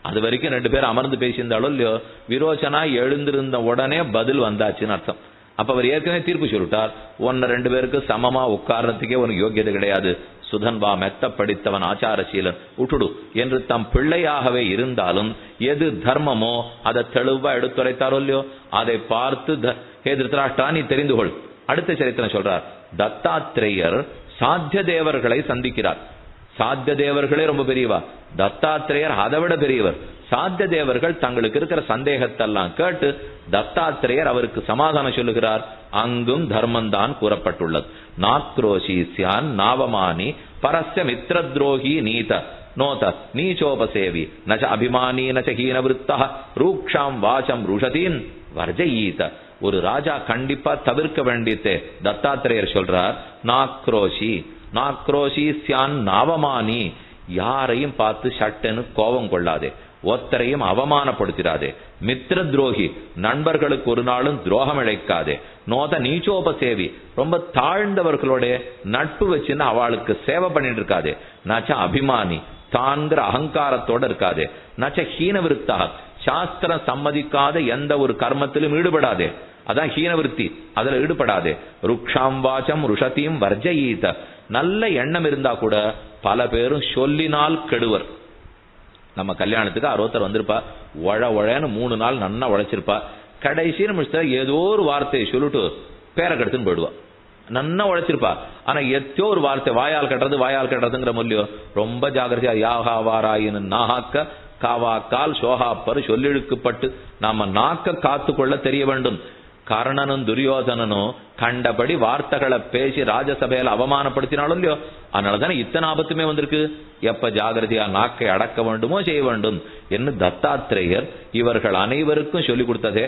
அது வரைக்கும் 2 பேரும் அமர்ந்து பேசியிருந்தாலும் இல்லையோ, விரோச்சனா எழுந்திருந்த உடனே பதில் வந்தாச்சுன்னு அர்த்தம். அப்ப அவர் ஏற்கனவே தீர்ப்பு சொல்லிட்டார், 2 பேருக்கு சமமா உட்கார்றதுக்கே உனக்கு யோக்கியதை கிடையாது, சுதன்வா மெத்த படித்தவன் ஆச்சாரசீலன் விட்டுடு என்று தம் பிள்ளையாகவே இருந்தாலும் எது தர்மமோ அதை தெளிவா எடுத்துரைத்தாரோ இல்லையோ, அதை பார்த்து ஹே திருதராஷ்டிரா நீ தெரிந்து கொள். அடுத்த சரித்திரம் சொல்றார். தத்தாத்திரேயர் சாத்திய தேவர்களை சந்திக்கிறார். சாத்திய தேவர்களே ரொம்ப பெரியவா, தத்தாத்திரேயர் அதை விட பெரியவர். சாத்திய தேவர்கள் தங்களுக்கு இருக்கிற சந்தேகத்தெல்லாம் கேட்டு தத்தாத்திரேயர் அவருக்கு சமாதானம் சொல்லுகிறார். அங்கும் தர்மந்தான் கூறப்பட்டுள்ளது. நாக்ரோஷி சியான் நாவமானி பரஸ்ய மித்ர துரோகி நீத நோத நீச்சோபசேவி நச்ச அபிமானி நச்ச ஹீன விருத்தா ரூக்ஷாம் வாசம் ருஷதீன் வர்ஜயீத. ஒரு ராஜா கண்டிப்பா தவிர்க்க வேண்டியதே தத்தாத்திரேயர் சொல்றார். நாக்ரோஷி நாக்ரோஷி சியான் நாவமானி, யாரையும் பார்த்து சட்டன்னு கோபம் கொள்ளாதே, ஒத்தரையும் அவமானப்படுத்திடாதே. மித்ர துரோகி, நண்பர்களுக்கு ஒரு நாளும் துரோகம் இழைக்காதே. நோத நீச்சோபசேவி, ரொம்ப தாழ்ந்தவர்களோட நட்பு வச்சுன்னு அவளுக்கு சேவை பண்ணிட்டு இருக்காதே. நச்ச அபிமானி, தான்கிற அகங்காரத்தோட இருக்காதே. நச்ச ஹீன விருத்தா, சாஸ்திரம் சம்மதிக்காத எந்த ஒரு கர்மத்திலும் ஈடுபடாதே, அதான் ஹீனவிருத்தி, அதுல ஈடுபடாதே. ருக்ஷாம் வாச்சம் ருஷதியும் வர்ஜயீத, நல்ல எண்ணம் இருந்தா கூட பல பேரும் சொல்லினால் கெடுவர். நம்ம கல்யாணத்துக்கு 60 வந்திருப்பா, ஒழன்னு 3 நாள் நன்னா உழைச்சிருப்பா, கடைசி நிமிஷத்துல ஏதோ ஒரு வார்த்தையை சொல்லிட்டு பேரை கெடுத்துன்னு போயிடுவா. நன்னா உழைச்சிருப்பா, ஆனா எத்தோ ஒரு வார்த்தை வாயால் கட்டுறதுங்கிற மொழியோ ரொம்ப ஜாகிரதையா யாகா வாராயின்னு நாகாக்க காவா கால் சோகாப்பரு சொல்லிழுக்கப்பட்டு நாம நாக்க காத்து கொள்ள தெரிய வேண்டும். கர்ணனும் துரியோதனனும் கண்டபடி வார்த்தைகளை பேசி ராஜசபையில அவமானப்படுத்தினாலும் இல்லையோ, அதனாலதானே இத்தனை ஆபத்துமே வந்திருக்கு. எப்ப ஜாகிரதையா நாக்கை அடக்க வேண்டுமோ செய்ய வேண்டும் என்று தத்தாத்திரேயர் இவர்கள் அனைவருக்கும் சொல்லிக் கொடுத்ததே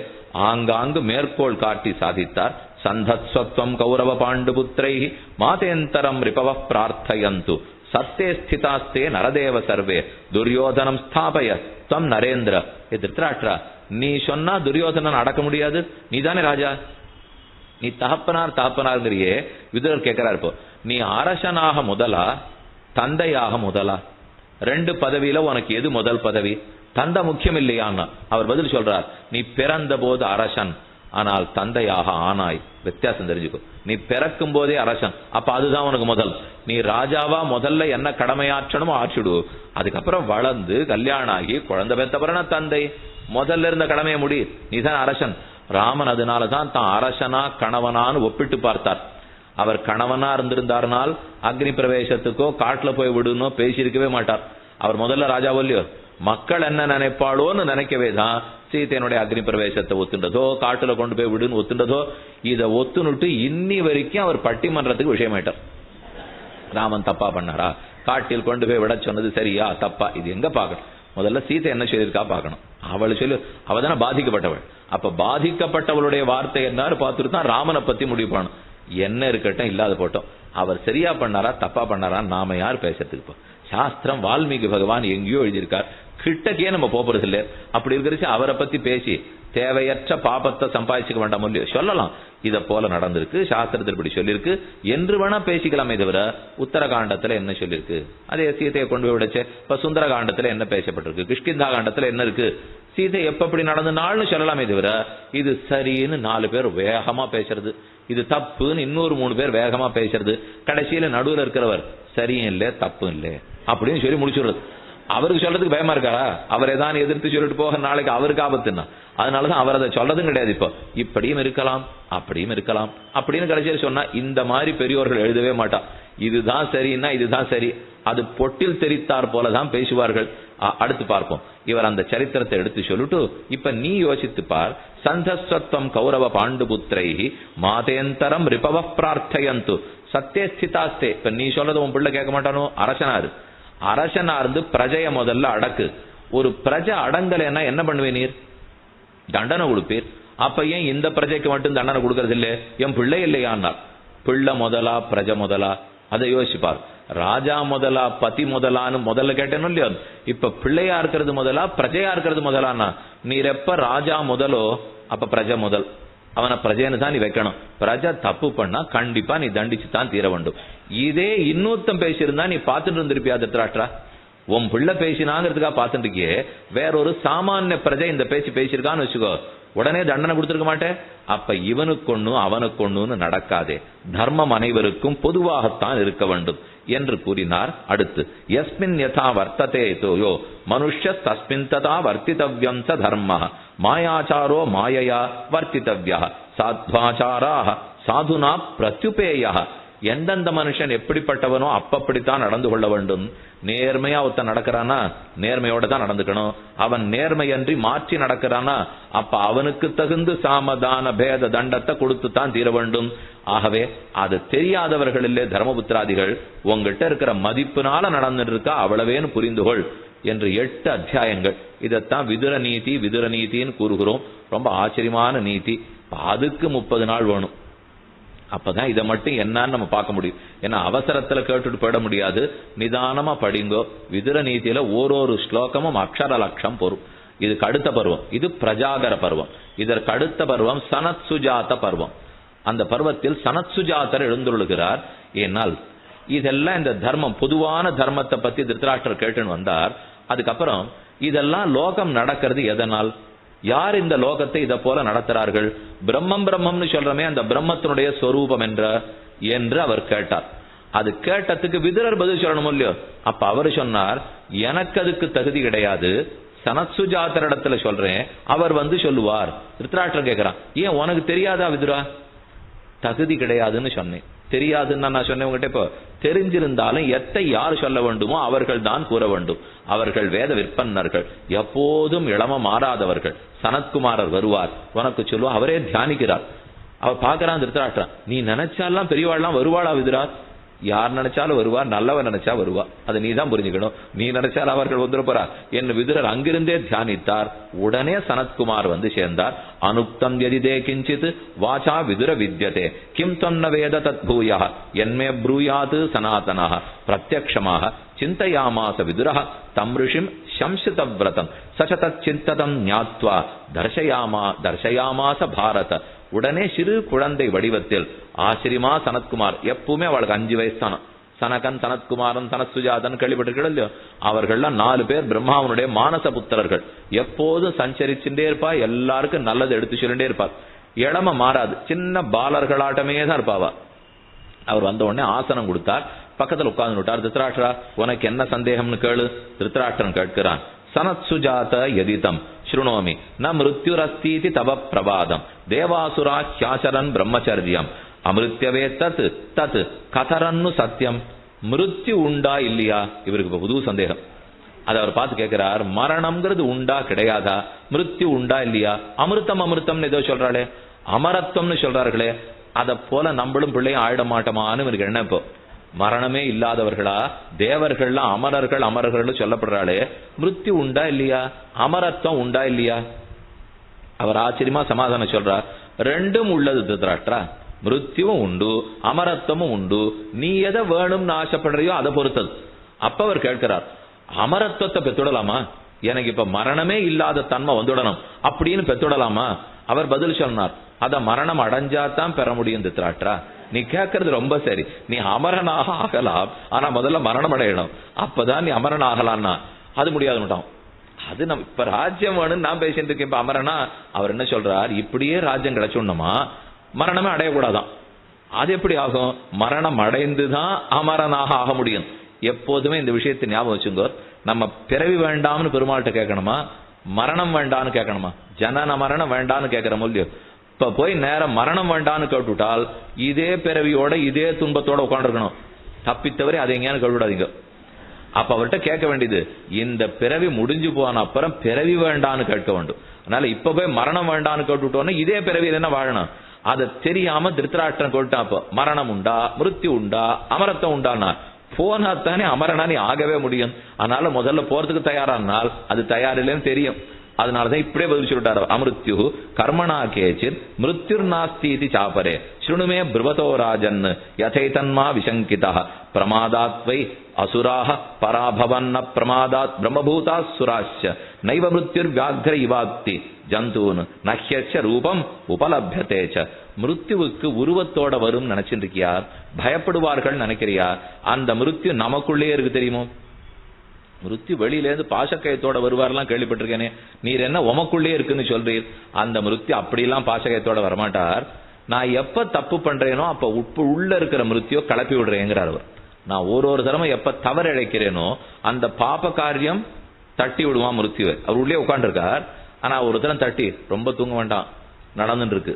ஆங்காங்கு மேற்கோள் காட்டி சாதித்தார். சந்தத்வம் கௌரவ பாண்டு புத்திரை மாதேந்தரம் ரிபவ பிரார்த்தயந்து சத்தே ஸ்திதாஸ்தே நரதேவ சர்வே துரியோதனம் ஸ்தாபய தம் நரேந்திர. திருத்தராஷ்டிரா, நீ சொன்னா துரியோதனன் அடக்க முடியாது, நீ தானே ராஜா, நீ தகப்பனார்ங்கிறியே. விதுரர் கேட்கிறார், இப்போ நீ அரசனாக முதலா தந்தையாக முதலா? 2 பதவியில உனக்கு எது முதல் பதவி? தந்தை முக்கியம் இல்லையான்னா அவர் பதில் சொல்றார், நீ பிறந்த போது அரசன், ஆனால் தந்தையாக ஆனாய். வித்தியாசம் தெரிஞ்சுக்கோ. நீ பிறக்கும் போதே அரசன், அப்ப அதுதான் உனக்கு முதல். நீ ராஜாவா முதல்ல என்ன கடமையாற்றணுமோ ஆற்றிடு, அதுக்கப்புறம் வளர்ந்து கல்யாணம் ஆகி குழந்தை பெத்தப்பறன தந்தை, முதல்ல இருந்த கடமையை முடி, நீதான் அரசன். ராமன் அதனாலதான் தான் அரசனா கணவனான்னு ஒப்பிட்டு பார்த்தார். அவர் கணவனா இருந்திருந்தார்னால் அக்னி பிரவேசத்துக்கோ காட்டுல போய் விடுனோ பேசியிருக்கவே மாட்டார். அவர் முதல்ல ராஜாவோ இல்லையோ, மக்கள் என்ன நினைப்பாளோன்னு நினைக்கவே தான் சீத்தையனுடைய அக்னி பிரவேசத்தை ஒத்துண்டதோ காட்டுல கொண்டு போய் விடுன்னு ஒத்துண்டதோ. இதை ஒத்துனுட்டு இன்னி வரைக்கும் அவர் பட்டிமன்றத்துக்கு விஷயமாயிட்டார். ராமன் தப்பா பண்ணாரா, காட்டில் கொண்டு போய் விட சொன்னது சரியா தப்பா, இது எங்க பாக்கணும்? முதல்ல சீதை என்ன சொல்லியிருக்கா பாக்கணும். அவள் சொல்லு, அவ தானே பாதிக்கப்பட்டவள். அப்ப பாதிக்கப்பட்டவளுடைய வார்த்தை என்ன பார்த்துட்டு தான் ராமனை பத்தி முடிவு பண்ணணும். என்ன இருக்கட்டும், இல்லாத போட்டோம். அவர் சரியா பண்ணாரா தப்பா பண்ணாரா நாம யார் பேசுறதுக்கு? சாஸ்திரம் வால்மீகி பகவான் எங்கேயோ எழுதியிருக்கார், கிட்டக்கே நம்ம போறது இல்லை. அப்படி இருக்கிறச்சு அவரை பத்தி பேசி தேவையற்ற பாபத்தை சம்பாதிச்சுக்க வேண்டாம் இல்லையோ. சொல்லலாம், இத போல நடந்திருக்கு, சாஸ்திரத்தில் இப்படி சொல்லியிருக்கு என்று வேணா பேசிக்கலாமே தவிர உத்தரகாண்டத்துல என்ன சொல்லியிருக்கு, அதே சீதையை கொண்டு போய் விடச்சே. இப்ப சுந்தரகாண்டத்துல என்ன பேசப்பட்டிருக்கு, கிஷ்கிந்தா காண்டத்துல என்ன இருக்கு, சீதை எப்படி நடந்தனால்னு சொல்லலாமே தவிர இது சரின்னு 4 பேர் வேகமா பேசுறது, இது தப்புன்னு இன்னொரு 3 பேர் வேகமா பேசுறது, கடைசியில நடுவில் இருக்கிறவர் சரியும் இல்லை தப்பும் இல்லை அப்படின்னு சொல்லி முடிச்சுடுறது. அவருக்கு சொல்றதுக்கு பயமா இருக்காரா? அவரை தான் எதிர்த்து சொல்லிட்டு போக நாளைக்கு அவருக்கு ஆபத்துன்னா, அதனாலதான் அவர் அதை சொல்றதும் கிடையாது. இப்போ இப்படியும் இருக்கலாம் அப்படியும் இருக்கலாம் அப்படின்னு கடைசியில் சொன்னா இந்த மாதிரி பெரியோர்கள் எழுதவே மாட்டா. இதுதான் சரின்னா இதுதான் சரி, அது பொட்டில் தெரித்தார் போலதான் பேசுவார்கள். அடுத்து பார்ப்போம். இவர் அந்த சரித்திரத்தை எடுத்து சொல்லிட்டு இப்ப நீ யோசித்து பார். சந்தஸ்வத்வம் கௌரவ பாண்டு புத்திரை மாதேந்தரம் ரிபவ பிரார்த்தயந்து சத்தே ஸ்திதாஸ்தே. இப்ப நீ சொல்றது உன் பிள்ளை கேட்க மாட்டானோ? அரசனா இருந்து பிரஜைய முதல்ல அடக்கு. ஒரு பிரஜை அடங்கலைன்னா என்ன பண்ணுவே நீர்? தண்டனை கொடுப்பீர். அப்ப ஏன் இந்த பிரஜைக்கு மட்டும் தண்டனை கொடுக்கறது இல்லை? என் பிள்ளை இல்லையான்னார். பிள்ளை முதலா பிரஜை முதலா? அதை யோசிப்பார். ராஜா முதலா பதி முதலான்னு முதல்ல கேட்டேன்னு இல்லையோ, இப்ப பிள்ளையா இருக்கிறது முதலா பிரஜையா இருக்கிறது முதலானா? நீர் எப்ப ராஜா முதலோ அப்ப பிரஜை முதல். அவனை பிரஜைன்னு தான் நீ வைக்கணும். பிரஜை தப்பு பண்ணா கண்டிப்பா நீ தண்டிச்சு தான் தீர வேண்டும். இதே இன்னொருத்தம் பேசியிருந்தா நீ பார்த்துட்டு இருந்திருப்பியா? திருத்தராஷ்டிரா, உன் பிள்ளை பேசினாங்கிறதுக்காக பார்த்துட்டு இருக்கியே, வேறொரு சாமானிய பிரஜை இந்த பேச்சு பேசியிருக்கான்னு வச்சுக்கோ, உடனே தண்டனை கொடுத்திருக்க மாட்டேன். அப்ப இவனுக்கு ஒண்ணு அவனுக்கு ஒண்ணுன்னு நடக்காதே, தர்மம் அனைவருக்கும் பொதுவாகத்தான் இருக்க வேண்டும் என்று கூறினார். அடுத்து யஸ்மின் யதா வர்த்ததே தோயோ மனுஷ்ய தஸ்மின் ததா வர்த்தித்தவ்யம் ச தர்ம மாயாச்சாரோ மாயையா வர்த்தித்தவ்யா சாத்வாச்சாரா சாதுனா பிரத்யுபேயா. எந்தெந்த மனுஷன் எப்படிப்பட்டவனோ அப்பப்படித்தான் நடந்து கொள்ள வேண்டும். நேர்மையா ஒருத்தன் நடக்கிறானா நேர்மையோட தான் நடந்துக்கணும். அவன் நேர்மையன்றி மாற்றி நடக்கிறானா அப்ப அவனுக்கு தகுந்து சாமதான பேத தண்டத்தை கொடுத்துத்தான் தீர வேண்டும். ஆகவே அது தெரியாதவர்கள் இல்லே தர்மபுத்திராதிகள், உங்ககிட்ட இருக்கிற மதிப்பினால நடந்துட்டு இருக்கா அவ்வளவேன்னு புரிந்துகொள் என்று 8 அத்தியாயங்கள். இதைத்தான் விதுர நீதி விதுர நீதின்னு கூறுகிறோம். ரொம்ப ஆச்சரியமான நீதி. அதுக்கு 30 நாள் வேணும். அப்பதான் இதை மட்டும் என்னன்னு நம்ம பார்க்க முடியும். ஏன்னா அவசரத்துல கேட்டுட்டு போயிட முடியாது. நிதானமா படிங்கோ. விதுர நீதியில ஒரு ஸ்லோகமும் அக்ஷர லட்சம் பொறும். இதுக்கு அடுத்த பருவம் இது பிரஜாகர பருவம். இதற்கு அடுத்த பருவம் சனத் சுஜாத பருவம். அந்த பருவத்தில் சனத் சுஜாதர் எழுந்துள்ளுகிறார். ஏனால் இதெல்லாம் இந்த தர்மம் பொதுவான தர்மத்தை பத்தி திருத்தராஷ்டிரர் கேட்டுன்னு வந்தார். அதுக்கப்புறம் இதெல்லாம் லோகம் நடக்கிறது எதனால், யார் இந்த லோகத்தை இதை போல நடத்துறார்கள், பிரம்மம் பிரம்மம்னு சொல்றமே அந்த பிரம்மத்தினுடைய ஸ்வரூபம் என்று அவர் கேட்டார். அது கேட்டதுக்கு விதுரர் பதில் சொல்லணும் இல்லையோ. அப்ப அவர் சொன்னார், எனக்கு அதுக்கு தகுதி கிடையாது, சனத்சுஜாதர் இடத்துல சொல்றேன், அவர் சொல்லுவார். திருத்தராஷ்டிரர் கேட்கிறான், ஏன் உனக்கு தெரியாதா விதுரா? தகுதி கிடையாதுன்னு சொன்னேன். தெரியாதுன்னு நான் சொன்னேன் உங்ககிட்ட. இப்போ தெரிஞ்சிருந்தாலும் எத்தை யார் சொல்ல வேண்டுமோ அவர்கள் தான் கூற வேண்டும். அவர்கள் வேத விற்பன்னர்கள், எப்போதும் இளம மாறாதவர்கள். சனத்குமாரர் வருவார், உனக்கு சொல்லுவா, அவரே தியானிக்கிறார். அவர் பார்க்கறான் திருத்தராஷ்டிரன், நீ நினைச்சாலாம் பெரியவாள்லாம் வருவாளா விதுரா? யார் நினைச்சாலும் வருவார், நல்லவன் நினைச்சா வருவா. அதை நீ தான் புரிஞ்சுக்கணும். நீ நினைச்சாலும் அவர்கள் வந்துட போறா என்று விதுரர் அங்கிருந்தே தியானித்தார். உடனே சனத்குமார் சேர்ந்தார். அனுக்தம் எதிதே கிஞ்சித் வாசா விதுர வித்யதே கிம் தொன்ன வேத தத் பூயா என்மே ப்ரூயாது சனாதனः பிரத்யக்ஷமாக சிந்தயாமாச விதுரः தம் ரிஷிம் சம்சிதவ்ரதம் சசதத் சிந்ததம் ஞாத்வா தர்சயாமாச பாரத. உடனே சிறு குழந்தை வடிவத்தில் ஆச்சரியமா சனத்குமார், எப்பவுமே அவளுக்கு 5 வயசு தானே, சனகன் சனத்குமாரன் சனத்சுஜாதன் கேள்விப்பட்டிருக்கீர்கள் இல்லையோ, அவர்கள்லாம் 4 பேர் பிரம்மாவனுடைய மானச புத்திரர்கள். எப்போதும் சஞ்சரிச்சுட்டே இருப்பா, எல்லாருக்கும் நல்லது எடுத்து சொல்லிட்டே இருப்பார். இளம மாறாது, சின்ன பாலர்களாட்டமே தான் இருப்பாவா. அவர் வந்த உடனே ஆசனம் கொடுத்தார், பக்கத்தில் உட்கார்ந்து விட்டார். திருத்தராஷ்டிரா உனக்கு என்ன சந்தேகம்னு கேளு. திருத்தராஷ்டிரன் கேட்கிறான், சனத்சுஜாத யதிதம் ஸ்ருணோமி ந மிருத்யுரஸ்தீதி தவ பிரபாதம் தேவாசுரா ஹ்யாசரன் பிரம்மச்சரியம் அமிருத்யவே தத் தத் கதரன்னு சத்தியம். மிருத்யு உண்டா இல்லையா? இவருக்கு இப்ப புது சந்தேகம். அதை அவர் பார்த்து கேட்கிறார், மரணம்ங்கிறது உண்டா கிடையாதா, மிருத்யு உண்டா இல்லையா? அமிர்தம் அமிர்தம்னு ஏதோ சொல்றாளே, அமரத்துவம்னு சொல்றார்களே, அதை போல நம்மளும் பிள்ளையும் ஆயிட மாட்டோமான்னு இவருக்கு என்ன? இப்போ மரணமே இல்லாதவர்களா தேவர்கள்லாம் அமரர்கள் அமரர்கள் சொல்லப்படுறாளே, மிருத்யு உண்டா இல்லையா, அமரத்துவம் உண்டா இல்லையா? அவர் ஆச்சரியமா சமாதானம் சொல்றார், ரெண்டும் உள்ளது திருத்தராஷ்டிரா. மிருத்யுவும் உண்டு அமரத்துவமும் உண்டு. நீ எதை வேணும்னு ஆசைப்படுறியோ அதை பொறுத்தது. அப்ப அவர் கேட்கிறார், அமரத்துவத்தை பெற்றுடலாமா? எனக்கு இப்ப மரணமே இல்லாத தன்மை வந்துடணும் அப்படின்னு பெற்றுடலாமா? அவர் பதில் சொன்னார், அத மரணம் அடைஞ்சாதான் பெற முடியும் திருத்தராஷ்டிரா. நீ கேட்கறது ரொம்ப சரி, நீ அமரனாக ஆகலாம், ஆனா முதல்ல மரணம் அடையணும், அப்பதான் நீ அமரன் ஆகலான்னா. அது முடியாது. அது நம்ம இப்ப ராஜ்யம் வேணும்னு நான் பேசிட்டு இருக்கேன். இப்ப அமரனா அவர் என்ன சொல்றார், இப்படியே ராஜ்யம் கிடைச்சோம்னா மரணமே அடையக்கூடாதான். அது எப்படி ஆகும்? மரணம் அடைந்துதான் அமரனாக ஆக முடியும். எப்போதுமே இந்த விஷயத்தை ஞாபகம் வச்சுங்கோ. நம்ம பிறவி வேண்டாம்னு பெருமாள்கிட்ட கேட்கணுமா, மரணம் வேண்டான்னு கேட்கணுமா? ஜனன மரணம் வேண்டான்னு கேட்கிறோம் இல்லையோ. இப்ப போய் நேரம் மரணம் வேண்டான்னு கேட்டுவிட்டால் இதே பிறவியோட இதே துன்பத்தோட உட்காந்துருக்கணும். தப்பித்தவரை அதை எங்கேயானு கேட்டுவிடாதீங்க. அப்ப அவர்கிட்ட கேட்க வேண்டியது, இந்த பிறவி முடிஞ்சு போன அப்புறம் பிறவி வேண்டான்னு கேட்க வேண்டும். அதனால இப்ப போய் மரணம் வேண்டான்னு கேட்டுவிட்டோன்னா இதே பிறவியில் என்ன வாழணும் அதை தெரியாம திருத்தராஷ்டிரன் கேட்டான். அப்ப மரணம் உண்டா மிருத்யு உண்டா அமரத்துவம் உண்டானா போனாத்தானே அமரனா நீ ஆகவே முடியும். அதனால முதல்ல போறதுக்கு தயாரானால் அது தயாரில்லைன்னு தெரியும். அதனாலதான் இப்படியே பதில் சொல்லிட்டாரு, அமிருத்யு கர்மணா கேச்சித் மிருத்யுர் நாஸ்தி சாபரே ஸ்ருணுமே பிருவதோ ராஜன் யதைதன்மா விசங்கிதா பிரமாதாத்வை அசுராஹ பராபவன்ன பிரமாதாத் பிரம்மபூதா சுராஸ்ய நைவ மிருத்யுர் வியாக்ர இவாக்தி ஜந்தூன் நஹ்யஸ்ய ரூபம் உபலப்யதேச்ச. மிருத்யுவுக்கு உருவத்தோட வரும் நினைச்சிட்டு இருக்கியா? பயப்படுவார்கள் நினைக்கிறியா? அந்த மிருத்யு நமக்குள்ளே இருக்கு தெரியுமோ? மிருத்யு வெளியிலேருந்து பாசக்கயத்தோட வருவாரெல்லாம் கேள்விப்பட்டிருக்கேனே, நீர் என்ன உமக்குள்ளே இருக்குன்னு சொல்றீர்? அந்த மிருத்யு அப்படிலாம் பாசக்கயத்தோட வரமாட்டார். நான் எப்ப தப்பு பண்றேனோ அப்ப உள்ள இருக்கிற மிருத்யோ கலப்பி விடுறேங்கிறார் அவர். நான் ஒரு தரமா எப்ப தவறு இழைக்கிறேனோ அந்த பாப காரியம் தட்டி விடுவான் மிருத்யுவை. அவர் உள்ளே உட்காந்துருக்கார். ஆனா ஒரு தரம் தட்டி, ரொம்ப தூங்க வேண்டாம், நடந்துட்டு இருக்கு,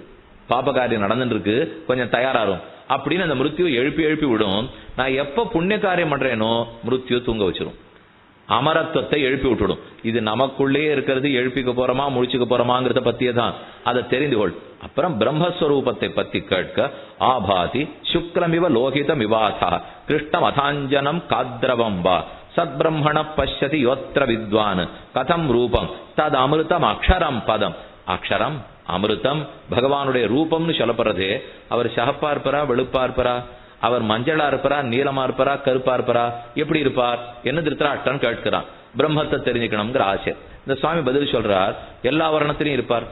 பாப காரியம் நடந்துட்டு இருக்கு, கொஞ்சம் தயாராகும் அப்படின்னு அந்த மிருத்யு எழுப்பி விடும். நான் எப்ப புண்ணிய காரியம் பண்றேனோ மிருத்யு தூங்க வச்சிரும், அமரத்துவத்தை எழுப்பி விட்டுடும். இது நமக்குள்ளே இருக்கிறது, எழுப்பிக்க போறோமா முழிச்சுக்க போறோமாங்கிறத பத்தியே தான். அதை தெரிந்து கொள். அப்புறம் பிரம்மஸ்வரூபத்தை பத்தி கேட்க, ஆபாதி சுக்லமிவ லோகிதம் விவாசா கிருஷ்ணம் அதாஞ்சனம் காத்ரவம் வா சத்பிரம்மண பஷ்யதி யோத்ர வித்வான் கதம் ரூபம் தது அமிர்தம் அக்ஷரம் பதம். அக்ஷரம் அமிர்தம் பகவானுடைய ரூபம்னு சொல்லப்படுறதே. அவர் சகப்பா இருப்பாரா, வெளுப்பா இருப்பாரா, அவர் மஞ்சளா இருப்பாரா, நீளமா இருப்பாரா, கருப்பா இருப்பாரா, எப்படி இருப்பார் என்ன திருத்தராஷ்டிரன் கேட்கிறான். பிரம்மத்தை தெரிஞ்சுக்கணுங்கிற ஆசை. இந்த சுவாமி பதில் சொல்றார், எல்லா வர்ணத்திலையும் இருப்பார்.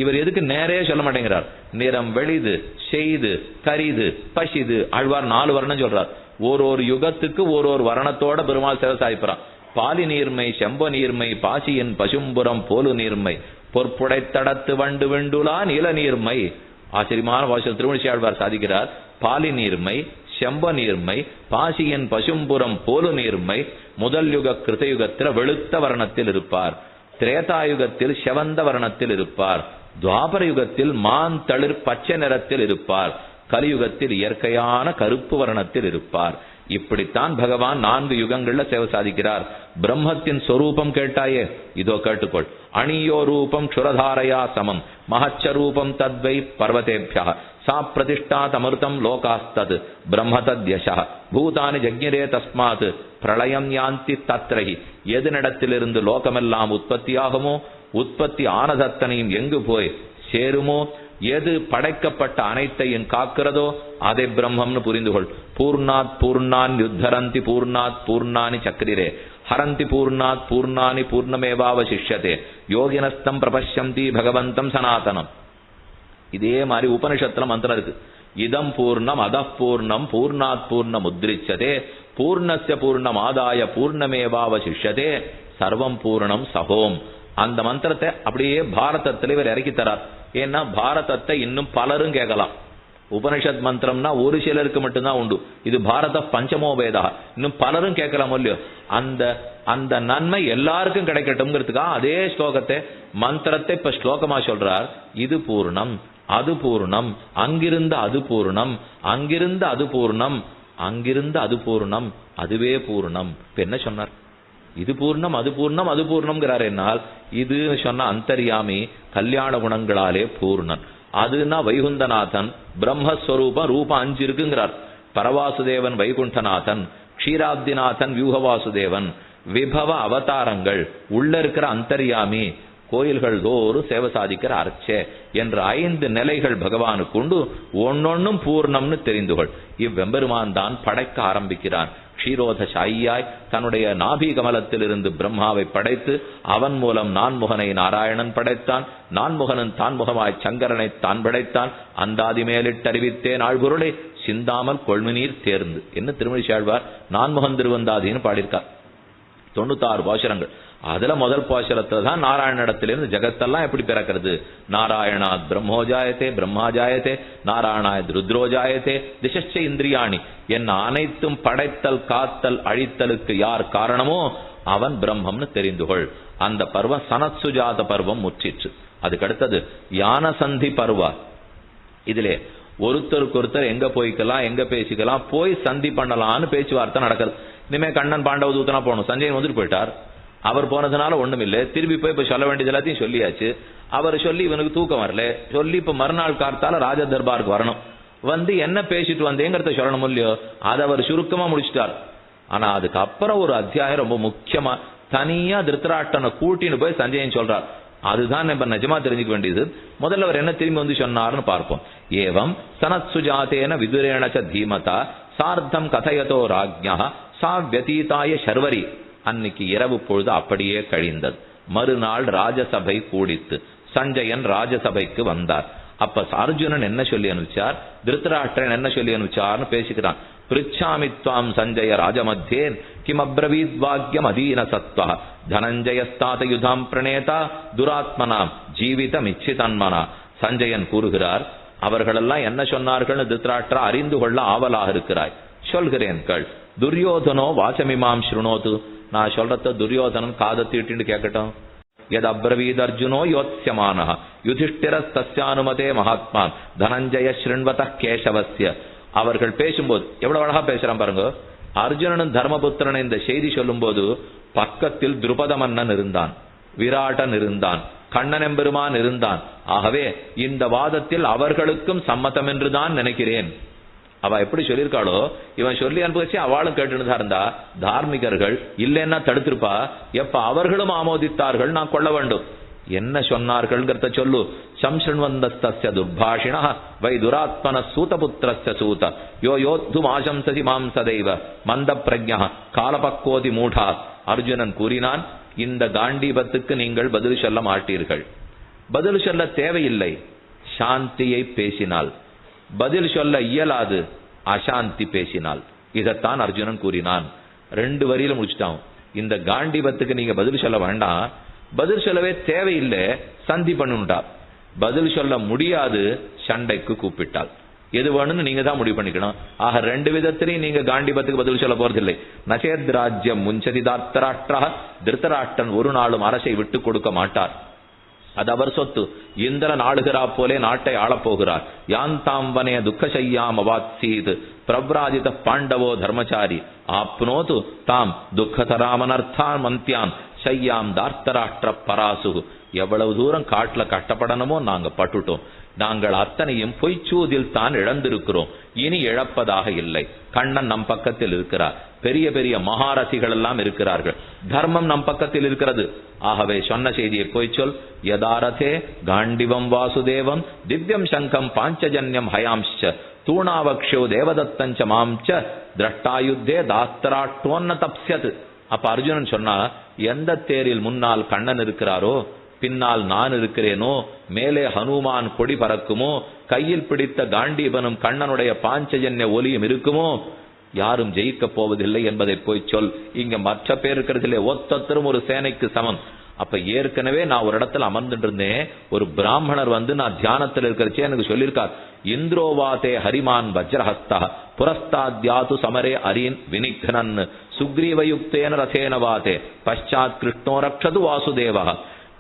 இவர் எதுக்கு நேரே சொல்ல மாட்டேங்கிறார். நிறம் வெளிது, செய்து, கரிது, பசிது, ஆழ்வார் 4 வர்ணம் சொல்றார். ஒரு யுகத்துக்கு ஒரு வர்ணத்தோட பெருமாள் சேவை சாய்ப்பான். பாலி நீர்மை, செம்ப நீர்மை, பாசியின் பசும்புறம் போலு நீர்மை, பொற்புடைத்தடத்து வண்டு வெண்டுலா நீல நீர்மை. ஆச்சரியமான வாசல் திருமணிசி ஆழ்வார் சாதிக்கிறார். பாலி நீர்மை, செம்ப நீர்மை, பாசியின் பசும்புறம் போலு நீர்மை. முதல் யுக கிருதயுகத்தில் வெளுத்த வர்ணத்தில் இருப்பார், திரேதாயுகத்தில் செவந்த வர்ணத்தில் இருப்பார், துவாபர யுகத்தில் மான் தளிர் பச்சை நிறத்தில் இருப்பார், கலியுகத்தில் இயற்கையான கருப்பு வர்ணத்தில் இருப்பார். இப்படித்தான் பகவான் 4 யுகங்கள்ல சேவை சாதிக்கிறார். பிரம்மத்தின் சொரூபம் கேட்டாயே, இதோ கேட்டுக்கொள். அணியோ ரூபம் சுரதாரையா சமம் மகச்சரூபம் தத்வை பர்வதேபியா சா பிரதிஷ்டாத் அமிர்தம் லோகாஸ்தத் பிரம்மதத்யச பூதானி ஜக்ஞரே தஸ்மாத் பிரளயம் யாந்தி தத்ரஹி. எதனிடத்திலிருந்து லோகமெல்லாம் உற்பத்தியாகுமோ, உற்பத்தி ஆனதத்தனையும் எங்கு போய் சேருமோ, எது படைக்கப்பட்ட அனைத்தையும் காக்கிறதோ அதை பிரம்மம்னு புரிந்து கொள். பூர்ணாத் பூர்ணான் யுத்தரந்தி பூர்ணாத் பூர்ணானி சக்ரிரே ஹரந்தி பூர்ணாத் பூர்ணானி பூர்ணமேவாவசிஷ்யதே யோகினஸ்தம் பிரபஷ்யந்தி பகவந்தம் சனாதனம். இதே மாதிரி உபனிஷத்துல மந்திரம் இருக்கு. இதம் பூர்ணம் அதப் பூர்ணம் பூர்ணாத் பூர்ணம் உத்ரிச்சதே பூர்ணஸ்ய பூர்ணம் ஆதாய பூர்ணமேவாவசிஷ்யதே சர்வம் பூர்ணம் சகோம். அந்த மந்திரத்தை அப்படியே பாரதத்தில் இவர் இறக்கி தரார். ஏன்னா பாரதத்தை இன்னும் பலரும் கேட்கலாம். உபனிஷத் மந்திரம்னா ஒரு சிலருக்கு மட்டும்தான் உண்டு. இது பாரத பஞ்சமோவேதா, இன்னும் பலரும் கேட்கலாம் இல்லையோ. அந்த நன்மை எல்லாருக்கும் கிடைக்கட்டும்ங்கிறதுக்காக அதே ஸ்லோகத்தை மந்திரத்தை இப்ப ஸ்லோகமா சொல்றார். இது பூர்ணம், அது பூர்ணம், அங்கிருந்த அது பூர்ணம், அங்கிருந்த அது பூர்ணம், அங்கிருந்த அது பூர்ணம், அதுவே பூர்ணம். இப்ப என்ன சொன்னார்? இது பூர்ணம், அது பூர்ணம், அது பூர்ணம்ங்கிறார். என்னால் இது சொன்ன அந்தர்யாமி கல்யாண குணங்களாலே பூர்ணன். அதுனா வைகுந்தநாதன் பிரம்மஸ்வரூபம் ரூபம் 5 இருக்குங்கிறார். பரவாசுதேவன் வைகுண்டநாதன், க்ஷீராப்திநாதன் வியூகவாசுதேவன், விபவ அவதாரங்கள், உள்ள இருக்கிற அந்தர்யாமி, கோயில்கள் தோறும் சேவை சாதிக்கிற அர்ச்சே என்ற 5 நிலைகள் பகவானுக்கு உண்டு. ஒன்னொன்னும் பூர்ணம்னு தெரிந்துகொள். இவ்வெம்பெருமான் தான் படைக்க ஆரம்பிக்கிறான். க்ஷீரோத சாயியாய் தன்னுடைய நாபி கமலத்திலிருந்து பிரம்மாவை படைத்து அவன் மூலம் நான்முகனை நாராயணன் படைத்தான். நான்முகனன் தான்முகமாய் சங்கரனை தான் படைத்தான். அந்தாதி மேலிட்டறிவித்தேன் ஆழ்பொருளை சிந்தாமல் கொள்மினீர் தேர்ந்து என்ன திருமணிச்சாழ்வார் நான்முகன் திருவந்தாதின்னு பாடியிருக்கார். 96 பாசுரங்கள். அதுல முதல் பாசுரத்துல தான் நாராயணனிடத்திலிருந்து ஜெகத்தெல்லாம் எப்படி பிறக்கிறது. நாராயணாத் பிரம்மோஜாயத்தே பிரம்மாஜாயத்தே நாராயணாத் ருத்ரோஜாயத்தே திசச்ச இந்திரியாணி. என் அனைத்தும் படைத்தல் காத்தல் அழித்தலுக்கு யார் காரணமோ அவன் பிரம்மம்னு தெரிந்துகொள். அந்த பருவம் சனத்சுஜாத பருவம் முற்றிற்று. அதுக்கு அடுத்தது யானசந்தி பருவா. இதிலே ஒருத்தருக்கு ஒருத்தர் எங்க போய்க்கலாம், எங்க பேசிக்கலாம், போய் சந்தி பண்ணலாம்னு பேச்சுவார்த்தை நடக்குது. இனிமே கண்ணன் பாண்டவ தூத்தனா போகணும். சஞ்சயன் வந்துட்டு போயிட்டார். அவர் போனதுனால ஒண்ணும் இல்லை. திரும்பி போய் இப்ப சொல்ல வேண்டியது எல்லாத்தையும் சொல்லியாச்சு. அவர் சொல்லி இவனுக்கு தூக்கம் வரல. சொல்லி இப்ப மறுநாள் கார்த்தால ராஜ தர்பாருக்கு வரணும். வந்து என்ன பேசிட்டு வந்தேங்கிறத சொல்லணும் இல்லையோ. அதை அவர் சுருக்கமா முடிச்சுட்டார். ஆனா அதுக்கப்புறம் ஒரு அத்தியாயம் ரொம்ப முக்கியமா தனியா திருத்தராஷ்டிரனை கூட்டின்னு போய் சஞ்சயன் சொல்றார். அதுதான் நம்ம நிஜமா தெரிஞ்சுக்க வேண்டியது. முதல்ல அவர் என்ன திரும்பி வந்து சொன்னார்னு பார்ப்போம். ஏவம் சனத் சுஜாதேன விதுரேணச்ச தீமதா சார்த்தம் கதையதோ ராஜ்ஞா சா வியதீதாய சர்வரி. அன்னைக்கு இரவு பொழுது அப்படியே கழிந்தது. மறுநாள் ராஜசபை கூடித்து. சஞ்சயன் ராஜசபைக்கு வந்தார். அப்ப அர்ஜுனன் என்ன சொல்லி அனுப்பிச்சார், திருத்தராஷ்டிரன் என்ன சொல்லி அனுப்பிச்சார்னு பேசிக்கிறான். பிரிச்சாமித்வாம் சஞ்சய ராஜமத்தியேன் கிமப்ரவீத்வாக்யம் அதீன சத்வா தனஞ்சயஸ்தாத யுதாம் பிரணேதா துராத்மனாம் ஜீவிதமிச்சிதன்மனா. சஞ்சயன் கூறுகிறார், அவர்களெல்லாம் என்ன சொன்னார்கள் திருதராஷ்டிரா அறிந்து கொள்ள ஆவலாக இருக்கிறாய். சொல்கிறேன் கேள். துரியோதனோ வாசமிமாம் ஸ்ருணோது. நான் சொல்றத துரியோதனன் காதை தீட்டின்னு கேட்கட்டும். எத் அப்ரவீத் அர்ஜுனோ யோத்ஸ்யமான யுதிஷ்டிரஸ்தஸ்யானுமதே மகாத்மான் தனஞ்சய ஸ்ருண்வத கேசவஸ்ய. அவர்கள் பேசும்போது எவ்வளவு அழகா பேசுறான் பாருங்க. அர்ஜுனனும் தர்மபுத்திரன் இந்த செய்தி சொல்லும் போது பக்கத்தில் துருபத மன்னன் இருந்தான், விராடன் இருந்தான், கண்ணன் எம்பெருமான் இருந்தான். ஆகவே இந்த வாதத்தில் அவர்களுக்கும் சம்மதம் என்றுதான் நினைக்கிறேன். அவ எப்படி சொல்லியிருக்காளோ இவன் சொல்லி அனுப்பிச்சு அவளும் கேட்டுதான் இருந்தா தார்மிகர்கள் இல்லைன்னா தடுத்திருப்பா. எப்ப அவர்களும் ஆமோதித்தார்கள் நான் கொள்ள வேண்டும். என்ன சொன்னார்கள்ங்கிறத சொல்லு. சம்ஸ்ருண்வந்தஸ்தஸ்ய துர்பாஷிண வை துராத்மன சூதபுத்திரஸ்ய சூத யோ யோத்தும் ஆசம்சசி மாம் சதைவ மந்த பிரஜ்ஞா காலபக்கோதி மூடா. அர்ஜுனன் கூறினான், இந்த காண்டீபத்துக்கு நீங்கள் பதில் சொல்ல மாட்டீர்கள். பதில் சொல்ல தேவையில்லை, சாந்தியை பேசினால். பதில் சொல்ல இயலாது, அசாந்தி பேசினால். இதைத்தான் அர்ஜுனன் கூறினான். 2 வரியில முடிச்சுட்டான். இந்த காண்டீபத்துக்கு நீங்க பதில் சொல்ல வேண்டாம், பதில் சொல்லவே தேவையில்லை, சந்தி பண்ணுட்டா. பதில் சொல்ல முடியாது, சண்டைக்கு கூப்பிட்டாள். எது வேணும்னு நீங்க தான் முடிவு பண்ணிக்கணும். ஆக 2 விதத்திலையும் நீங்க காண்டீபத்துக்கு பதில் சொல்ல போறதில்லை. நசேத் ராஜ்யம் முஞ்சதி தார்த்தராஷ்டிரா. திருத்தராஷ்டிரன் ஒரு நாளும் அரசை விட்டு கொடுக்க மாட்டார். அது அவர் சொத்து. இந்திரன் ஆளுகிறா போலே நாட்டை ஆளப்போகிறார். யாந்தாம் வனே துக்கசையாம் அவாத்சீத் பிரவ்ராஜித பாண்டவோ தர்மச்சாரி ஆப்னோது தாம் துக்கதராமனர்த்தான் மந்தியான் சையாம் தார்த்தராஷ்டிர பராசு. எவ்வளவு தூரம் காட்டுல கஷ்டப்படணுமோ நாங்க பட்டுட்டோம். நாங்கள் அத்தனையும் பொய்ச்சூதில் தான் இழந்திருக்கிறோம். இனி இழப்பதாக இல்லை. கண்ணன் நம் பக்கத்தில் இருக்கிறார். பெரிய பெரிய மகாரசிகள் எல்லாம் இருக்கிறார்கள். தர்மம் நம் பக்கத்தில் இருக்கிறது. ஆகவே சொன்ன செய்தியை போய் சொல். யதாரதே காண்டிவம் வாசுதேவம் திவ்யம் சங்கம் பாஞ்சஜன்யம் ஹயாம்ச்ச தூணாவக்ஷோ தேவதத்தஞ்ச மாம்ச்ச திரஷ்டாயுத்தே தாஸ்தராட்டோன்ன தப்ஸ்யத். அப்ப அர்ஜுனன் சொன்னா, எந்த தேரில் முன்னால் கண்ணன் இருக்கிறாரோ பின்னால் நான் இருக்கிறேனோ, மேலே ஹனுமான் கொடி பறக்குமோ, கையில் பிடித்த காண்டீபனும் கண்ணனுடைய பாஞ்சஜன்ய ஒலியும் இருக்குமோ, யாரும் ஜெயிக்க போவதில்லை என்பதை போய் சொல். இங்க மற்ற பேர் இருக்கிறதில்லை, ஒத்தொத்தரும் ஒரு சேனைக்கு சமம். அப்ப ஏற்கனவே நான் ஒரு இடத்துல அமர்ந்துட்டு இருந்தேன். ஒரு பிராமணர் வந்து நான் தியானத்தில் இருக்கிறச்சே எனக்கு சொல்லியிருக்கார், இந்திரோவாதே ஹரிமான் வஜ்ரஹஸ்தா புரஸ்தாத்யாது சமரே அரீன் வினிக்னன் சுக்ரீவயுக்தேன ரசேன வாதே பஷாத் கிருஷ்ணோ ரக்ஷது வாசுதேவா.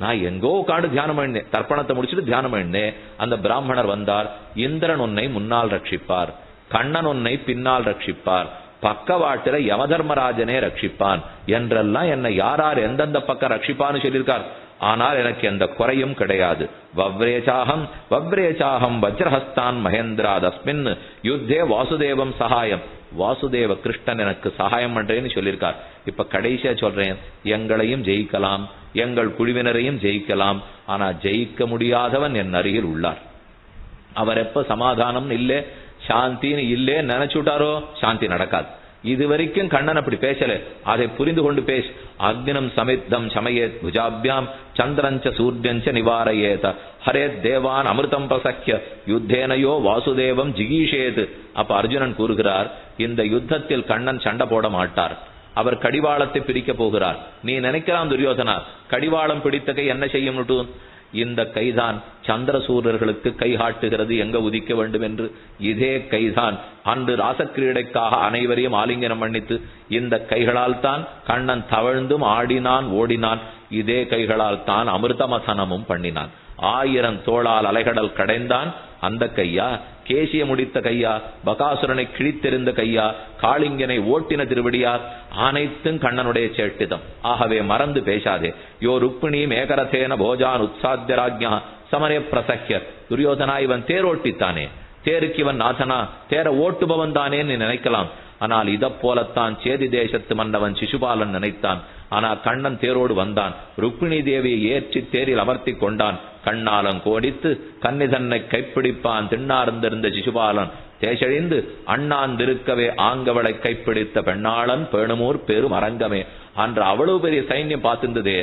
நான் எங்கோ உட்காந்து தியானம் பண்ணேன், தர்ப்பணத்தை முடிச்சுட்டு தியானம் பண்ணேன். அந்த பிராமணர் வந்தார். இந்திரன் உன்னை முன்னால் ரட்சிப்பார், கண்ணன் உன்னை பின்னால் ரட்சிப்பார், பக்கவாட்டில யமதர்மராஜனே ரட்சிப்பான் என்றெல்லாம் என்னை யார் எந்தெந்த பக்கம் ரட்சிப்பான்னு சொல்லியிருக்கார். ஆனால் எனக்கு எந்த குறையும் கிடையாது. வவ்ரேச்சாகம் வஜ்ரஹஸ்தான் மகேந்திரா தஸ்மின் யுத்தே வாசுதேவம் சகாயம். வாசுதேவ கிருஷ்ணன் எனக்கு சகாயம் பண்றேன்னு சொல்லியிருக்கார். இப்ப கடைசியா சொல்றேன், எங்களையும் ஜெயிக்கலாம், எங்கள் குழுவினரையும் ஜெயிக்கலாம். ஆனா ஜெயிக்க முடியாதவன் என் அருகில் உள்ளார். அவர் எப்ப சமாதானம் இல்லை சாந்தின்னு இல்லே நினைச்சுட்டாரோ சாந்தி நடக்காது. இதுவரைக்கும் கண்ணன் அப்படி பேசல, அதை புரிந்து கொண்டு பேச. அக்னினம் சமித்தம் சமயேத் புஜாபியாம் சந்திரஞ்ச சூர்யஞ்ச நிவாரயேத ஹரேத் தேவான் அமிர்தம் பிரசக்கிய யுத்தேனையோ வாசுதேவம் ஜிகீஷேத். அப்ப அர்ஜுனன் கூறுகிறார், இந்த யுத்தத்தில் கண்ணன் சண்டை போட மாட்டார், அவர் கடிவாளத்தை பிரிக்க போகிறார். நீ நினைக்கலாம் துரியோதனா கடிவாளம் பிடித்த கை என்ன செய்யும்? இந்த கைதான் சந்திரசூரர்களுக்கு கை காட்டுகிறது எங்க உதிக்க வேண்டும் என்று. இதே கைதான் அன்று ராசக்கிரீடைக்காக அனைவரையும் ஆலிங்கனம் பண்ணித்து இந்த கைகளால் தான் கண்ணன் தவழ்ந்தும் ஆடினான் ஓடினான். இதே கைகளால் தான் அமிர்தமசனமும் பண்ணினான். 1000 தோளால் அலைகடல் கடைந்தான். அந்த கையா? கேசிய முடித்த கையா? பகாசுரனை கிழித்தெறிந்த கையா? காளிங்கனை ஓட்டின திருவடியா? அனைத்தும் கண்ணனுடைய சேட்டிதம். ஆகவே மறந்து பேசாதே. யோ ருக்மிணி மேகரதேன போஜான் உற்சாத்திய ராஜ்யா சமரே பிரசக்கிய. துரியோதனா இவன் தேரோட்டித்தானே, தேருக்கு இவன் நாதனா, தேர ஓட்டுபவன் தானே நீ நினைக்கலாம். ஆனால் இதை போலத்தான் சேதி தேசத்து மன்னவன் சிசுபாலன் நினைத்தான். ஆனா கண்ணன் தேரோடு வந்தான். ருக்மிணி தேவியை ஏற்றி தேரில் அமர்த்தி கொண்டான். கண்ணாலம் கோடித்து கன்னிதன்னை கைப்பிடிப்பான் திண்ணார்ந்திருந்த சிசுபாலன் தேசழிந்து அண்ணாந்திருக்கவே ஆங்கவளை கைப்பிடித்த பெண்ணாளன் பேணுமூர் பெரும் அரங்கமே. அன்று அவ்வளவு பெரிய சைன்யம் பார்த்திருந்ததே.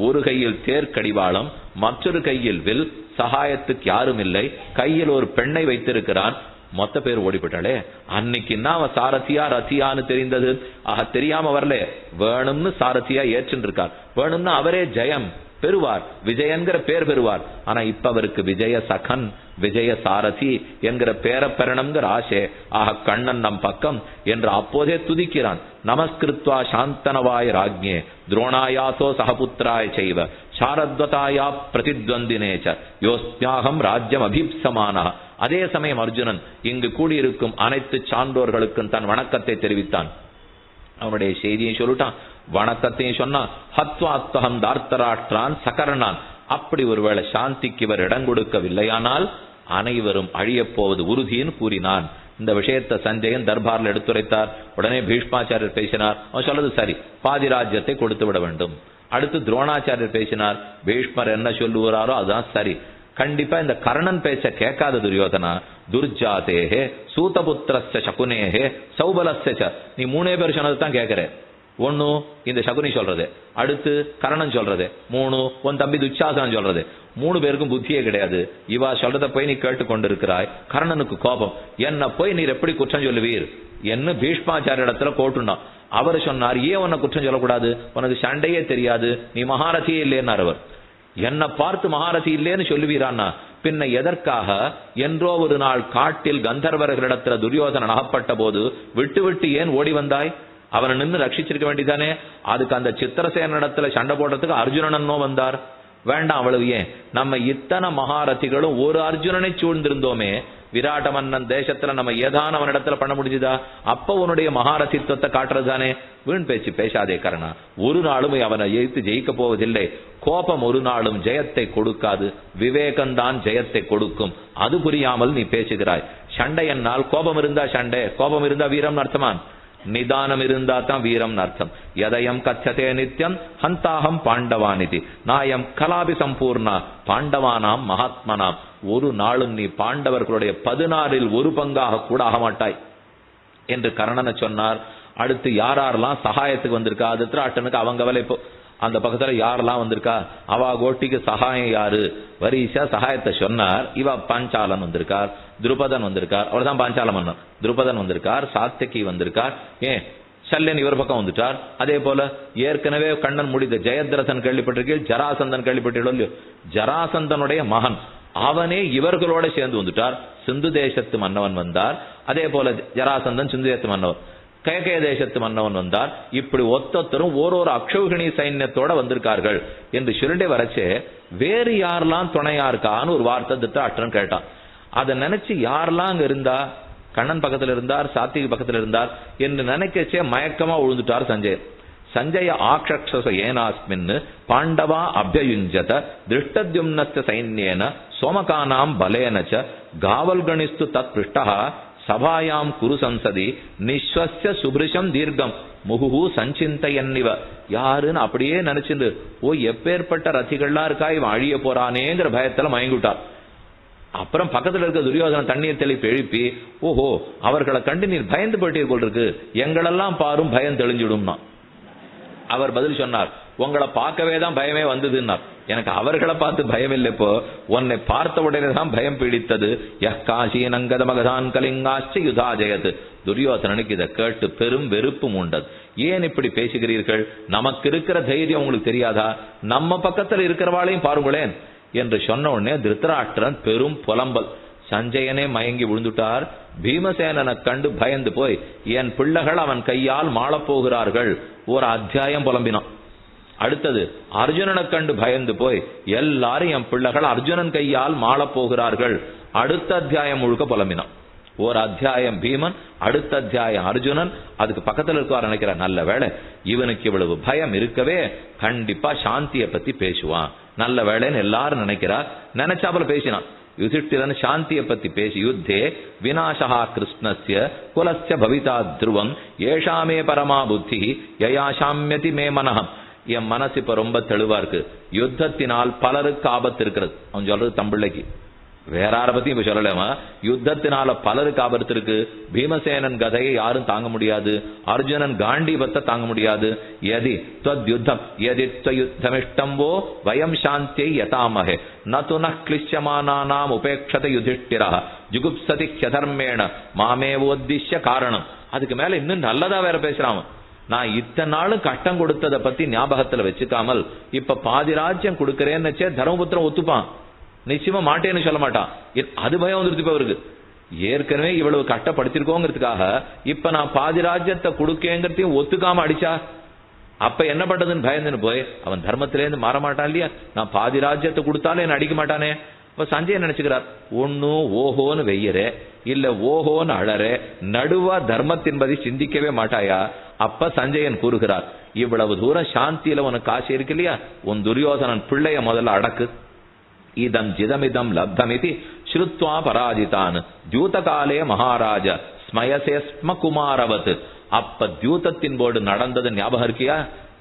ஒரு கையில் தேர் கடிவாளம், மற்றொரு கையில் வில், சகாயத்துக்கு யாரும் இல்லை. கையில் ஒரு பெண்ணை வைத்திருக்கிறான். மொத்த பேர் ஓடிப்பட்டாளே. அன்னைக்குன்னா அவன் சாரதியா ரத்தியான்னு தெரிந்தது. தெரியாம வரல, வேணும்னு சாரதியா ஏற்றுன்னு இருக்கார். வேணும்னா அவரே ஜெயம் பெறுவார், விஜயன்கிற பேர் பெறுவார். ஆனா இப்ப அவருக்கு விஜய சகன், விஜய சாரதி என்கிற பேரை பெறணுங்கிற ஆசை. கண்ணன் நம் பக்கம் என்று அப்போதே துதிக்கிறான். நமஸ்கிருத்வா சாந்தனவாய ராஜ்ஞே துரோணாயாசோ சகபுத்திராய செய்வ சாரத்வதாயா பிரதித்வந்தினேச்ச யோஸ்மியாகம் ராஜ்யம் அபீப்சமான. அதே சமயம் அர்ஜுனன் இங்கு கூடியிருக்கும் அனைத்து சான்றோர்களுக்கும் தன் வணக்கத்தை தெரிவித்தான். அவனுடைய செய்தியை சொல்லிட்டான், வணக்கத்தையும் சொன்னான். ஹத்வாத்வகம் தார்த்தராஷ்டிரான் சகரணான். அப்படி ஒருவேளை சாந்திக்கு இவர் இடம் கொடுக்கவில்லையானால் அனைவரும் அழியப் போவது உறுதின்னு கூறினான். இந்த விஷயத்தை சஞ்சயன் தர்பாரில் எடுத்துரைத்தார். உடனே பீஷ்மாச்சாரியர் பேசினார். அவன் சொல்றது சரி, பாதி ராஜ்யத்தை கொடுத்து விட வேண்டும். அடுத்து துரோணாச்சாரியர் பேசினார். பீஷ்மர் என்ன சொல்லுவாரோ அதுதான் சரி. கண்டிப்பா இந்த கர்ணன் பேச்ச கேட்காத துரியோதனா துர்ஜாதேஹே சூதபுத்திரஸ்ய சகுனேஹே சௌபலஸ்ய. நீ 3 பேர் சொன்னதுதான் கேட்கிற. 1 இந்த சகுனி சொல்றது, அடுத்து கர்ணன் சொல்றது, 3 உன் தம்பி துச்சாசனம் சொல்றது. 3 பேருக்கும் புத்தியே கிடையாது. இவா சொல்றத போய் நீ கேட்டு கொண்டிருக்கிறாய். கர்ணனுக்கு கோபம், என்ன போய் நீர் எப்படி குற்றம் சொல்லுவீர் என்ன பீஷ்மாச்சாரிய இடத்துல கோட்டுனா. அவர் சொன்னார், ஏன் உன்னை குற்றம் சொல்லக்கூடாது, உனக்கு சண்டையே தெரியாது, நீ மகாரதியே இல்லைன்னார். அவர் என்ன பார்த்து மகாரதி இல்லேன்னு சொல்லுவீரான்னா பின்ன எதற்காக? என்றோ ஒரு நாள் காட்டில் கந்தர்வர்களிடத்துல துரியோதனன் அகப்பட்ட போது விட்டு விட்டு ஏன் ஓடி வந்தாய்? அவனை நின்று ரட்சிச்சிருக்க வேண்டியதானே. அதுக்கு அந்த சித்திரசேன இடத்துல சண்டை போடுறதுக்கு அர்ஜுனனோ வந்தார். வேண்டாம், அவ்வளவு ஏன்? நம்ம இத்தனை மகாரதிகளும் ஒரு அர்ஜுனனை சூழ்ந்திருந்தோமே. விராட்ட மன்னன் தேசத்துல நம்ம ஏதான அவன் இடத்துல பண்ண முடிஞ்சுதா? அப்ப உன்னுடைய மகாரதித்துவத்தை காட்டுறது தானே. வீண் பேச்சு பேசாதே கர்ணா. ஒரு நாளும் அவனை எதிர்த்து ஜெயிக்க போவதில்லை. கோபம் ஒரு நாளும் ஜெயத்தை கொடுக்காது, விவேகம்தான் ஜெயத்தை கொடுக்கும். அது புரியாமல் நீ பேசுகிறாய். சண்டை என்னால் கோபம் இருந்தா சண்டை, கோபம் இருந்தா வீரம் அர்த்தமான். நிதானம் இருந்தா தான் வீரம் அர்த்தம். எதயம் கச்சதே நித்யம் ஹந்தாகம் பாண்டவானிதி நாயம் கலாபி சம்பூர்ணா பாண்டவானாம் மகாத்மனாம். ஒரு நாளும் நீ பாண்டவர்களுடைய 16இல் ஒரு பங்காக கூட ஆகமாட்டாய் என்று கர்ணனை சொன்னார். அடுத்து யாரெல்லாம் சகாயத்துக்கு வந்திருக்கா? திருதராஷ்டிரனுக்கு அவங்க கவலை. இப்போ அந்த பக்கத்துல யாரெல்லாம் வந்திருக்கா? அவா கோட்டிக்கு சகாயம் யாரு? வரிசா சகாயத்தை சொன்னார். இவ பாஞ்சாலன் வந்திருக்கார், துருபதன் வந்திருக்கார். அவர்தான் பாஞ்சால மன்னன். துருபதன் வந்திருக்கார், சாத்தியகி வந்திருக்கார், ஏன் சல்யன் இவர் பக்கம் வந்துட்டார். அதே போல ஏற்கனவே கண்ணன் முடிந்த ஜெயத்ரதன் கேள்விப்பட்டிருக்கீள், ஜராசந்தன் கேள்விப்பட்டீங்களோ? ஜராசந்தனுடைய மகன் அவனே இவர்களோட சேர்ந்து வந்துட்டார். சிந்து தேசத்து மன்னவன் வந்தார். அதே போல ஜராசந்தன் சிந்து தேசத்து மன்னவன், கேகய தேசத்து மன்னவன் வந்தார். இப்படி ஒத்தொத்தரும் ஓரொரு அக்ஷௌகிணி சைன்யத்தோட வந்திருக்கார்கள் என்று சொல்லிட்டே வரச்சே வேறு யாரெல்லாம் துணையா இருக்கான்னு ஒரு வார்த்தை திருதராஷ்டிரன் கேட்டான். அதை நினைச்சு யாரெல்லாம் அங்க இருந்தா, கண்ணன் பக்கத்துல இருந்தார், சாத்திகி பக்கத்துல இருந்தார் என்று நினைக்கச்சே மயக்கமா விழுந்துட்டார் சஞ்சய். சஞ்சய ஆக்ஷக்ஷச ஏனாஸ்மின் பாண்டவா அபியுஞ்சத திருஷ்டத்யும்னஸ்ய சைன்யேன சோமகானாம் பலேனச்ச காவல்கணிஸ்து தத் பிருஷ்டஹ சபாயாம் குரு சம்சதி நிஸ்வஸ்ய சுபிருஷம் தீர்க்கம் முகுஹு சஞ்சிந்தையன்னிவ. யாருன்னு அப்படியே நினைச்சிருந்து, ஓ எப்பேற்பட்ட ரசிகள்லாம் இருக்கா, இவன் அழிய போறானேங்கிற பயத்துல மயங்கிட்டார். அப்புறம் பக்கத்துல இருக்க துரியோதன தண்ணீர் தெளிப்பு எழுப்பி, ஓஹோ அவர்களை கண்டு நீர் பயந்து போயிட்டே போல் இருக்கு, எங்களெல்லாம் பாரும் பயம் தெளிஞ்சிடும்னா. அவர் பதில் சொன்னார், உங்களை பார்க்கவே தான் பயமே வந்ததுன்னார். எனக்கு அவர்களை பார்த்து பயம் இல்லை, இப்போ உன்னை பார்த்த உடனே தான் பயம் பீடித்தது. யக்காசீனங்கத மகதான் கலிங்காச்ச யுதா ஜெயது. துரியோதனனுக்கு இதை கேட்டு பெரும் வெறுப்பு மூண்டது. ஏன் இப்படி பேசுகிறீர்கள்? நமக்கு இருக்கிற தைரியம் உங்களுக்கு தெரியாதா? நம்ம பக்கத்தில் இருக்கிறவாளையும் பாருங்களேன் என்று சொன்ன உடனே திருதராஷ்டிரன் பெரும் புலம்பல். சஞ்சயனே மயங்கி விழுந்துட்டார். பீமசேனனை கண்டு பயந்து போய், என் பிள்ளைகள் அவன் கையால் மாளப் போகிறார்கள், ஒரு அத்தியாயம் புலம்பினான். அடுத்தது அர்ஜுனனை கண்டு பயந்து போய், எல்லாரும் என் பிள்ளைகள் அர்ஜுனன் கையால் மாளப் போகிறார்கள், அடுத்த அத்தியாயம் முழுக்க புலம்பினான். ஒரு அத்தியாயம் பீமன், அடுத்த அத்தியாயம் அர்ஜுனன். அதுக்கு பக்கத்தில் இருக்கார் நினைக்கிறார், நல்ல வேளை இவனுக்கு இவ்வளவு பயம் இருக்கவே கண்டிப்பா சாந்தியை பத்தி பேசுவான், நல்ல வேளைன்னு எல்லாரும் நினைக்கிறார். நினைச்சாப்புல பேசினான். யுதிஷ்டிரன் சாந்தியை பத்தி பேசி, யுத்தே விநாசா கிருஷ்ணஸ்ய குலஸ்ய பவிதா துருவம் ஏஷாமே பரமா புத்தி யயாசாமியதி மே மனஹம். என் மனசு இப்ப ரொம்ப தெளிவா இருக்கு. யுத்தத்தினால் பலருக்கு ஆபத்து இருக்கிறது. அவன் சொல்றது தம்பிள்ளைக்கு, வேற யாரை பத்தியும் இப்ப சொல்லலாமா? யுத்தத்தினால பலருக்கு ஆபத்து இருக்கு. பீமசேனன் கதையை யாரும் தாங்க முடியாது. அர்ஜுனன் காண்டீபத்தை தாங்க முடியாது. யதி த்வத்யுத்தம் யதி த்வயுத்தமிஷ்டம்போ வயம் சாந்தியை யதாமஹே நதுன க்ளிஷ்யமானானாம் உபேக்ஷத யுதிஷ்டிரா ஜுகுப்சதி க்யதர்மேண மாமேவோத்திஷ்ய காரணம். அதுக்கு மேல இன்னும் நல்லதா வேற பேசுறான். நான் இத்தனை நாளும் கஷ்டம் கொடுத்ததை பத்தி ஞாபகத்துல வச்சுக்காமல் இப்ப பாதி ராஜ்யம் கொடுக்கறேன்னு தர்மபுத்திரன் ஒத்துப்பான். நிச்சயமா மாட்டேன்னு சொல்ல மாட்டான். அது பயம் வந்துருச்சு அவருக்கு. ஏற்கனவே இவ்வளவு கஷ்டப்படுத்திருக்கோங்கிறதுக்காக இப்ப நான் பாதி ராஜ்யத்தை கொடுக்கேங்கிறதையும் ஒத்துக்காம அடிச்சா அப்ப என்ன பண்றதுன்னு பயந்துன்னு போய் அவன் தர்மத்திலேருந்து மாற மாட்டான் இல்லையா? நான் பாதி ராஜ்யத்தை கொடுத்தாலும் என்ன அடிக்க மாட்டானே. இப்ப சஞ்சய் நினைச்சுக்கிறார், ஒன்னும் ஓஹோன்னு வெய்யறே இல்ல ஓஹோன்னு அழறே, நடுவா தர்மத்தின்பதி சிந்திக்கவே மாட்டாயா? அப்ப சஞ்சயன் கூறுகிறார், இவ்வளவு தூரம் சாந்தியில உனக்கு ஆசை இருக்கு இல்லையா, உன் துரியோதனன் பிள்ளைய முதல்ல அடக்கு. இதம் ஜிதமிதம் லப்தமிதி ஸ்ருத்வா பராஜிதான் தியூதகாலே மகாராஜ ஸ்மயசே ஸ்ம குமாரவத். அப்ப தியூதத்தின் போது நடந்தது ஞாபகம் இருக்கியா?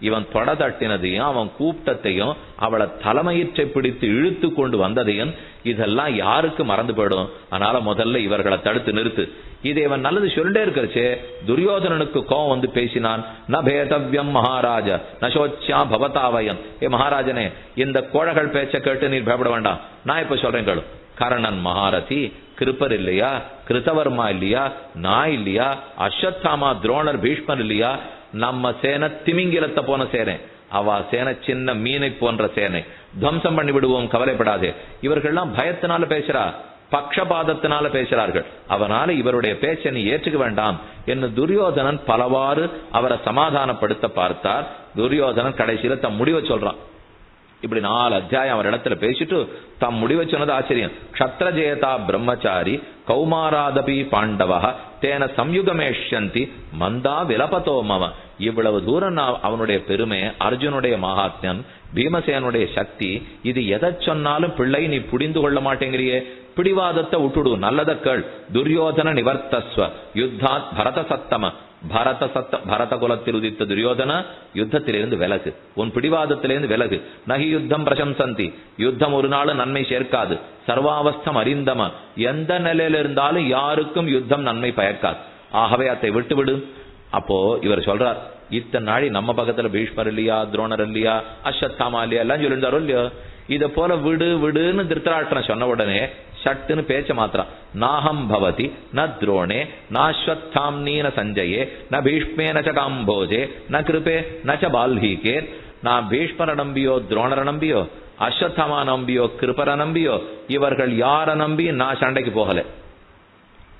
இவன் தொட தட்டினதையும் அவன் கூப்பிட்டத்தையும் அவளை தலைமையிற்றை பிடித்து இழுத்து கொண்டு வந்ததையும் இதெல்லாம் யாருக்கு மறந்து போயிடும்? அதனால முதல்ல இவர்களை தடுத்து நிறுத்து. இதை இவன் நல்லது சொல்லிட்டே இருக்கிறச்சே துரியோதனனுக்கு கோவம் வந்து பேசினான். ந பேதவ்யம் மகாராஜ நசோச்சியா பவதாவயம். ஏ மகாராஜனே, இந்த கோழகள் பேச்ச கேட்டு நீர் பயப்பட வேண்டாம். நான் இப்ப சொல்றேன் கேளு. கர்ணன் மகாரதி, கிருப்பர் இல்லையா, கிருத்தவர்மா இல்லையா, நான் இல்லையா, அஸ்வத்தாமா துரோணர் பீஷ்மர் இல்லையா, நம்ம சேனை திமிங்கிலத்தை போன சேனை, அவ சேனை சின்ன மீனை போன்ற சேனை, துவம்சம் பண்ணி விடுவோம், கவலைப்படாதே. இவர்கள்லாம் பயத்தினால பேசுறா, பக்ஷபாதத்தினால பேசுறார்கள். அவனால இவருடைய பேச்சை நீ ஏற்றுக்க வேண்டாம் என்று துரியோதனன் பலவாறு அவரை சமாதானப்படுத்த பார்த்தார். துரியோதனன் கடைசியில தம் முடிவை சொல்றான். இப்படி 4 அத்தியாயம் அவர் இடத்துல பேசிட்டு தம் முடிவை சொன்னது ஆச்சரியம். க்ஷத்ரஜேதா பிரம்மச்சாரி கௌமாராதபி பாண்டவா தேன சம்யுகமேஷ்யந்தி மந்தா விலபதோ மம. இவ்வளவு தூரம் அவனுடைய பெருமை, அர்ஜுனுடைய மகாத்மியம், பீமசேனுடைய சக்தி, இது எதை சொன்னாலும் பிள்ளை நீ புரிந்து கொள்ள மாட்டேங்கிறியே. பிடிவாதத்தை விட்டுடு, நல்லத கேள். துரியோதன நிவர்த்தஸ்வ யுத்தாத் பரத சத்தம. பரத குலத்தில் உதித்த துரியோதன யுத்தத்திலிருந்து விலகு, உன் பிடிவாதத்திலிருந்து விலகு. நகி யுத்தம் பிரசம்சந்தி, யுத்தம் ஒரு நாள் நன்மை சேர்க்காது. சர்வாவஸ்தம் அறிந்தம, எந்த நிலையில இருந்தாலும் யாருக்கும் யுத்தம் நன்மை பயக்காது. ஆகவே அதை விட்டு விடு. அப்போ இவர் சொல்றார், இத்தனை நாளி நம்ம பக்கத்துல பீஷ்மர் இல்லையா, துரோணர் இல்லையா, அஸ்வத்தாமா இல்லையா எல்லாம் சொல்லியிருந்தாரோ இல்லையோ. இதை போல விடு விடுன்னு திருத்தராஷ்டிரன் சொன்ன உடனே சட்டுன்னு பேச்ச மாத்திரம். நாஹம் பவதி ந துரோணே நாஸ்வத்தாம் நீன சஞ்சயே ந பீஷ்மே நச்ச காம்போஜே ந கிருபே நச்ச பால்ஹீகே. நான் பீஷ்மரை நம்பியோ துரோணரை நம்பியோ அஸ்வத்தாமா நம்பியோ கிருபரை நம்பியோ இவர்கள் யார நம்பி நான் சண்டைக்கு போகல.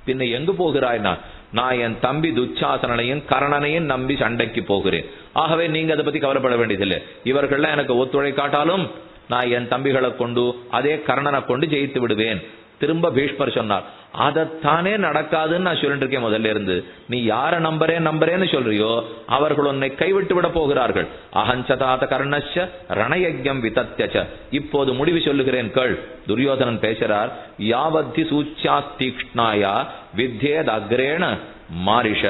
பின்ன எங்கு போகிறாய்னா, நான் என் தம்பி துச்சாசனையும் கர்ணனையும் நம்பி சண்டைக்கு போகிறேன். ஆகவே நீங்க அதை பத்தி கவலைப்பட வேண்டியதில்லை. இவர்கள்லாம் எனக்கு ஒத்துழைக்காட்டாலும் நான் என் தம்பிகளை கொண்டு அதே கர்ணனை கொண்டு ஜெயித்து விடுவேன். திரும்ப பீஷ்மர் சொன்னார், அதைத்தானே நடக்காதுன்னு நான் சொல்லிட்டு இருக்கேன் முதல்ல இருந்து. நீ யார நம்புறேன்னு சொல்றியோ அவர்கள் உன்னை கைவிட்டு விட போகிறார்கள். அகஞ்சதாத கர்ணஸ்ய ரணயஜ்யம் விதத்யச. இப்போது முடிவு சொல்லுகிறேன் கேள். துரியோதனன் பேசுறார், யாவத்தி சூச்யா தீக்ஷ்ணாயா வித்யேத் அக்ரேண மாரிஷ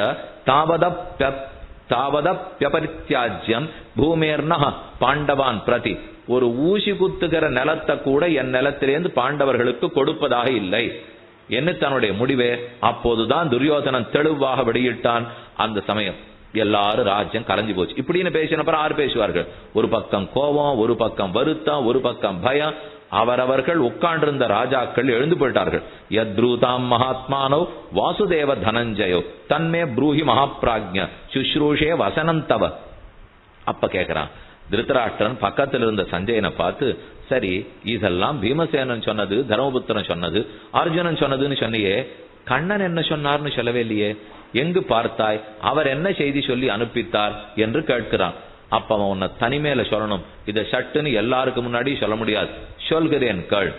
தாவதப்யபரித்யாஜ்யம் பூமேர்ண பாண்டவான் பிரதி. ஒரு ஊசி குத்துகிற நிலத்தை கூட என் நிலத்திலேருந்து பாண்டவர்களுக்கு கொடுப்பதாக இல்லை என்று தன்னுடைய முடிவே. அப்போதுதான் துரியோதனன் தெளிவாக வெளியிட்டான். அந்த சமயம் எல்லாரும் ராஜ்யம் கலைஞ்சு போச்சு. இப்படின்னு பேசினப்பறம் 6 பேசுவார்கள். ஒரு பக்கம் கோபம், ஒரு பக்கம் வருத்தம், ஒரு பக்கம் பயம். அவரவர்கள் உட்கார்ந்திருந்த ராஜாக்கள் எழுந்து போயிட்டார்கள். யத்ரூதாம் மகாத்மானோ வாசுதேவ தனஞ்சயோ தன்மே ப்ரூஹி மகாப்ராஜ்ய சுஷ்ரூஷே வசனந்தவ. அப்ப கேக்குறான் திருத்தராஷ்டிரன் பக்கத்தில் இருந்த சஞ்சயனை பார்த்து, சரி இதெல்லாம் பீமசேனன் சொன்னது, தர்மபுத்திரன் சொன்னது, அர்ஜுனன் சொன்னதுன்னு சொன்னியே, கண்ணன் என்ன சொன்னார்னு சொல்லவே இல்லையே, எங்கு பார்த்தாய், அவர் என்ன செய்தி சொல்லி அனுப்பித்தார் என்று கேட்கிறான். அப்ப அவன் உன்னை தனிமையில சொல்லணும். இதை சட்டுன்னு எல்லாருக்கு முன்னாடி சொல்ல முடியாது. சொல்கிறேன் கேள்.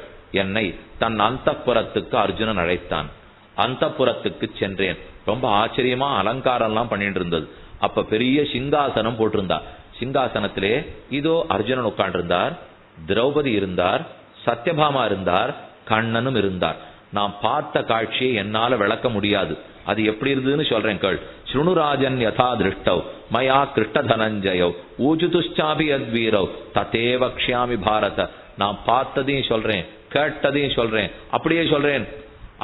என்னை தன் அந்தப்புறத்துக்கு அர்ஜுனன் அழைத்தான். அந்தப்புறத்துக்கு சென்றேன். ரொம்ப ஆச்சரியமா அலங்காரம் எல்லாம் பண்ணிட்டு இருந்தது. அப்ப பெரிய சிங்காசனம் போட்டிருந்தா. சிங்காசனத்திலே இதோ அர்ஜுனன் உட்கார்ந்திருந்தார், திரௌபதி இருந்தார், சத்யபாமா இருந்தார், கண்ணனும் இருந்தார். நான் பார்த்த காட்சியை என்னால விளக்க முடியாது. அது எப்படி இருந்ததுன்னு சொல்றேன் கேள். ஸ்ருணுராஜன் யதா திருஷ்டவ் மயா கிருஷ்ட தனஞ்சயோ ஊஜுதுஷ்சாபி யத்வீரவ் ததேவ க்ஷ்யாமி பாரத. நான் பார்த்ததையும் சொல்றேன், கேட்டதையும் சொல்றேன், அப்படியே சொல்றேன்.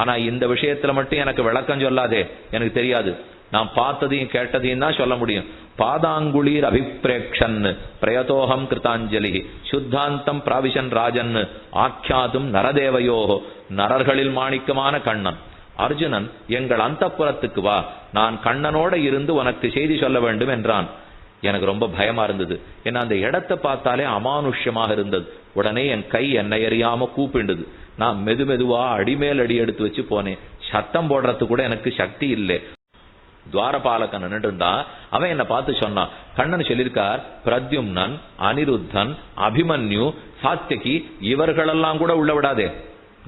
ஆனா இந்த விஷயத்துல மட்டும் எனக்கு விளக்கம் சொல்லாதே, எனக்கு தெரியாது. நான் பார்த்ததையும் கேட்டதையும் தான் சொல்ல முடியும். பாதாங்குளீர் அபிப்ரேக்ஷன் பிரயதோகம் கிருதாஞ்சலி சுத்தாந்தம் பிராவிஷன் ராஜன் ஆக்கியாதும் நரதேவயோ. நரர்களில் மாணிக்கமான கண்ணன் அர்ஜுனன் எங்கள் அந்தப்புறத்துக்கு வா, நான் கண்ணனோட இருந்து உனக்கு செய்தி சொல்ல வேண்டும் என்றான். எனக்கு ரொம்ப பயமா இருந்தது. ஏன்னா அந்த இடத்தை பார்த்தாலே அமானுஷ்யமாக இருந்தது. உடனே என் கை என்னை அறியாம கூப்பிண்டது. நான் மெதுவா அடிமேல் அடி எடுத்து வச்சு போனேன். சத்தம் போடுறது கூட எனக்கு சக்தி இல்லை. துவாரபாலகன் இருந்தா அவன் என்ன பார்த்து சொன்னான், கண்ணன் சொல்லியிருக்கார், பிரத்யும்னன், அனிருத்தன், அபிமன்யு, சாத்தியகி இவர்களெல்லாம் கூட உள்ள விடாதே,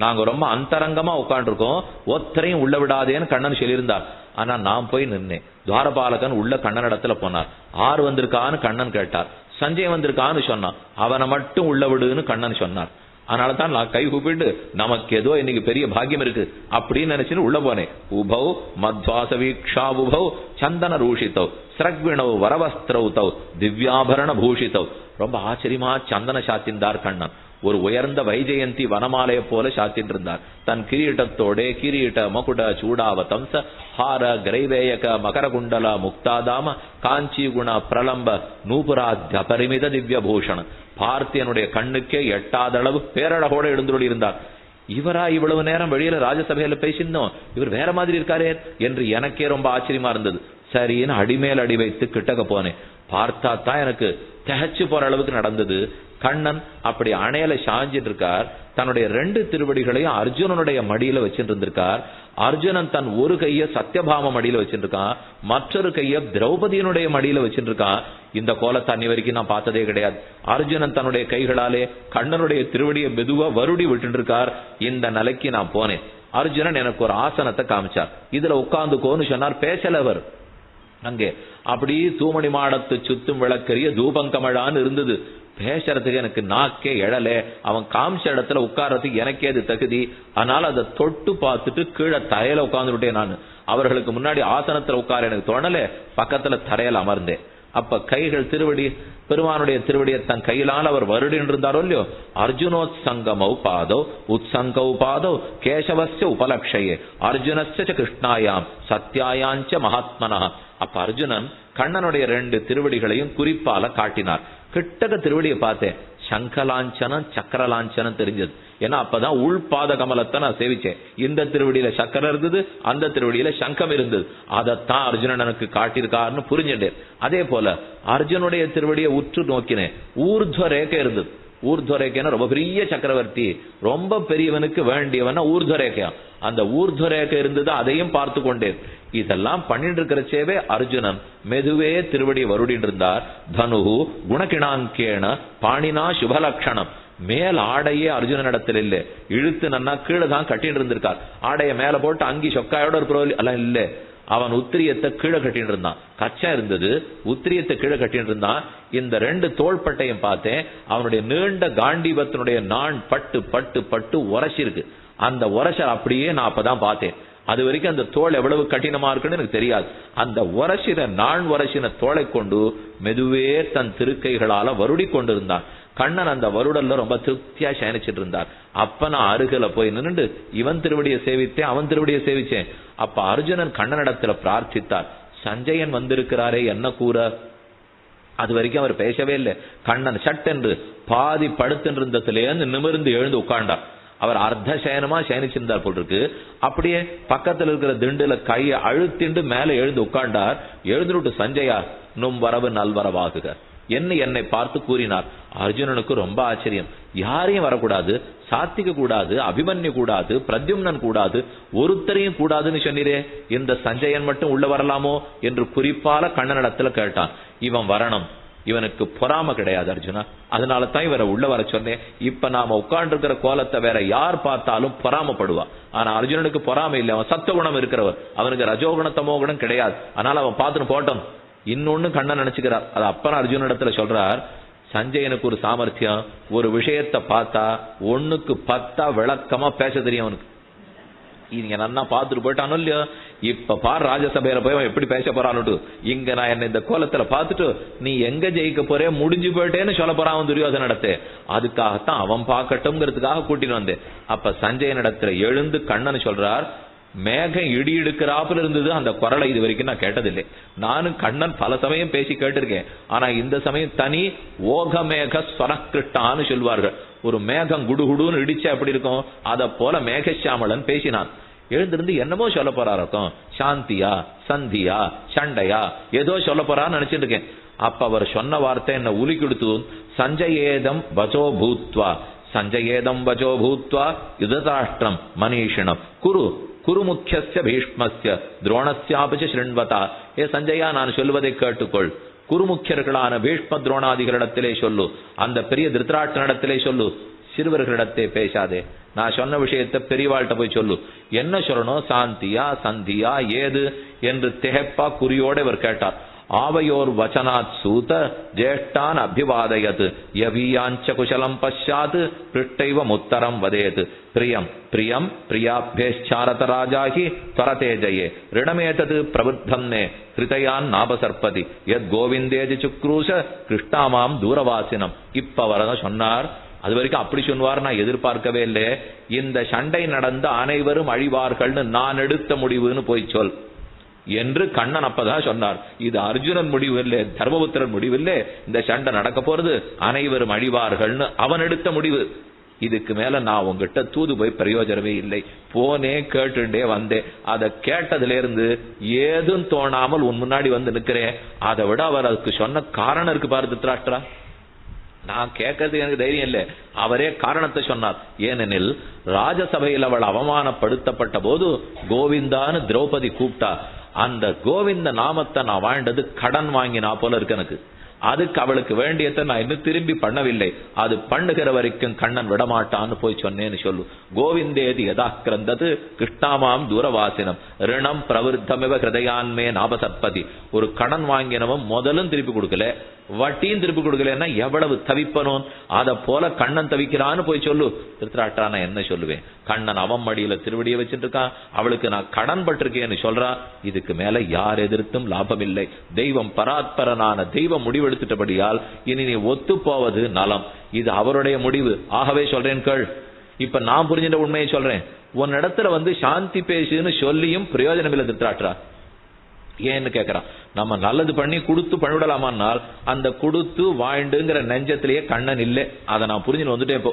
நாங்க ரொம்ப அந்தரங்கமா உட்காந்துருக்கோம், ஒத்தரையும் உள்ள விடாதேன்னு கண்ணன் சொல்லியிருந்தார். ஆனா நான் போய் நின்னேன். துவாரபாலகன் உள்ள கண்ணன் இடத்துல போனார். ஆறு வந்திருக்கான்னு கண்ணன் கேட்டார். சஞ்சய் வந்திருக்கான்னு சொன்னான். அவனை மட்டும் உள்ள விடுன்னு கண்ணன் சொன்னார். அதனாலதான் நான் கை கூப்பிட்டு நமக்கு ஏதோ இன்னைக்கு பெரிய பாக்கியம் இருக்கு அப்படின்னு நினைச்சுன்னு உள்ள போனேன். உபௌ மத்வாச வீக்ஷா உபௌ சந்தன ரூஷித்தவ் ஸ்ரக்விணவ் வரவஸ்திரௌதவ் திவ்யாபரண பூஷித்தவ். ரொம்ப ஆச்சரியமா சந்தன சாத்தின்றார் கண்ணன். ஒரு உயர்ந்த வைஜெயந்தி வனமாலைய போல சாத்திட்டு இருந்தார். தன் கிரீட்டத்தோட கிரீட்ட மகுட சூடாவதம்ச ஹார கிரைவேயக மகரகுண்டல முக்தாதாம காஞ்சி குண பிரலம்ப நூபுராத்ய பரிமித திவ்ய பூஷணன். பார்த்தியனுடைய கண்ணுக்கே எட்டாத அளவு பேரழகோட எழுந்துள்ளி இருந்தார். இவரா இவ்வளவு நேரம் வெளியில ராஜசபையில பேசினோம், இவர் வேற மாதிரி இருக்காரே என்று எனக்கே ரொம்ப ஆச்சரியமா இருந்தது. சரின்னு அடிமேல் அடி வைத்து கிட்டக்க போனேன். பார்த்தா தான் எனக்கு திகச்சு போற அளவுக்கு நடந்தது. கண்ணன் அப்படி அணையில சாஞ்சிட்டு இருக்கார். தன்னுடைய 2 திருவடிகளையும் அர்ஜுனனுடைய மடியில வச்சுட்டு இருந்திருக்கார். அர்ஜுனன் தன் ஒரு கைய சத்யபாம மடியில வச்சுட்டு இருக்கான், மற்றொரு கைய திரௌபதியினுடைய மடியில வச்சுட்டு இருக்கான். இந்த கோலத்தை அன்னி வரைக்கும் நான் பார்த்ததே கிடையாது. அர்ஜுனன் தன்னுடைய கைகளாலே கண்ணனுடைய திருவடியை மெதுவா வருடி விட்டு இருக்கார். இந்த நிலைக்கு நான் போனேன். அர்ஜுனன் எனக்கு ஒரு ஆசனத்தை காமிச்சார். இதுல உட்கார்ந்துக்கோன்னு சொன்னார். பேசலவர் அங்கே அப்படி தூமணி மாடத்து சுத்தும் விளக்கரிய தூபங்கமழான்னு இருந்தது. பேசுறதுக்கு எனக்கு நாக்கே எழலே. அவன் காமிச்ச இடத்துல உட்கார்றதுக்கு எனக்கே அது தகுதி. அதனால அதை தொட்டு பார்த்துட்டு கீழே தரையில உட்கார்ந்துட்டேன். நான் அவர்களுக்கு முன்னாடி ஆசனத்துல உட்கார எனக்கு தோணல, பக்கத்துல தரையில அமர்ந்தேன். அப்ப கைகள் திருவடி பெருமானுடைய திருவடியை தன் கையிலால் அவர் வருடின் இருந்தாரோ இல்லையோ. அர்ஜுனோத்சங்கமௌ பாதோ உத்சங்கௌ பாதோ கேசவஸ்ய உபலக்ஷயே அர்ஜுனஸ்ய கிருஷ்ணாயாம் சத்யாயாஞ்ச மகாத்மனா. அப்ப அர்ஜுனன் கண்ணனுடைய 2 திருவடிகளையும் குறிப்பால காட்டினார். கிட்டக்க திருவடியை பார்த்தேன். சங்கலாஞ்சனம் சக்கரலாஞ்சனம் தெரிஞ்சது. ஏன்னா அப்பதான் உள்பாத கமலத்தை நான் சேவிச்சேன். இந்த திருவடியில சக்கரம் இருந்தது, அந்த திருவடியில சங்கம் இருந்தது. அதைத்தான் அர்ஜுனன் எனக்கு காட்டியிருக்காருன்னு புரிஞ்சுட்டேன். அதே போல அர்ஜுனுடைய திருவடியை உற்று நோக்கினேன். ஊர்துவ ரேகை இருந்தது. ஊர்துவ ரேகைன்னா ரொம்ப பெரிய சக்கரவர்த்தி, ரொம்ப பெரியவனுக்கு வேண்டியவனா ஊர்துவ ரேகையா. அந்த ஊர்துவ ரேகை இருந்தது, அதையும் பார்த்து கொண்டேன். இதெல்லாம் பண்ணிட்டு இருக்கிறச்சேவே அர்ஜுனன் மெதுவே திருவடி வருடின் இருந்தார். தனுகு குணகிணாங்கேன பாணினா சுபலக்ஷணம். மேல் ஆடையே அர்ஜுனன் இடத்துல இல்ல, இழுத்து நன்னா கீழே தான் கட்டிட்டு இருந்திருக்கார். ஆடைய மேல போட்டு அங்கி சொக்காயோட ஒரு புரோலி எல்லாம் இல்ல. அவன் உத்திரியத்தை கீழே கட்டிட்டு இருந்தான். கச்சம் இருந்தது, உத்திரியத்தை கீழே கட்டிட்டு இருந்தான். இந்த 2 தோள்பட்டையும் பார்த்தேன். அவனுடைய நீண்ட காண்டீபத்தினுடைய நான் பட்டு பட்டு பட்டு உரசிருக்கு. அந்த உரசல் அப்படியே நான் அப்பதான் பார்த்தேன். அது வரைக்கும் அந்த தோல் எவ்வளவு கடினமா இருக்குன்னு எனக்கு தெரியாது. அந்த உரசின நான் உரசின தோளை கொண்டு மெதுவே தன் திருக்கைகளால வருடி கொண்டிருந்தான். கண்ணன் அந்த வருடல்ல ரொம்ப திருப்தியா சயனிச்சிட்டு இருந்தார். அப்ப நான் அருகில போய் நின்று இவன் திருவடியை சேவித்தேன், அவன் திருவடியை சேவிச்சேன். அப்ப அர்ஜுனன் கண்ணனிடத்துல பிரார்த்தித்தார், சஞ்சயன் வந்திருக்கிறாரே என்ன கூற. அது வரைக்கும் அவர் பேசவே இல்லை. கண்ணன் சட்டென்று பாதி படுத்திருந்ததுலேருந்து நிமிர்ந்து எழுந்து உட்கார்ந்தார். அவர் அர்த்த சயனமா சயனிச்சிருந்தார் போல் இருக்கு. அப்படியே பக்கத்தில் இருக்கிற திண்டுல கையை அழுத்திண்டு மேல எழுந்து உட்கார்ந்தார். எழுந்துட்டு சஞ்சயா நும் வரவு நல்வரவாகுக என்னை பார்த்து கூறினார். அர்ஜுனனுக்கு ரொம்ப ஆச்சரியம். யாரையும் வரக்கூடாது, சாத்திக்க கூடாது, அபிமன்யு கூடாது, பிரத்யும்னன் கூடாது, ஒருத்தரையும் கூடாதுன்னு சொன்னீரே, இந்த சஞ்சயன் மட்டும் உள்ள வரலாமோ என்று குறிப்பால கண்ணனிடத்துல கேட்டான். இவன் வரணும், இவனுக்கு பொறாம கிடையாது அர்ஜுனா, அதனால தான் இவரை உள்ள வர சொன்னேன். இப்ப நாம உட்கார்ந்து இருக்கிற கோலத்தை வேற யார் பார்த்தாலும் பொறாமப்படுவா. ஆனா அர்ஜுனனுக்கு பொறாம இல்லை, அவன் சத்துவகுணம் இருக்கிறவர், அவனுக்கு ரஜோகுண தமோகுணம் கிடையாது. அதனால அவன் பார்த்துன்னு போட்டோம். இன்னொன்னு கண்ணன் நினைச்சுக்கிறார். அது அப்ப அர்ஜுன இடத்துல சொல்றார், சஞ்சயனுக்கு ஒரு சாமர்த்தியம், ஒரு விஷயத்தை பார்த்தா 1க்கு 10 விளக்கமா பேச தெரியும் அவனுக்கு. இங்க நன்னா பார்த்துட்டு போயிட்டானோ இல்லையோ, இப்ப பார் ராஜசபையில போய் எப்படி பேச போறான்னு. இங்க நான் என்ன இந்த கோலத்துல பார்த்துட்டு நீ எங்க ஜெயிக்க போறே, முடிஞ்சு போயிட்டேன்னு சொல்ல போறான் துரியோதன இடத்தை. அதுக்காகத்தான் அவன் பார்க்கட்டும்ங்கிறதுக்காக கூட்டிட்டு வந்தேன். அப்ப சஞ்சயன் இடத்துல எழுந்து கண்ணன் சொல்றார், மேகம் இடி இடுக்கிறாப்புல இருந்தது அந்த குரலை இது வரைக்கும் நான் கேட்டதில்லை. நானும் கண்ணன் பல சமயம் பேசி கேட்டிருக்கேன். ஆனா இந்த சமயம் தனி ஓக மேக ஸ்வரக்கிருஷ்டான்னு சொல்வார்கள். ஒரு மேகம் குடுகுடுன்னு இடிச்சா எப்படி இருக்கும், அத போல மேகசியாமலன் பேசினான். எழுந்திருந்து என்னமோ சொல்ல போறாருக்கும், சாந்தியா சந்தியா சண்டையா ஏதோ சொல்ல போறான்னு நினைச்சிட்டு இருக்கேன். அப்ப அவர் சொன்ன வார்த்தை என்ன உலி கொடுத்து, சஞ்சயேதம் வச்சோ பூத்வா சஞ்சயேதம் வச்சோ பூத்வா யுததாஷ்டிரம் மனிஷிணம் குரு குருமுக்கிய பீஷ்மஸ்ய துரோணஸ்யாபிச்ச ஸ்ருண்வதா. ஏ சஞ்சயா, நான் சொல்வதை கேட்டுக்கொள். குருமுக்கியர்களான பீஷ்ம துரோணாதிகளிடத்திலே சொல்லு, அந்த பெரிய திருத்தராஷ்டிரனிடத்திலே சொல்லு, சிறுவர்களிடத்தே பேசாதே. நான் சொன்ன விஷயத்தை பெரியவாள்கிட்ட போய் சொல்லு. என்ன சொல்லணும், சாந்தியா சந்தியா ஏது என்று திகைப்பா குறியோட இவர் கேட்டார். ஆவையோர் வச்சனாத் சூத ஜேஷ்டான் அபிவாதயத் யவீயாஞ்ச குசலம் பశ్చాத் பிருட்டைவ முத்தரம் வதேத் பிரியம் பிரியம் பிரியாபேச்சாரத ராஜாஹி தரதே ஜயே ரிணமேதது பிரபுத்தம்னே ஹிருதயான் நாபசர்பதி யத் கோவிந்தேதி சுக்ரூஷ கிருஷ்ணாமாம் தூரவாசினம். இப்ப வரதான் சொன்னார். அது வரைக்கும் அப்படி சொன்னார் நான் எதிர்பார்க்கவே இல்லை. இந்த சண்டை நடந்த அனைவரும் அழிவார்கள்னு நான் எடுத்த முடிவுன்னு போய் சொல் என்று கண்ணன் அப்பதான் சொன்னார். இது அர்ஜுனன் முடிவு இல்லை, தர்மபுத்திரன் முடிவு இல்லை. இந்த சண்டை நடக்க போறது அனைவரும் அழிவார்கள்னு அவன் எடுத்த முடிவு. இதுக்கு மேல நான் உங்ககிட்ட தூது போய் பிரயோஜனமே இல்லை. போனே கேட்டுட்டே வந்தேன். அதை கேட்டதுல இருந்து ஏதும் தோணாமல் உன் முன்னாடி வந்து நிக்கிறேன். அதை விட அவர் அதுக்கு சொன்ன காரணம் இருக்கு பாரு திருத்தராஷ்டிரா. நான் கேட்கறதுக்கு எனக்கு தைரியம் இல்லை. அவரே காரணத்தை சொன்னார். ஏனெனில் ராஜசபையில் அவள் அவமானப்படுத்தப்பட்ட போது கோவிந்தான்னு திரௌபதி கூப்பிட்டா. அந்த கோவிந்த நாமத்தை நான் வாழ்ந்தது கடன் வாங்கினா போல இருக்கு எனக்கு. அதுக்கு அவளுக்கு வேண்டியதை நான் இன்னும் திரும்பி பண்ணவில்லை. அது பண்ணுகிற வரைக்கும் கண்ணன் விடமாட்டான்னு போய் சொன்னேன்னு சொல்லு. கோவிந்தேதி யதாக்கிரந்தது கிருஷ்ணாமாம் தூரவாசினம் ரிணம் பிரவருத்தமிவ ஹிருதயான்மே நாபசற்பதி. ஒரு கடன் வாங்கினவன் முதலும் திருப்பி கொடுக்கல, வட்டியும் திருப்பி கொடுக்கலன்னா எவ்வளவு தவிப்பனும். அத போல கண்ணன் தவிக்கிறான்னு போய் சொல்லு. திருத்தராஷ்டிரா நான் என்ன சொல்லுவேன், கண்ணன் அவன் மடியில திருவடியை வச்சுட்டு இருக்கான், அவளுக்கு நான் கடன் பட்டிருக்கேன்னு சொல்றான். இதுக்கு மேல யார் எதிர்த்தும் லாபம் இல்லை. தெய்வம் பராத்பரனான தெய்வம் முடிவெடுத்துட்டபடியால் இனி நீ ஒத்து போவது நலம். இது அவருடைய முடிவு. ஆகவே சொல்றேன் கேள். இப்ப நான் புரிஞ்சிட்ட உண்மையை சொல்றேன். உன் இடத்துல சாந்தி பேசுன்னு சொல்லியும் பிரயோஜனம் இல்லை திருத்தராஷ்டிரா. ஏன்னு கேட்கிறான். நம்ம நல்லது பண்ணி கொடுத்து பண்ணிவிடலாமான்னால் அந்த கொடுத்து வாழ்ந்துங்கிற நெஞ்சத்திலேயே கண்ணன் இல்லை. அதை நான் புரிஞ்சுன்னு வந்துட்டே போ.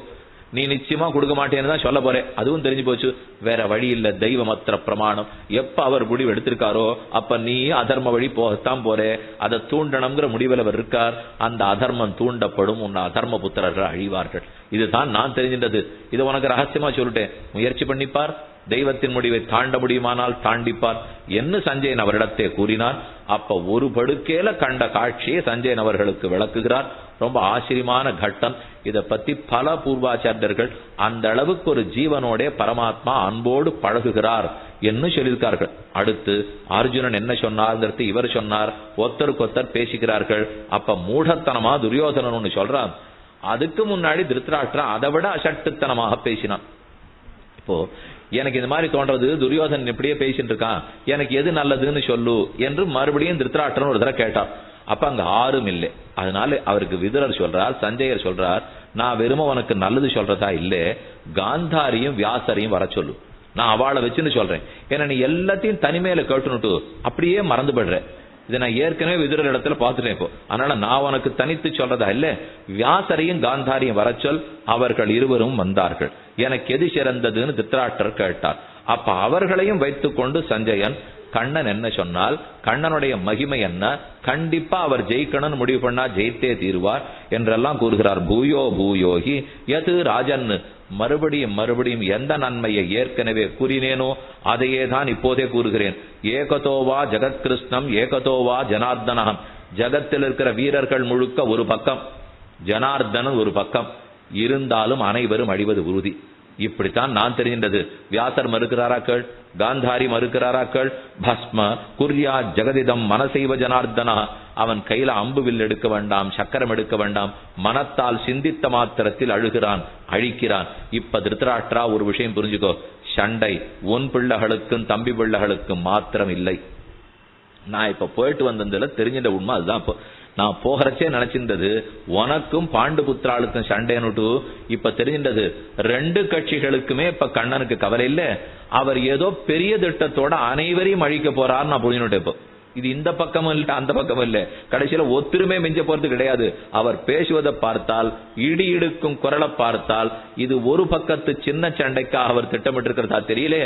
நீ நிச்சயமா கொடுக்க மாட்டேன்னு தான் சொல்ல போறேன். அதுவும் தெரிஞ்சு போச்சு. வேற வழி இல்லை. தெய்வமத்திர பிரமாணம். எப்ப அவர் முடிவு எடுத்திருக்காரோ அப்ப நீ அதர்ம வழி போகத்தான் போறே. அதை தூண்டணுங்கிற முடிவில் அவர் இருக்கார். அந்த அதர்மம் தூண்டப்படும். உன்னை அதர்ம புத்திரர்கள் அழிவார்கள். இதுதான் நான் தெரிஞ்சின்றது. இதை உனக்கு ரகசியமா சொல்லிட்டேன். முயற்சி பண்ணிப்பார். தெய்வத்தின் முடிவை தாண்ட முடியுமானால் தாண்டிப்பார் என்று சஞ்சயன் அவரிடத்தை கூறினார். அப்ப ஒரு படுக்கையில கண்ட காட்சியை சஞ்சயன் அவர்களுக்கு விளக்குகிறார். ரொம்ப ஆச்சரியமான கட்டம். இதை பத்தி பல பூர்வாச்சாரியர்கள் அந்த அளவுக்கு ஒரு ஜீவனோட பரமாத்மா அன்போடு பழகுகிறார் என்று சொல்லியிருக்கார்கள். அடுத்து அர்ஜுனன் என்ன சொன்னார், இவர் சொன்னார். ஒருத்தருக்கு ஒருத்தர் பேசிக்கிறார்கள். அப்ப மூடத்தனமா துரியோதனன் ஒண்ணு சொல்றான். அதுக்கு முன்னாடி திருத்தராஷ்டிரன் அதை விட அசட்டுத்தனமாக பேசினான். இப்போ எனக்கு இந்த மாதிரி தோன்றது, துரியோதனன் இப்படியே பேசிட்டு இருக்கான், எனக்கு எது நல்லதுன்னு சொல்லு என்று மறுபடியும் திருத்தராஷ்டிரன் ஒரு தடவை கேட்டார். அப்ப அங்க ஆறும் இல்லை. அதனால அவருக்கு விதுரர் சொல்றார், சஞ்சயர் சொல்றார், நான் வெறும் உனக்கு நல்லது சொல்றதா இல்லே, காந்தாரியும் வியாசரையும் வர சொல்லு. நான் அவளை வச்சுன்னு சொல்றேன். ஏன்னா நீ எல்லாத்தையும் தனிமையில கேட்டுனுட்டு அப்படியே மறந்து போடுற. இதை நான் ஏற்கனவே விதுரர் இடத்துல பார்த்துட்டேன் இப்போ. அதனால நான் உனக்கு தனித்து சொல்றதா இல்ல, வியாசரையும் காந்தாரியும் வரச்சொல். அவர்கள் இருவரும் வந்தார்கள். எனக்கு எது சிறந்ததுன்னு திருத்தராஷ்டிரர் கேட்டார். அப்ப அவர்களையும் வைத்துக் கொண்டு சஞ்சயன் கண்ணன் என்ன சொன்னால், கண்ணனுடைய மகிமை என்ன, கண்டிப்பா அவர் ஜெயிக்கணும்னு முடிவு பண்ணா ஜெயித்தே தீருவார் என்றெல்லாம் கூறுகிறார். பூயோ பூயோகி எது ராஜன். மறுபடியும் மறுபடியும் எந்த நன்மையை ஏற்கனவே கூறினேனோ அதையே தான் இப்போதே கூறுகிறேன். ஏகதோவா ஜெகத்கிருஷ்ணம் ஏகதோவா ஜனார்தனம். ஜகத்தில் இருக்கிற வீரர்கள் முழுக்க ஒரு பக்கம், ஜனார்தனன் ஒரு பக்கம். இருந்தாலும் அனைவரும் அழிவது உறுதி. இப்படித்தான் நான் தெரிகின்றது. வியாசர் மறுக்கிறாராக்கள், காந்தாரி மறுக்கிறாராக்கள். பஸ்ம குர்யா ஜெகதிதம் மனசைவ ஜனார்தனா. அவன் கையில அம்பு வில் எடுக்க வேண்டாம், சக்கரம் எடுக்க வேண்டாம், மனத்தால் சிந்தித்த மாத்திரத்தில் அழுகிறான், அழிக்கிறான். இப்ப திருத்தராஷ்டிரா ஒரு விஷயம் புரிஞ்சுக்கோ. சண்டை உன் பிள்ளைகளுக்கும் தம்பி பிள்ளைகளுக்கும் மாத்திரம் இல்லை. நான் இப்ப போயிட்டு வந்ததுல தெரிஞ்சிட்ட உண்மை அதுதான். இப்போ நான் போகிறச்சே நினைச்சிருந்தது உனக்கும் பாண்டு புத்திராளுக்கும் சண்டைன்னுட்டு, இப்ப தெரிஞ்சின்றது 2 கட்சிகளுக்குமே இப்ப கண்ணனுக்கு கவலை இல்ல. அவர் ஏதோ பெரிய திட்டத்தோட அனைவரையும் அழிக்க போறார் நான் புரிஞ்சுட்டேன். இப்போ இது இந்த பக்கமும் இல்ல அந்த பக்கமும் இல்ல, கடைசியில ஒத்துருமே மிஞ்ச போறது கிடையாது. அவர் பேசுவதை பார்த்தால், இடி இடுக்கும் குரலை பார்த்தால், இது ஒரு பக்கத்து சின்ன சண்டைக்காக அவர் திட்டமிட்டு இருக்கிறதா தெரியல,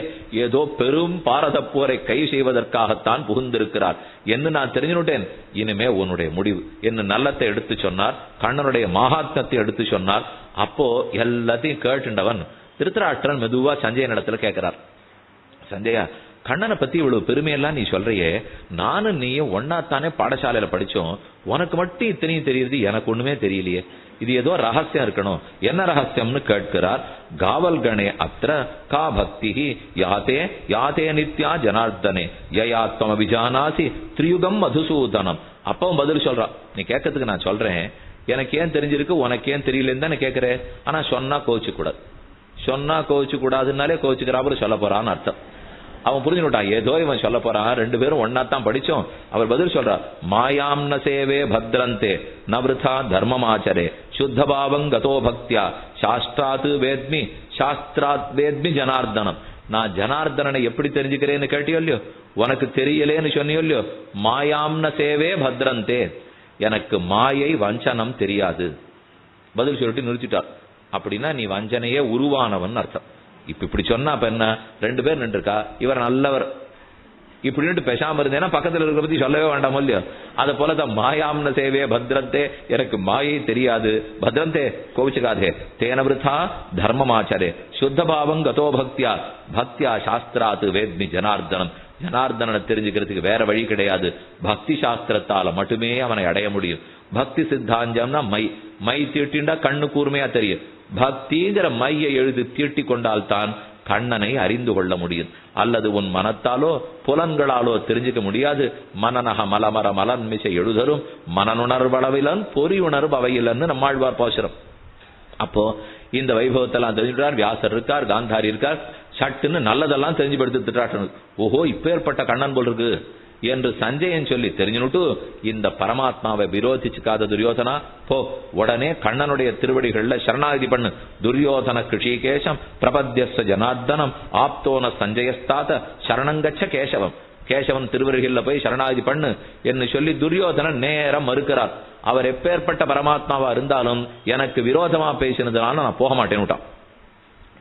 ஏதோ பெரும் பாரத போரை கை செய்வதற்காகத்தான் புகுந்திருக்கிறார் என்று நான் தெரிஞ்சுட்டேன். இனிமே உன்னுடைய முடிவு என்ன நல்லத்தை எடுத்து சொன்னார், கண்ணனுடைய மகாத்மத்தை எடுத்து சொன்னார். அப்போ எல்லாத்தையும் கேட்டுண்டவன் திருத்தராஷ்டிரன் மெதுவா சஞ்சயன் இடத்துல கேட்கிறார், சஞ்சயா கண்ணனை பத்தி இவ்வளவு பெருமையெல்லாம் நீ சொல்றியே, நானும் நீயும் ஒன்னாத்தானே பாடசாலையில படிச்சோம், உனக்கு மட்டும் இத்தனையும் தெரியுது, எனக்கு ஒண்ணுமே தெரியலையே, இது ஏதோ ரகசியம் இருக்கணும், என்ன ரகசியம்னு கேட்கிறார். காவல்கணே அத்திர கா பக்தி யாதே யாதே நித்யா ஜனார்தனே யயாத்ம விஜானாசி திரியுகம் மதுசூதனம். அப்பவும் பதில் சொல்றா, நீ கேட்கறதுக்கு நான் சொல்றேன், எனக்கு ஏன் தெரிஞ்சிருக்கு உனக்கு ஏன் தெரியலன்னு தானே கேட்கிறேன். ஆனா சொன்னா கோச்சு கூடாது, சொன்னா கோச்சு கூடாதுன்னாலே கோச்சுக்கிறாப்புல சொல்ல போறான்னு அர்த்தம். அவன் புரிஞ்சுட்டான், ஏதோ இவன் சொல்ல போறான், 2 பேரும் ஒன்னாத்தான் படிச்சோம். அவர் பதில் சொல்றார், மாயாம் ந சேவே பத்ரந்தே நவ்ருதா தர்மமாச்சரே சுத்தபாவம் கதோ பக்தியா சாஸ்திராத் வேத்மி சாஸ்திராத் வேத்மி ஜனார்தனம். நான் ஜனார்தனனை எப்படி தெரிஞ்சுக்கிறேன்னு கேட்டியோ இல்லையோ, உனக்கு தெரியலேன்னு சொன்னியோ இல்லையோ, மாயாம் ந சேவே பத்ரந்தே, எனக்கு மாயை வஞ்சனம் தெரியாது. பதில் சொல்லிட்டு நிறுத்திட்டார். அப்படின்னா நீ வஞ்சனையே உருவானவன் அர்த்தம். இப்படி சொன்னா அப்ப என்ன, 2 பேர் நின்றுருக்கா, இவர் நல்லவர் இப்படின்ட்டு பேசாம இருந்தேன்னா பக்கத்துல இருக்கிற பத்தி சொல்லவே வேண்டாமோ இல்லையோ. அதை போலதான் மாயாம்ன சேவே பத்ரந்தே, எனக்கு மாயை தெரியாது, பத்ரந்தே கோவிச்சுக்காதே, தேனவிருத்தா தர்மமாச்சரே சுத்தபாவம் கதோ பக்தியா பக்தியா சாஸ்திராத்து வேத்மி ஜனார்தனம். ஜனார்தனனை தெரிஞ்சுக்கிறதுக்கு வேற வழி கிடையாது, பக்தி சாஸ்திரத்தால மட்டுமே அவனை அடைய முடியும். பக்தி சித்தாந்தம்னா மை தீட்டிண்டா கண்ணு கூர்மையா தெரியும். பக்திங்கிற மையை எழுதி தீட்டி கொண்டால்தான் கண்ணனை அறிந்து கொள்ள முடியும். அல்லது உன் மனத்தாலோ புலன்களாலோ தெரிஞ்சுக்க முடியாது. மனநக மலமர மலன்மிசை எழுதரும் மனனுணர்வளவிலன் பொறியுணர்வு அவையிலன்னு நம்மாழ்வார் பாசுரம். அப்போ இந்த வைபவத்தெல்லாம் தெரிஞ்சுட்டார். வியாசர் இருக்கார், காந்தாரி இருக்கார், சட்டுன்னு நல்லதெல்லாம் தெரிஞ்சு படுத்து, ஓஹோ இப்பேற்பட்ட கண்ணன் போல் இருக்கு என்று சஞ்சயன் சொல்லி தெரிஞ்சுனுட்டு, இந்த பரமாத்மாவை விரோதிச்சுக்காத துரியோதனா போ, உடனே கண்ணனுடைய திருவடிகள்ல சரணாகதி பண்ணு. துரியோதன கிருஷிகேசம் பிரபத்யஸ்ஸ ஜனார்தனம் ஆப்தோன சஞ்சயஸ்தாத சரணங்கச்ச கேசவம். கேசவன் திருவருகில்ல போய் சரணாகதி பண்ணு என்று சொல்லி துரியோதனன் நேரம் மறுக்கிறார். அவர் எப்பேற்பட்ட பரமாத்மாவா இருந்தாலும் எனக்கு விரோதமா பேசினதுனால நான் போக மாட்டேன்னுட்டான்.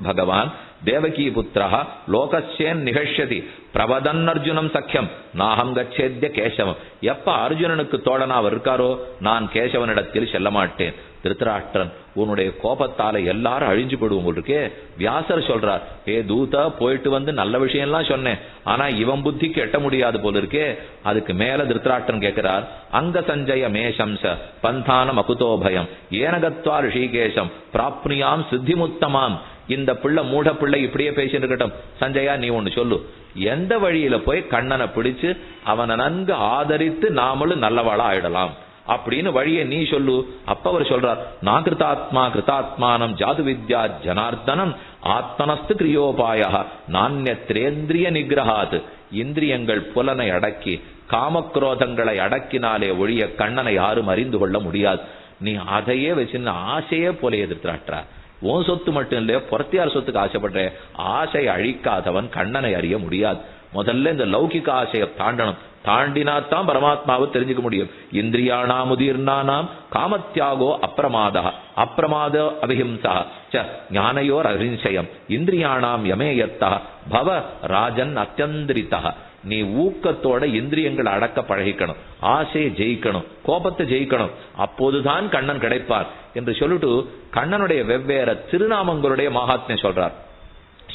பகவான் தேவகி புத்திரா லோகஸ்யேன் நிகழ்ஷதி பிரபதன் அர்ஜுனம் சக்கியம் நாகம் கச்சேத்ய கேசவம். எப்ப அர்ஜுனனுக்கு தோழனா அவர் இருக்காரோ நான் கேசவனிடத்தில் செல்ல மாட்டேன். திருத்தராஷ்டிரன் உன்னுடைய கோபத்தால எல்லாரும் அழிஞ்சு போடுவோம் இருக்கே. வியாசர் சொல்றார், ஏ தூதா போயிட்டு வந்து நல்ல விஷயம் எல்லாம் சொன்னேன், ஆனா இவன் புத்திக்கு எட்ட முடியாது போல இருக்கே. அதுக்கு மேல திருத்தராஷ்டிரன் கேட்கிறார், அங்க சஞ்சய மேஷம்ச பந்தானம் அகுதோபயம் ஏனகத்வா ரிஷிகேசம் பிராப்னியாம் சித்திமுத்தமாம். இந்த பிள்ளை மூட பிள்ளை இப்படியே பேசிட்டு இருக்கட்டும், சஞ்சயா நீ ஒண்ணு சொல்லு, எந்த வழியில போய் கண்ணனை பிடிச்சு அவனை நன்கு ஆதரித்து நாமளும் நல்லவாளா ஆயிடலாம் அப்படின்னு வழியை நீ சொல்லு. அப்ப அவர் சொல்றார், நான் கிருதாத்மா கிருதாத்மானம் ஜாது வித்யா ஜனார்தனம் ஆத்மனஸ்து கிரியோபாய நானியத்ரேந்திரிய நிகிரகாத். இந்திரியங்கள் புலனை அடக்கி காமக்ரோதங்களை அடக்கினாலே ஒழிய கண்ணனை யாரும் அறிந்து கொள்ள முடியாது. நீ அதையே வச்சிருந்த ஆசையே போல எதிர்த்தாற்றா. உன் சொத்து மட்டும் இல்லையோ புறத்தியார் சொத்துக்கு ஆசைப்படுற, ஆசை அழிக்காதவன் கண்ணனை அறிய முடியாது. முதல்ல இந்த லௌகிக ஆசையை தாண்டணும், தாண்டினாத்தான் பரமாத்மாவை தெரிஞ்சுக்க முடியும். இந்திரியானாம் உதீர்ணானாம் காமத்யாகோ அப்பிரமாதா அப்பிரமாத அபிஹிம்சா ஞானயோர் அஹிம்சயம் இந்திரியானாம் யமேயத்தா பவ ராஜன் அத்தியந்திரிதா. நீ ஊக்கத்தோட இந்திரியங்களை அடக்க பழகிக்கணும், ஆசையை ஜெயிக்கணும், கோபத்தை ஜெயிக்கணும், அப்போதுதான் கண்ணன் கிடைப்பார் என்று சொல்லிட்டு கண்ணனுடைய வெவ்வேறு திருநாமங்களுடைய மகாத்மியம் சொல்றார்.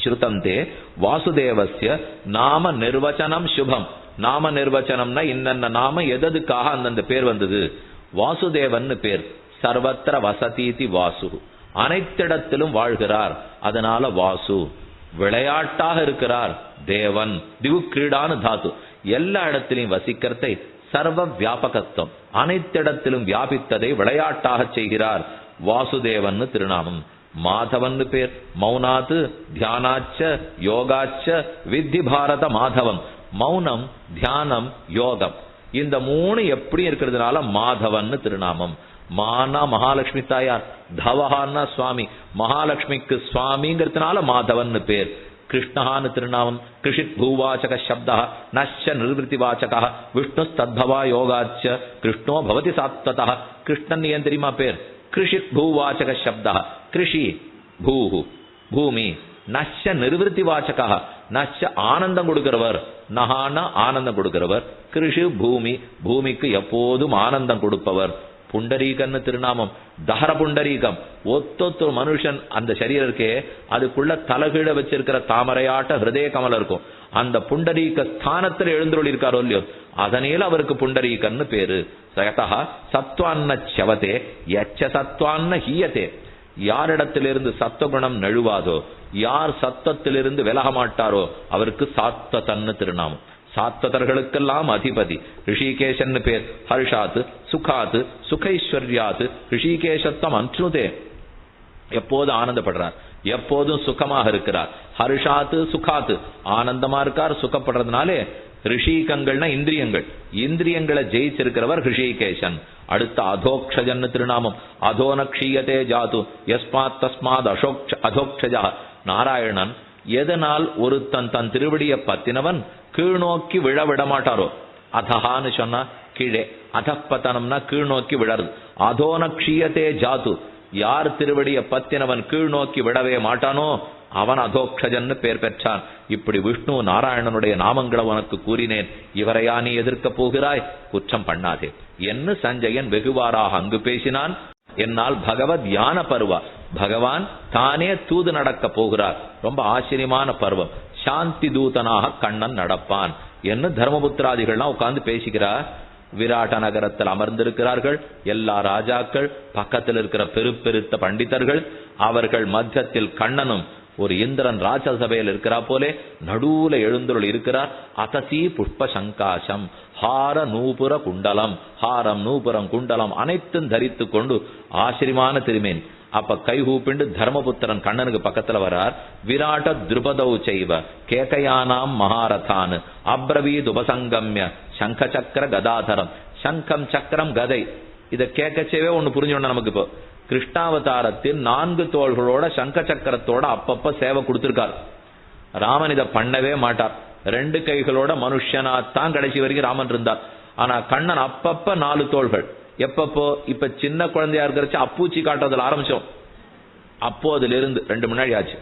ஸ்ருதந்தே வாசுதேவஸ்ய நாம நிர்வச்சனம் சுபம். நாம நிர்வச்சனம்னா இன்னென்ன நாம எதற்காக அந்தந்த பேர் வந்தது. வாசுதேவன் பேர், சர்வத்திர வசதீதி வாசு, அனைத்திடத்திலும் வாழ்கிறார், அதனால வாசு. விளையாட்டாக இருக்கிறார் தேவன், திவு கிரீடானு தாத்து, எல்லா இடத்திலையும் வசிக்கிறதை சர்வ வியாபகத்துவம், அனைத்திடத்திலும் வியாபித்ததை விளையாட்டாக செய்கிறார் வாசுதேவன் திருநாமம். மாதவன் பேர். மௌனாத்து தியானாச்ச யோகாச்ச வித்தி பாரத மாதவம். மௌனம், தியானம், யோகம் இந்த 3 எப்படி இருக்கிறதுனால மாதவன் திருநாமம். மானா மகாலட்சுமி தாயார், தவஹான்னா சுவாமி, மகாலட்சுமிக்கு சுவாமிங்கிறதுனால மாதவன் பேர். கிருஷ்ணஹான்னு திருநாமம். கிருஷித் பூவாச்சக சப்தா நஷ்ச நிர்வൃத்திவாச்சக விஷ்ணு தத்பவா யோகாச்ச கிருஷ்ணோ பவதி சாத்வதா. கிருஷ்ணன் ஏன் தெரியுமா பேர்? கிருஷித் பூவாச்சக சப்தா. கிருஷி பூஹு பூமி, நஷ்ச நிர்வൃத்திவாச்சக நஷ்ச ஆனந்தம் கொடுக்கிறவர், நகான ஆனந்தம் கொடுக்கிறவர். கிருஷி பூமி, பூமிக்கு எப்போதும் ஆனந்தம் கொடுப்பவர். புண்டரீகன்னு திருநாமம். தஹர புண்டரீகம். ஒத்தொத்து மனுஷன் அந்த சரீரம் இருக்கே அதுக்குள்ள தலகீழ வச்சிருக்கிற தாமரையாட்ட ஹிருதய கமலம் இருக்கும். அந்த புண்டரீக ஸ்தானத்தில் எழுந்தருளி இருக்காரோ இல்லையோ அதனால அவருக்கு புண்டரீகன்னு பேரு. சயதா சத்வான்ன சவதே யச்ச சத்வான்ன ஹீயத்தே. யாரிடத்திலிருந்து சத்துவகுணம் நழுவாதோ, யார் சத்தத்திலிருந்து விலக மாட்டாரோ அவருக்கு சாத்வதன்னு திருநாமம். சாத்வதர்களுக்கெல்லாம் அதிபதி. ரிஷிகேஷன் பேர். ஹர்ஷாத்து சுகாத்து சுகைஸ்வர்யாத்து ரிஷிகேஷத்தம் அன்றுதே. எப்போதும் ஆனந்தப்படுறார், எப்போதும் சுகமாக இருக்கிறார். ஹர்ஷாத்து சுகாத்து ஆனந்தமா இருக்கார், சுகப்படுறதுனாலே ரிஷிகங்கள்னா இந்திரியங்கள், இந்திரியங்களை ஜெயிச்சிருக்கிறவர் ரிஷிகேஷன். அடுத்த அதோக்ஷஜன் திருநாமம். அதோனக்ஷீயதே ஜாது யஸ்மாத் தஸ்மாத் அதோக்ஷஜா. நாராயணன் எதனால் ஒருத்தன் தன் திருவடியை பத்தினவன் கீழ்நோக்கி விழ விட மாட்டாரோ, அதஹான்னு சொன்னா கீழே, அதப்பத்தனம்னா கீழ்நோக்கி விழறது. அதோனக்ஷீயதே ஜாது, யார் திருவடியை பத்தினவன் கீழ்நோக்கி விடவே மாட்டானோ அவன் அதோக்ஷஜன்னு பேர் பெற்றான். இப்படி விஷ்ணு நாராயணனுடைய நாமங்களை உனக்கு கூறினேன், இவரையா நீ எதிர்க்க போகிறாய்? குற்றம் பண்ணாதே என்று சஞ்சயன் வெகுவாராக அங்கு பேசினான். என்னால் பகவத் யான பருவா, பகவான் தானே தூது நடக்க போகிறார். ரொம்ப ஆச்சரியமான பருவம். சாந்தி தூதனாக கண்ணன் நடப்பான் என்று தர்மபுத்திராதிகள்லாம் உட்கார்ந்து பேசிக்கிறார். விராட்ட நகரத்தில் அமர்ந்திருக்கிறார்கள் எல்லா ராஜாக்கள், பக்கத்தில் இருக்கிற பெருத்த பண்டிதர்கள், அவர்கள் மத்தியத்தில் கண்ணனும் ஒரு இந்திரன் ராஜசபையில் இருக்கிறா போலே நடுவுல எழுந்தருள் இருக்கிறார். அதசி புஷ்ப சங்காசம் ஹார நூபுர குண்டலம், ஹாரம் நூபுரம் குண்டலம் அனைத்தும் தரித்து கொண்டு ஆச்சரியமான திருமேனி. அப்ப கைகூப்பிண்டு தர்மபுத்திரன் கண்ணனுக்கு பக்கத்துல வரார். விராட்ட திருபதௌ செய்வ கேகயானாம் மகாரதான் அப்ரவீத் உபசங்கம்ய சங்க சக்கர கதாதரம். சங்கம் சக்கரம் கதை இதை கேட்கச்சேவே ஒண்ணு புரிஞ்சோன்னா நமக்கு இப்போ கிருஷ்ணாவதாரத்தில் 4 தோள்களோட சங்க சக்கரத்தோட அப்பப்ப சேவை கொடுத்திருக்கார். ராமன் இதை பண்ணவே மாட்டார். 2 கைகளோட மனுஷனாத்தான் கடைசி வரைக்கும் ராமன் இருந்தார். ஆனா கண்ணன் அப்பப்ப 4 தோள்கள். எப்பப்போ? இப்ப சின்ன குழந்தையா இருக்கிறச்சு அப்பூச்சி காட்டுறதுல ஆரம்பிச்சோம். அப்போதிலிருந்து 2 முன்னாடி ஆச்சு.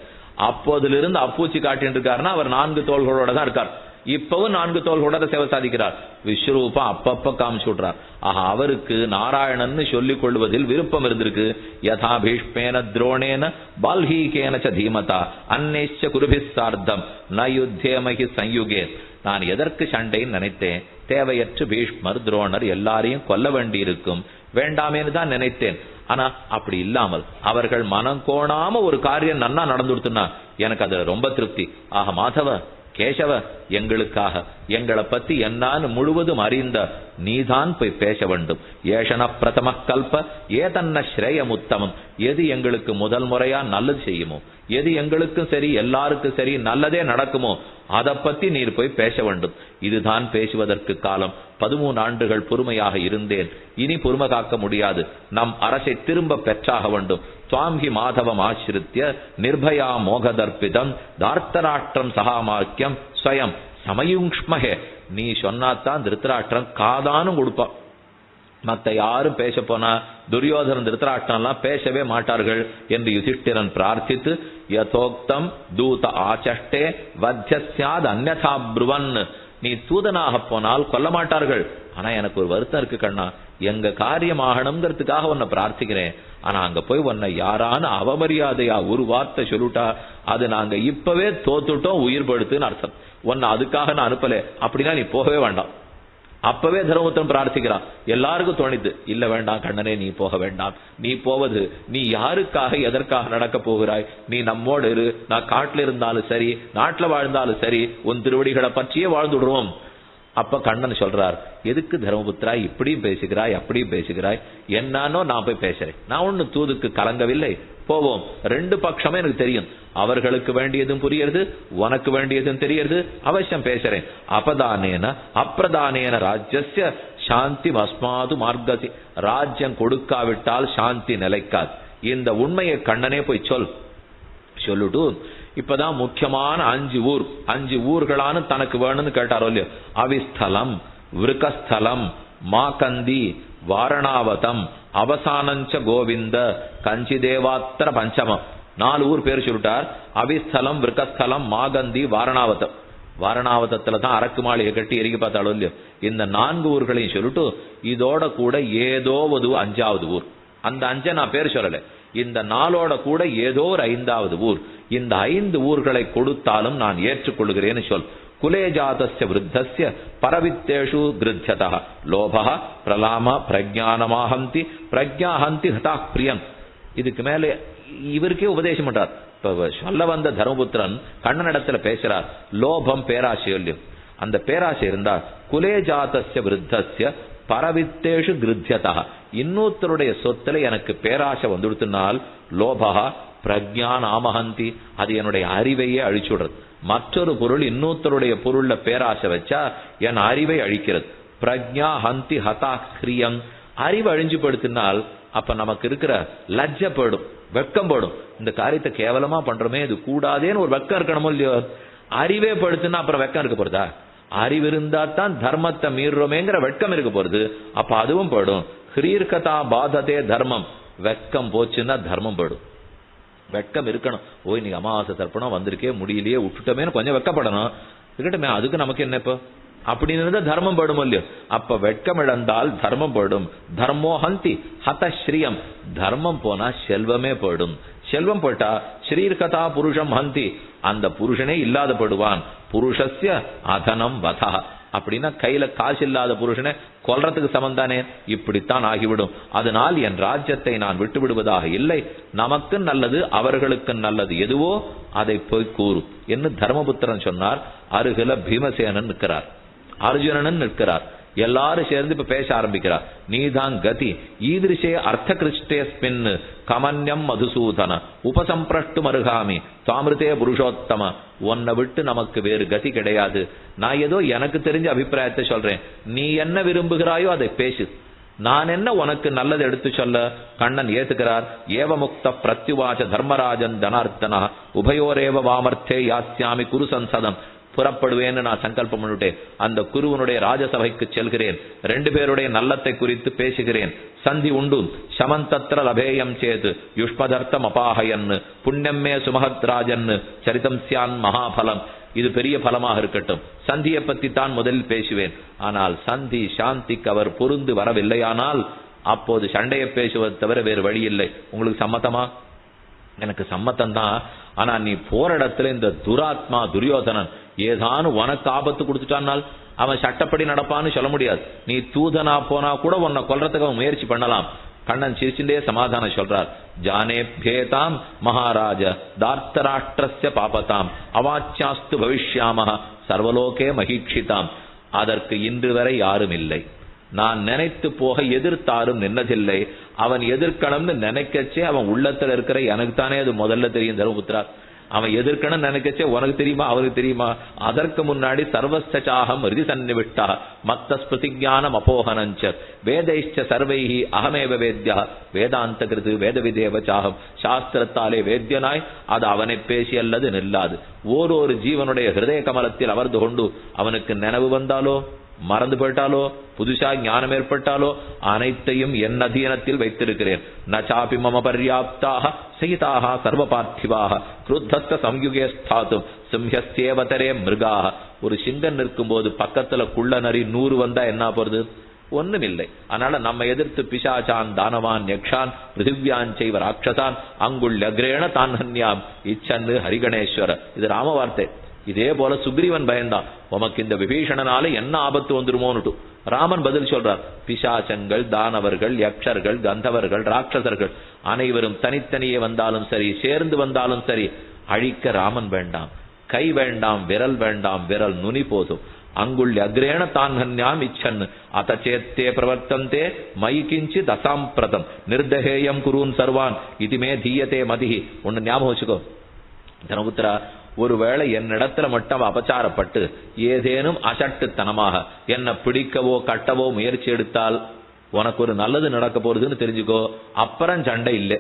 அப்போதிலிருந்து அப்பூச்சி காட்டிட்டு இருக்காருன்னா அவர் 4 தோள்களோட தான் இருக்கார். இப்பவும் 4 தோள்களோட சேவை சாதிக்கிறார். விஸ்வரூபா அப்பப்ப காமிச்சு விடுறார். ஆஹா, அவருக்கு நாராயணன் சொல்லிக் கொள்வதில் விருப்பம் இருந்திருக்கு. யதா பீஷ்மேன துரோணேன பால்ஹீகேன ச தீமதா அன்னேச்ச குருபிஸ் சார்த்தம் ந யுத்தேமஹி சயுகே. நான் எதற்கு சண்டைன்னு நினைத்தேன், தேவையற்று பீஷ்மர் துரோணர் எல்லாரையும் கொல்ல வேண்டி இருக்கும், வேண்டாமேன்னு தான் நினைத்தேன். ஆனா அப்படி இல்லாமல் அவர்கள் மனம் கோணாம ஒரு காரியம் நன்னா நடந்துடுத்துனா எனக்கு அது ரொம்ப திருப்தி. ஆக மாதவ கேசவ, எங்களுக்காக எங்களை பத்தி என்னான்னு முழுவதும் அறிந்த நீதான் போய் பேச வேண்டும். ஏஷன பிரதம கல்ப ஏதன்ன ஸ்ரேயம் உத்தமம். எது எங்களுக்கு முதல் முறையா நல்லது செய்யுமோ, எது எங்களுக்கும் சரி எல்லாருக்கும் சரி நல்லதே நடக்குமோ அதை பத்தி நீர் போய் பேச வேண்டும். இதுதான் பேசுவதற்கு காலம். 13 ஆண்டுகள் பொறுமையாக இருந்தேன், இனி பொறுமை காக்க முடியாது. நம் அரசை திரும்ப பெற்றாக வேண்டும். சுவாமி மாதவம் ஆசிரித்ய நிர்பயா மோகதர்ப்பிதம் தார்த்தராஷ்டிரம் சகாமாக்கியம் ஸ்வயம் சமயுங்ஷ்மஹே. நீ சொன்னாத்தான் திருத்தராஷ்டிரம் காதானும் கொடுப்பான். மத்த யாரும் பேச போனா துரியோதனன் திருத்தராஷ்டிரம்லாம் பேசவே மாட்டார்கள் என்று யுதிஷ்டிரன் பிரார்த்தித்து யதோக்தம் தூத ஆச்சஷ்டே வத்யஸ்யாத் அன்யதா ப்ருவன். நீ தூதனாக போனால் கொல்ல மாட்டார்கள். ஆனா எனக்கு ஒரு வருத்தம் இருக்கு கண்ணா, எங்க காரியம் ஆகணுங்கிறதுக்காக உன்னை பிரார்த்திக்கிறேன். ஆனா அங்க போய் உன்னை யாரான அவமரியாதையா ஒரு வார்த்தை சொல்லிட்டா அது நாங்க இப்பவே தோத்துட்டோம், உயிர் படுத்துன்னு அர்த்தம். உன்னை அதுக்காக நான் அனுப்பல, அப்படின்னா நீ போகவே வேண்டாம். அப்பவே தர்மபுத்திரன் பிரார்த்திக்கிறான். எல்லாருக்கும் தோணித்து, இல்ல வேண்டாம் கண்ணனே, நீ போக வேண்டாம். நீ போவது நீ யாருக்காக எதற்காக நடக்க போகிறாய்? நீ நம்மோடு இரு. நான் காட்டுல இருந்தாலும் சரி நாட்டுல வாழ்ந்தாலும் சரி உன் திருவடிகளை பற்றியே வாழ்ந்துடுவோம். அப்ப கண்ணன் சொல்றார், எதுக்கு தர்மபுத்திரா இப்படியும் பேசுகிறாய் அப்படியும் பேசுகிறாய், என்னானோ நான் போய் பேசுறேன், நான் ஒண்ணு தூதுக்கு கலங்கவில்லை, போவோம். ரெண்டு பட்சமே எனக்கு தெரியும், அவர்களுக்கு வேண்டியதும் புரியுது, உனக்கு வேண்டியதும் தெரியுது, அவசியம் பேசுறேன். அபதானேன அப்பிரதானேன ராஜ்யஸ்ய சாந்தி அஸ்மாது மார்க்கசி, ராஜ்யம் கொடுக்காவிட்டால் சாந்தி நிலைக்காது. இந்த உண்மையை கண்ணனே போய் சொல்லுட்டு இப்பதான் முக்கியமான 5 ஊர்களான தனக்கு வேணும்னு கேட்டாரோ இல்லையோ, அவிஸ்தலம், விருகஸ்தலம், மாகந்தி, வாரணாவதம், அவசானஞ்ச கோவிந்த, கஞ்சிதேவாத்திர பஞ்சமம், 4 ஊர் பேர் சொல்லிட்டார். அவிஸ்தலம், விருகஸ்தலம், மாகந்தி, வாரணாவதம். வாரணாவதத்துல தான் அரக்கு மாளிகை கட்டி எரிக்க பார்த்தாலும் இல்லையோ, இந்த 4 ஊர்களையும் சொல்லிட்டு இதோட கூட ஏதோ ஒரு 5வது ஊர், அந்த 5 நான் பேர் சொல்லல, இந்த 4ஓட கூட ஏதோ ஒரு 5வது ஊர், இந்த 5 ஊர்களை கொடுத்தாலும் நான் ஏற்றுக்கொள்கிறேன்னு சொல். குலேஜாதஸ்ய விருத்தஸ்ய பரவித்தேஷு கிருத்யதா லோபஹ பிரலாம பிரஜானமாஹந்தி பிரஜாஹந்தி ஹதா பிரியன். இதுக்கு மேலே இவருக்கே உபதேசம் பண்றார். இப்ப சொல்ல வந்த தர்மபுத்திரன் கண்ணனிடத்துல பேசுறார், லோபம் பேராசை இல்லையும், அந்த பேராசை இருந்தா குலேஜாதஸ்ய விருத்தஸ்ய பரவித்தேஷு கிருத்யதா, இன்னொருத்தருடைய சொத்துல எனக்கு பேராசை வந்துடுத்தினால் லோபஹா பிரஜான் ஆமஹந்தி, அது என்னுடைய அறிவையே அழிச்சுடுறது. மற்றொரு பொருள் இன்னொருத்தருடைய பொருள்ல பேராசை வச்சா என் அறிவை அழிக்கிறது. பிரஜா ஹந்தி ஹதா ஹ்ரியம், அறிவு அழிஞ்சு படுத்தினால் அப்ப நமக்கு இருக்கிற லஜ்ஜ போடும், வெக்கம் போடும். இந்த காரியத்தை கேவலமா பண்றோமே, இது கூடாதேன்னு ஒரு வெக்கம் இருக்கணுமோ இல்லையோ. அறிவே படுத்துனா அப்புறம் வெக்கம் இருக்க போறதா? அறிவு இருந்தா தான் தர்மத்தை மீறுறோமேங்கிற வெட்கம் இருக்க போறது, அப்ப அதுவும் போயிடும். ஹ்ரீர்கதா பாததே தர்மம், வெக்கம் போச்சுன்னா தர்மம் போயிடும். வெட்கம் இருக்கணும். ஓய் நீ அமாவாசை தர்ப்பணம் வந்திருக்கே முடியலையே விட்டுட்டோமேனு கொஞ்சம் வெக்கப்படணும், இருக்கட்டுமே, அதுக்கு நமக்கு என்ன இப்போ அப்படின்னு தர்மம் போயிடும் இல்லையோ. அப்ப வெட்கம் இழந்தால் தர்மம் போயிடும். தர்மோ ஹந்தி ஹதஸ்ரீயம், தர்மம் போனா செல்வமே போயிடும். செல்வம் போட்டா ஸ்ரீர்கதா புருஷம் ஹந்தி, அந்த புருஷனே இல்லாத படுவான். புருஷஸ்ய அதனம் வதா, அப்படின்னா கையில காசு இல்லாத புருஷனை கொல்றதுக்கு சமந்தானே, இப்படித்தான் ஆகிவிடும். அதனால் என் ராஜ்யத்தை நான் விட்டு விடுவதாக இல்லை. நமக்கு நல்லது அவர்களுக்கு நல்லது எதுவோ அதை போய் கூறு என்று தர்மபுத்திரன் சொன்னார். அருகில பீமசேனன் நிற்கிறார், அர்ஜுனன் நிற்கிறார். எல்லாரும் சேர்ந்து இப்ப பேச ஆரம்பிக்கிறார். நீதான் கதி ஈதிருஷே அர்த்த கிருஷ்டேஸ்மின் கமன்யம் மதுசூதன உபசம்பிரஷ்டு மருகாமி தாமிருதே புருஷோத்தம, உன்னை விட்டு நமக்கு வேறு கதி கிடையாது. நான் ஏதோ எனக்கு தெரிஞ்ச அபிப்பிராயத்தை சொல்றேன், நீ என்ன விரும்புகிறாயோ அதை பேசு, நான் என்ன உனக்கு நல்லது எடுத்து சொல்ல. கண்ணன் ஏத்துக்கிறார். ஏவமுக்த பிரத்யுவாச்ச தர்மராஜன் தனார்த்தனா உபயோரேவ வாமர்த்தே யாஸ்யாமி குரு சம்சதம், புறப்படுவேன்னு நான் சங்கல்பம் பண்ணிட்டேன். அந்த குருவனுடைய ராஜசபைக்கு செல்கிறேன், 2 பேருடைய நல்லத்தை குறித்து பேசுகிறேன். சந்தி உண்டு சமந்தத்திர லபேயம் சேது யுஷ்மதர்த்தம் அபாஹயன் புண்ணியம்மே சுமஹத்ராஜன் சரிதம் சியான் மகாபலம். இது பெரிய பலமாக இருக்கட்டும். சந்தியை பத்தி தான் முதலில் பேசுவேன். ஆனால் சந்தி சாந்திக்கு அவர் பொருந்து வரவில்லையானால் அப்போது சண்டையை பேசுவதை தவிர வேறு வழி இல்லை. உங்களுக்கு சம்மதமா? எனக்கு சம்மத்தம் தான். ஆனா நீ போற இடத்துல இந்த துராத்மா துரியோதனன் ஏதானும் உனக்கு ஆபத்து கொடுத்துட்டானால் அவன் சட்டப்படி நடப்பான்னு சொல்ல முடியாது. நீ தூதனா போனா கூட உன்னை கொல்றதுக்கு அவன் முயற்சி பண்ணலாம். கண்ணன் சிரிச்சுட்டே சமாதானம் சொல்றார். ஜானே பேதாம் மகாராஜ தார்த்தராஷ்டிரஸ்ய பாபதாம் அவாச்சாஸ்து பவிஷ்யாமஹ சர்வலோகே மகிழ்ச்சிதாம். அதற்கு இன்று வரை யாரும் இல்லை. நான் நினைத்து போக எதிர்த்தாரும் நின்னதில்லை. அவன் எதிர்க்கணும்னு நினைக்கச்சே அவன் உள்ளத்துல இருக்கிற எனக்கு தானே அது முதல்ல தெரியும் தர்மபுத்திரா. அவன் எதிர்க்கணும் நினைக்கச்சே உனக்கு தெரியுமா அவருக்கு தெரியுமா? அதற்கு முன்னாடி சர்வஸ்தாகம் ரிதி சன்னிவிட்டா மத்த ஸ்மிருதிஞானம் அப்போகனஞ்ச வேதைச்ச சர்வைஹி அகமேவ வேத்யா வேதாந்த கிருது வேத விதேவச்சாகம். சாஸ்திரத்தாலே வேத்யனாய் அது அவனை பேசி அல்லது நில்லாது. ஓரொரு ஜீவனுடைய ஹிருதய கமலத்தில் அமர்ந்து கொண்டு அவனுக்கு நினைவு வந்தாலோ மறந்து போயிட்டாலோ புதுசா ஞானம் ஏற்பட்டாலோ அனைத்தையும் என் அதீனத்தில் வைத்திருக்கிறேன். நச்சாபி மம பர்யாப்தாக சகிதாக சர்வ பார்த்திவாக கிருத்தஸ்த சம்யுகே ஸ்தாத்தும் சிம்ஹஸ்யேவதரே மிருகாக. ஒரு சிங்கம் நிற்கும் போது பக்கத்துல குள்ள நரி 100 வந்தா என்ன போறது? ஒண்ணுமில்லை. அதனால நம்ம எதிர்த்து பிசாச்சான் தானவான் யக்ஷான் பிருத்திவியாஞ்சைவ ராட்சசான் அங்குள் அக்ரேண தான் ஹன்யாம் இச்சன்னு ஹரிகணேஸ்வர. இது ராம வார்த்தை. இதே போல சுக்ரீவன் பயந்தான், உமக்கு இந்த விபீஷணனால என்ன ஆபத்து வந்துருமோன்னுட்டு. ராமன் பதில் சொல்றார், பிசாசங்கள் தானவர்கள் யக்ஷர்கள் கந்தவர்கள் ராட்சசர்கள் அனைவரும் தனித்தனியே வந்தாலும் சரி சேர்ந்து வந்தாலும் சரி அழிக்க ராமன் வேண்டாம். கை வேண்டாம், விரல் வேண்டாம், விரல் நுனி போதும். அங்குள்ள அக்ரேண தான் ஹன்யாம் இச்சன் அத்தச்சேத்தே பிரவர்த்தந்தே மயி கிஞ்சித் அசாம்பிரதம் நிர்தஹேயம் குருன் சர்வான் இதுமே தீயத்தே மதிஹி. ஒன்னு ஞாபகம் வச்சுக்கோ தனபுத்திரா, ஒருவேளை என்னிடத்துல மட்டும் அபச்சாரப்பட்டு ஏதேனும் அசட்டுத்தனமாக என்ன பிடிக்கவோ கட்டவோ முயற்சி எடுத்தால் உனக்கு ஒரு நல்லது நடக்க போறதுன்னு தெரிஞ்சுக்கோ. அப்புறம் சண்டை இல்லை.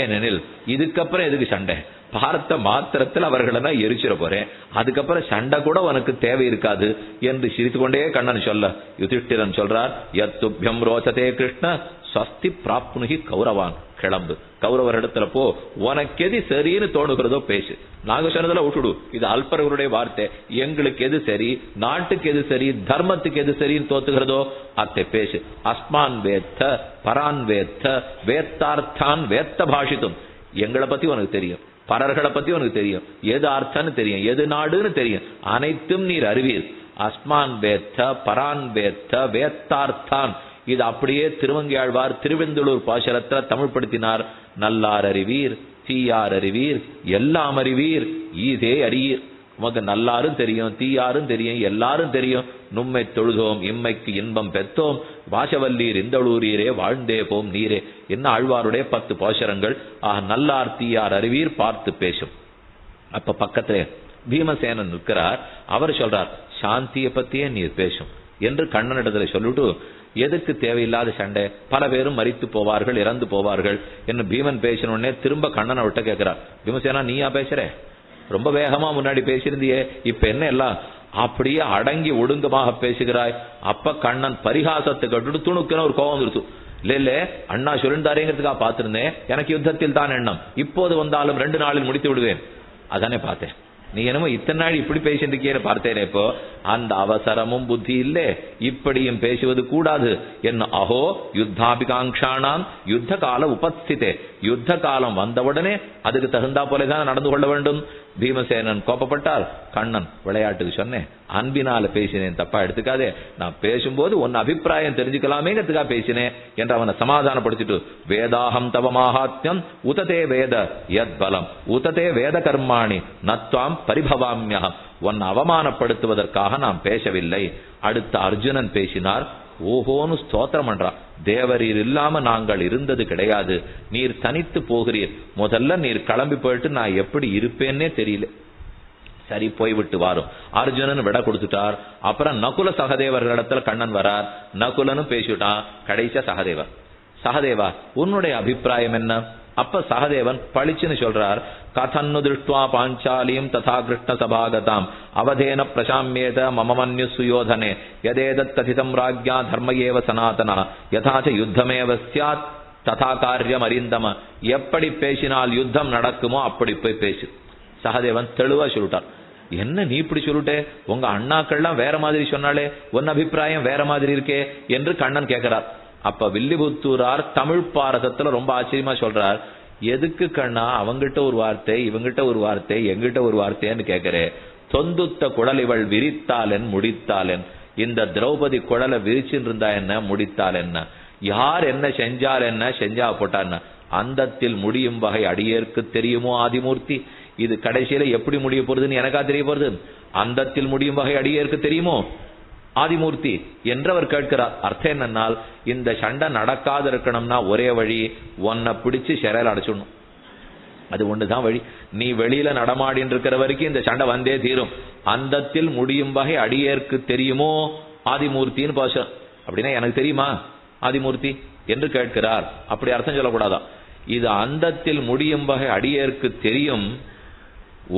ஏனெனில் இதுக்கப்புறம் எதுக்கு சண்டை? பார்த்த மாத்திரத்தில் அவர்களை எரிச்சிட போறேன், அதுக்கப்புறம் சண்டை கூட உனக்கு தேவை இருக்காது என்று சிரித்துக்கொண்டே கண்ணன் சொல்ல யுதிஷ்டிரன் சொல்றார், யத்துப்யம் ரோச்சதே கிருஷ்ண ஸ்வஸ்தி பிராப்னுகி கௌரவான். கிளம்பு, கௌரவர் இடத்துல போ, உனக்கு எது சரின்னு தோணுகிறதோ பேசு. நாங்க சொன்னதுல விட்டுடு, இது அல்பர்களுடைய வார்த்தை. எங்களுக்கு எது சரி, நாட்டுக்கு எது சரி, தர்மத்துக்கு எது சரின்னு தோத்துகிறதோ அத்தை பேசு. அஸ்மான் வேத்த பரான் வேத்த வேத்தார்த்தான் வேத்த பாஷித்தும். எங்களை பத்தி உனக்கு தெரியும், பரர்களை பத்தி உனக்கு தெரியும், எது அர்த்தம்னு தெரியும், எது நாடுன்னு தெரியும், அனைத்தும் நீர் அறிவீர். அஸ்மான் வேத்த பரான் வேத்த வேத்தார்த்தான். இது அப்படியே திருவங்கியாழ்வார் திருவெந்தளூர் பாசரத்தை தமிழ்படுத்தினார். நல்லார் அறிவீர், தீயார் அறிவீர், எல்லாம் அறிவீர், ஈதே அறியீர். உமக்கு நல்லாரும் தெரியும், தீயாரும் தெரியும், எல்லாரும் தெரியும். நும்மை தொழுதோம் இம்மைக்கு இன்பம் பெற்றோம், வாசவல்லீர் இந்தளூரீரே வாழ்ந்தே போம் நீரே. என்ன ஆழ்வாருடைய 10 பாசரங்கள். நல்லார் தீயார் அறிவீர், பார்த்து பேசும். அப்ப பக்கத்திலே பீமசேனன் நிற்கிறார். அவர் சொல்றார், சாந்தியை பத்தியே நீர் பேசும் என்று கண்ணனிடத்துல சொல்லிட்டு, எதுக்கு தேவையில்லாத சண்டை, பல பேரும் மரித்து போவார்கள், இறந்து போவார்கள் என்று பீமன் பேசினோடனே திரும்ப கண்ணனை விட்ட கேட்கிறார், பீமசேனா நீயா பேசுற? ரொம்ப வேகமா முன்னாடி பேசியிருந்தியே, இப்ப என்ன எல்லாம் அப்படியே அடங்கி ஒடுங்கமாக பேசுகிறாய்? அப்ப கண்ணன் பரிகாசத்தை கட்டுட்டு துணுக்குன்னு ஒரு கோபம் இருக்கு. இல்ல அண்ணா சொல்லிருந்தாரேங்கிறதுக்காக பார்த்திருந்தேன், எனக்கு யுத்தத்தில் தான் எண்ணம், இப்போது வந்தாலும் 2 நாளில் முடித்து விடுவேன். அதானே பார்த்தேன். நீ என்னமோ இத்தனை நாள் இப்படி பேசிட்டு பார்த்தேனே, இப்போ அந்த அவசரமும் புத்தி இல்லை, இப்படியும் பேசுவது கூடாது என்ன. அஹோ யுத்தாபிகாங்ஷானாம் யுத்த கால உபஸ்திதே. யுத்த காலம் வந்தவுடனே அதுக்கு தகுந்தா போலதான் நடந்து கொள்ள வேண்டும். பீமசேனன் கோபப்பட்டார். கண்ணன் விளையாட்டுக்கு சொன்னேன், அன்பினால பேசினேன், தப்பா எடுத்துக்காதே. நான் பேசும்போது உன் அபிப்பிராயம் தெரிஞ்சுக்கலாமேங்கிறதுக்காக பேசினேன் என்று அவனை சமாதானப்படுத்திட்டு, வேதாகம் தவ மகாத்மியம் உததே வேத யத் பலம் உததே வேத கர்மாணி நத்வாம் பரிபவாமியம். உன்னை அவமானப்படுத்துவதற்காக நான் பேசவில்லை. அடுத்த அர்ஜுனன் பேசினார். ஓஹோன்னு ஸ்தோத்திரம் பண்றான். தேவரீர் இல்லாம நாங்கள் இருந்தது கிடையாது, நீர் தனித்து போகிறீர். முதல்ல நீர் கிளம்பி போயிட்டு நான் எப்படி இருப்பேன்னே தெரியல. சரி போய்விட்டு வாரும். அர்ஜுனன் விட கொடுத்துட்டார். அப்புறம் நகுல சகதேவர்களிடத்துல கண்ணன் வரார். நகுலனும் பேசிவிட்டான். கடைசியா சகதேவர், சகதேவா உன்னுடைய அபிப்பிராயம் என்ன? அப்ப சகதேவன் பளிச்சுன்னு சொல்றார், கதன்னு திருஷ்டுவா பாஞ்சாலியும் ததா கிருஷ்ண சபாகதாம் அவதேன பிரசாமியேத மமமன்யு சுயோதனே யதேதத் கதிதம் ராஜ்யா தர்மயேவ சனாதனா யதாச்ச யுத்தமேவ ஸ்யாத் ததா காரியம் அறிந்தம. எப்படி பேசினால் யுத்தம் நடக்குமோ அப்படி போய் பேசு. சகதேவன் தெளிவா சொல்லிட்டார். என்ன நீ இப்படி சொல்லிட்டே, உங்க அண்ணாக்கள்லாம் வேற மாதிரி சொன்னாலே, உன் அபிப்பிராயம் வேற மாதிரி இருக்கே என்று கண்ணன் கேட்கிறார். அப்ப வில்லிபுத்தூரார் தமிழ் பாரதத்துல ரொம்ப ஆச்சரியமா சொல்றார், எதுக்கு கண்ணா அவங்கிட்ட ஒரு வார்த்தை, இவங்கிட்ட ஒரு வார்த்தை, எங்கிட்ட ஒரு வார்த்தைன்னு கேட்கிறே. தொந்துத்த குழல் இவள் விரித்தாலென் முடித்தாலென். இந்த திரௌபதி குழலை விரிச்சுன்னு இருந்தா என்ன, முடித்தால் என்ன, யார் என்ன செஞ்சால் என்ன, செஞ்சா போட்டா என்ன, அந்தத்தில் முடியும் வகை அடியேற்கு தெரியுமோ ஆதிமூர்த்தி. இது கடைசியில எப்படி முடிய போறதுன்னு எனக்கா தெரிய போறது? அந்தத்தில் முடியும் வகை அடியேற்கு தெரியுமோ ஆதிமூர்த்தி என்று அவர் கேட்கிறார். அர்த்தம் என்னன்னால், இந்த சண்டை நடக்காது இருக்கணும்னா ஒரே வழி, உன்னை பிடிச்சு சிறையில் அடைச்சிடணும். அது ஒண்ணுதான் வழி. நீ வெளியில நடமாடின்னு இருக்கிற வரைக்கும் இந்த சண்டை வந்தே தீரும். அந்தத்தில் முடியும் வகை அடியேற்கு தெரியுமோ ஆதிமூர்த்தின்னு பாச. அப்படின்னா எனக்கு தெரியுமா ஆதிமூர்த்தி என்று கேட்கிறார். அப்படி அர்த்தம் சொல்லக்கூடாதான். இது அந்தத்தில் முடியும் வகை அடியேற்கு தெரியும்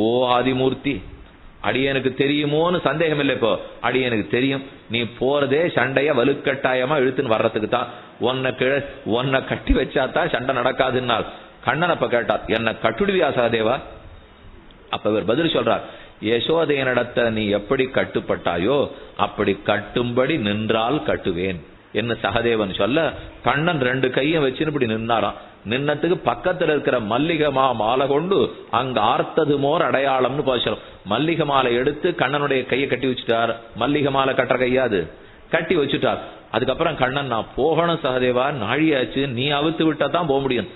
ஓ ஆதிமூர்த்தி. அடியனுக்கு தெரியுமோன்னு சந்தேகம் இல்லை. இப்போ அடியனுக்கு தெரியும். நீ போறதே சண்டைய வலுக்கட்டாயமா இழுத்துன்னு வர்றதுக்கு தான். உன்னை கட்டி வச்சாதான் சண்டை நடக்காதுன்னால். கண்ணன் அப்ப கேட்டார், என்ன கட்டுடுவியா சகதேவா? அப்ப இவர் பதில் சொல்றார், யசோதையனிடத்த நீ எப்படி கட்டுப்பட்டாயோ அப்படி கட்டும்படி நின்றால் கட்டுவேன் என்ன சகதேவன் சொல்ல, கண்ணன் 2 கையும் வச்சுன்னு இப்படி நின்னாராம். நின்னத்துக்கு பக்கத்துல இருக்கிற மல்லிகமா மாலை கொண்டு அங்க ஆர்த்தது மோர் அடையாளம்னு பேசுறோம். மல்லிகை மாலை எடுத்து கண்ணனுடைய கையை கட்டி வச்சுட்டார். மல்லிகை மாலை கட்டுற கையாது கட்டி வச்சுட்டார். அதுக்கப்புறம் கண்ணன், நான் போகணும் சகதேவா, நாழியாச்சு, நீ அவுத்து விட்டா தான் போக முடியும்.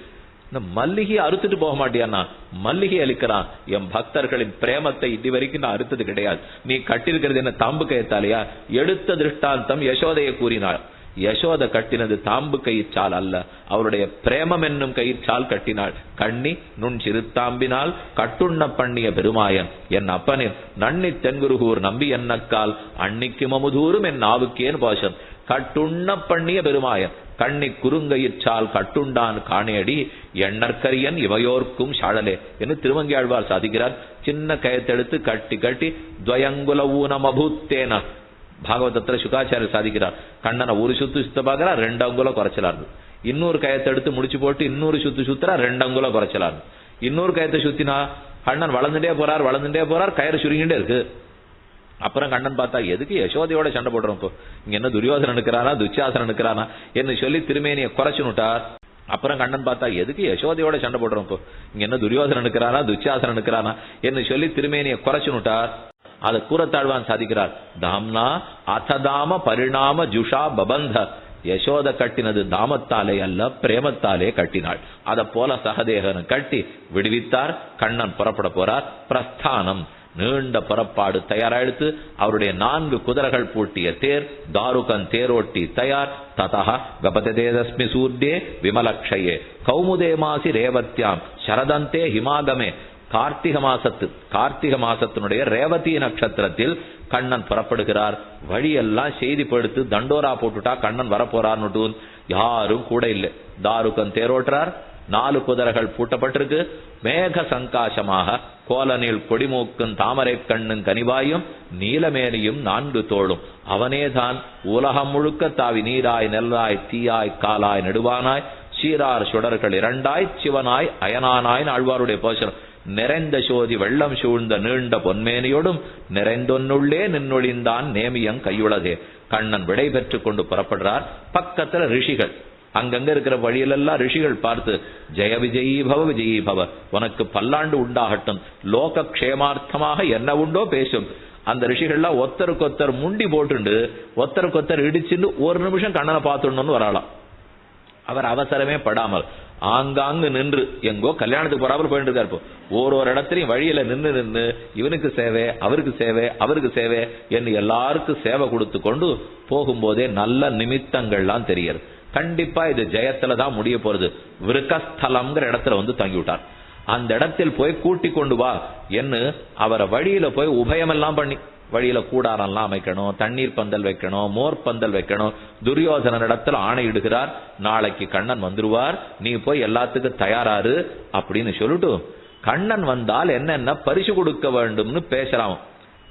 இந்த மல்லிகை அறுத்துட்டு போக மாட்டியான்னா மல்லிகை அளிக்கிறான். என் பக்தர்களின் பிரேமத்தை இதுவரைக்கும் நான் அறுத்தது கிடையாது. நீ கட்டிருக்கிறது என்ன தாம்பு கயத்தாலையா? எடுத்த திருஷ்டாந்தம் யசோதையை கூறினார். யசோத கட்டினது தாம்பு கயிற்றால் அல்ல, அவருடைய பிரேமம் என்னும் கயிற்றால் கட்டினாள். கண்ணி நுண் சிறுத்தாம்பினால் கட்டுண்ண பண்ணிய பெருமாயன் என் அப்பனே நன்னி தென்குருகூர் நம்பி என்னக்கால் அன்னிக்கு மமுதூரும் என் நாவுக்கேன் போஷன். கட்டுண்ண பண்ணிய பெருமாயன் கண்ணி குறுங்கயிற்றால் கட்டுண்டான் காணேடி எண்ணற்கரியன் இவையோர்க்கும் சாழலே என்று திருமங்கியாழ்வார் சாதிக்கிறார். சின்ன கயத்தெடுத்து கட்டி கட்டி துவயங்குல ஊனம் அபூத்தேன பாகவதத்துல சுகாச்சாரியர் சாதிக்கிறார். கண்ணனை ஒரு சுத்து சுத்த பாக்குறா 2 அங்குலம் குறைச்சலாரு. இன்னொரு கயத்தை எடுத்து முடிச்சு போட்டு இன்னொரு சுத்து சுத்துறா 2 அங்குலம் குறைச்சலாரு. இன்னொரு கயத்தை சுத்தினா கண்ணன் வளர்ந்துட்டே போறார், கயிறு சுருங்கிட்டே இருக்கு. அப்புறம் கண்ணன் பார்த்தா எதுக்கு யசோதையோட சண்டை போடுறோம், இப்போ இங்க என்ன துரியோதனன் இருக்கிறானா துச்சாசனன் இருக்கிறானா என்று சொல்லி திருமேனியை குறைச்சுனுட்டார். அப்புறம் கண்ணன் பார்த்தா எதுக்கு யசோதையோட சண்டை போடுறோம், இப்போ இங்க என்ன துரியோதனன் இருக்கிறானா துச்சாசனன் இருக்கிறானா என்று சொல்லி திருமேனியை குறைச்சுனுட்டார். அதை கூறத்தாழ்வான் சாதிக்கிறார். தாம்னா அததாம பரிணாம ஜுஷா பபந்த. யசோத கட்டினது தாமத்தாலே அல்ல பிரேமத்தாலே கட்டினாள். அத போல சகதேகனை கட்டி விடுவித்தார். கண்ணன் புறப்பட போறார். பிரஸ்தானம் நீண்ட புறப்பாடு தயாராயிடுத்து. அவருடைய 4 குதிரைகள் பூட்டிய தேர் தாருகன் தேரோட்டி தயார். ததா கபதேதஸ்மி சூர்யே விமலக்ஷயே கௌமுதே மாசி ரேவத்யாம் சரதந்தே ஹிமாகமே. கார்த்திகை மாசத்தினுடைய ரேவதி நட்சத்திரத்தில் கண்ணன் புறப்படுகிறார். வழியெல்லாம் செய்தி படுத்து தண்டோரா போட்டுட்டா கண்ணன் வரப்போறார்னு யாரும் கூட இல்லை. தாருகன் தேரோட்டுறார். 4 குதிரைகள் பூட்டப்பட்டிருக்கு. மேக சங்காசமாக கோலனில் கொடிமூக்கும் தாமரை கண்ணும் கனிவாயும் நீலமேனியும் 4 தோளும் அவனேதான் உலகம் முழுக்க தாவி நீராய் நெல்லாய் தீயாய் காலாய் நெடுவானாய் சீரார் சுடர்கள் 2ஆய் சிவனாய் அயனானாய் ஆழ்வாருடைய போஷனம். நிறைந்த சோதி வெள்ளம் சூழ்ந்த நீண்ட பொன்மேனியோடும் நிறைந்தொன்னுள்ளே நின்னொழிந்தான் நேமியங் கையுளதே. கண்ணன் விடை பெற்றுக் கொண்டு புறப்படுறார். பக்கத்துல ரிஷிகள் அங்கங்க இருக்கிற வழியிலெல்லாம் ரிஷிகள் பார்த்து ஜெய விஜயீ பவ உனக்கு பல்லாண்டு உண்டாகட்டும், லோக க்ஷேமார்த்தமாக என்ன உண்டோ பேசும். அந்த ரிஷிகள்லாம் ஒத்தருக்கொத்தர் முண்டி போட்டுண்டு ஒத்தருக்கொத்தர் இடிச்சுன்னு ஒரு நிமிஷம் கண்ணனை பார்த்துடணும்னு வராலாம். அவர் அவசரமே படாமல் ஆங்காங்கு நின்று எங்கோ கல்யாணத்துக்கு போறாமல் போயிட்டு இருக்காரு. இப்போ ஒரு இடத்துலையும் வழியில நின்று இவனுக்கு சேவை அவருக்கு சேவை என்று எல்லாருக்கும் சேவை கொடுத்து கொண்டு போகும்போதே நல்ல நிமித்தங்கள்லாம் தெரியுது. கண்டிப்பா இது ஜெயத்துல தான் முடிய போறது. விருக்கஸ்தலம்ங்கிற இடத்துல வந்து தங்கி விட்டார். அந்த இடத்தில் போய் கூட்டி கொண்டு வா என்று அவரை வழியில போய் உபயமெல்லாம் பண்ணி வழியில கூடாரெல்லாம் அமைக்கணும், தண்ணீர் பந்தல் வைக்கணும், மோர் பந்தல் வைக்கணும். துரியோதன இடத்துல ஆணையிடுகிறார். நாளைக்கு கண்ணன் வந்துருவார், நீ போய் எல்லாத்துக்கும் தயாராரு அப்படின்னு சொல்லிட்டு கண்ணன் வந்தால் என்னென்ன பரிசு கொடுக்க வேண்டும்னு பேசுறான்.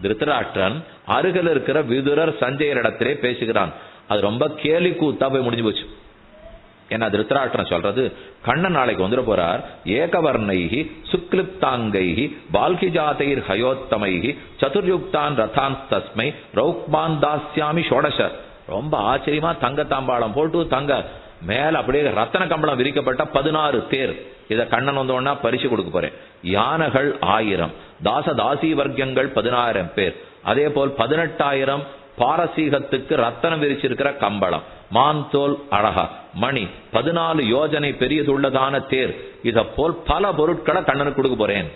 திருத்தராஷ்டிரன் அருகில் இருக்கிற விதுரர் சஞ்சயர் இடத்திலே பேசுகிறான். அது ரொம்ப கேலி கூத்தா போய் முடிஞ்சு போச்சு. ஏன்னா திருத்தராஷ்டிரன் சொல்றது கண்ணன் நாளைக்கு வந்துட போறார். ஏகவர்ணைகி சுக்லிப்தாங்கைகி பால்கிஜாதைர் ஹயோத்தமைகி சதுர்யுக்தான் ரதான் தஸ்மை ரௌக்மான் தாஸ்யாமி ஷோடச. ரொம்ப ஆச்சரியமா தங்க தாம்பாளம் போட்டு தங்க மேல அப்படியே ரத்தன கம்பளம் விரிக்கப்பட்ட 16 தேர். இத கண்ணன் வந்தோன்னா பரிசு கொடுக்க போறேன். யானைகள் 1000, தாசி வர்க்கங்கள் 16000 பேர். அதே போல் 18,000 பாரசீகத்துக்கு ரத்தனம் விரிச்சிருக்கிற கம்பளம், மாந்தோல் அழகா மணி, 14 யோஜனை பெரியதுள்ளதான தேர். இத போல் பல பொருட்களை கண்ணனுக்கு கொடுக்க போறேன்.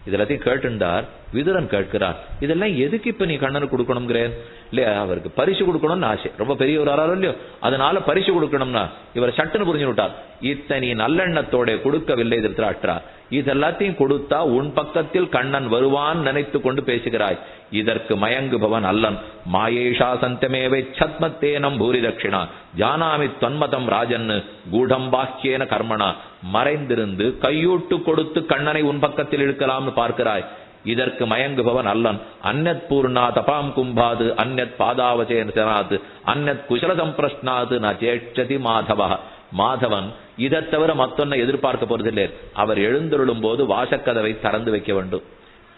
இதெல்லாத்தையும் கேட்டுண்டார். விதுரன் கேட்கிறார், இதெல்லாம் எதுக்கு இப்ப நீ கண்ணனுக்கு கொடுக்கணுங்கிறேன்? இல்லையா, அவருக்கு பரிசு கொடுக்கணும்னு ஆசை. ரொம்ப பெரியவர் ஆறாரோ இல்லையோ, அதனால பரிசு கொடுக்கணும்னா இவர் சட்டுன்னு புரிஞ்சு விட்டார். இத்தனை நல்லெண்ணத்தோட கொடுக்கவில்லை திருத்தராஷ்டிரா. இதெல்லாத்தையும் கொடுத்தா உன் பக்கத்தில் கண்ணன் வருவான் நினைத்து கொண்டு பேசுகிறாய். இதற்கு மயங்குபவன் அல்லன். மாயேஷா சந்தமேவை சத்மத்தேனம் பூரி தட்சிணா ஜானாமி தொன்மதம் ராஜன்னு கூடம் பாக்கியேன கர்மனா. மறைந்திருந்து கையூட்டு கொடுத்து கண்ணனை உன் பக்கத்தில் இழுக்கலாம்னு பார்க்கிறாய். இதற்கு மயங்குபவன் அல்லன். அந்நத் பூர்ணா தபாம் கும்பாது அந்நத் பாதாவச்சேன சனாது அந்நத் குசல சம்பிரஷ்னாது ந சேட்சதி மாதவா. மாதவன் இதை தவிர மத்தொன்ன எதிர்பார்க்க போறதில்லை. அவர் எழுந்தருளும் போது வாசக்கதவை திறந்து வைக்க வேண்டும்,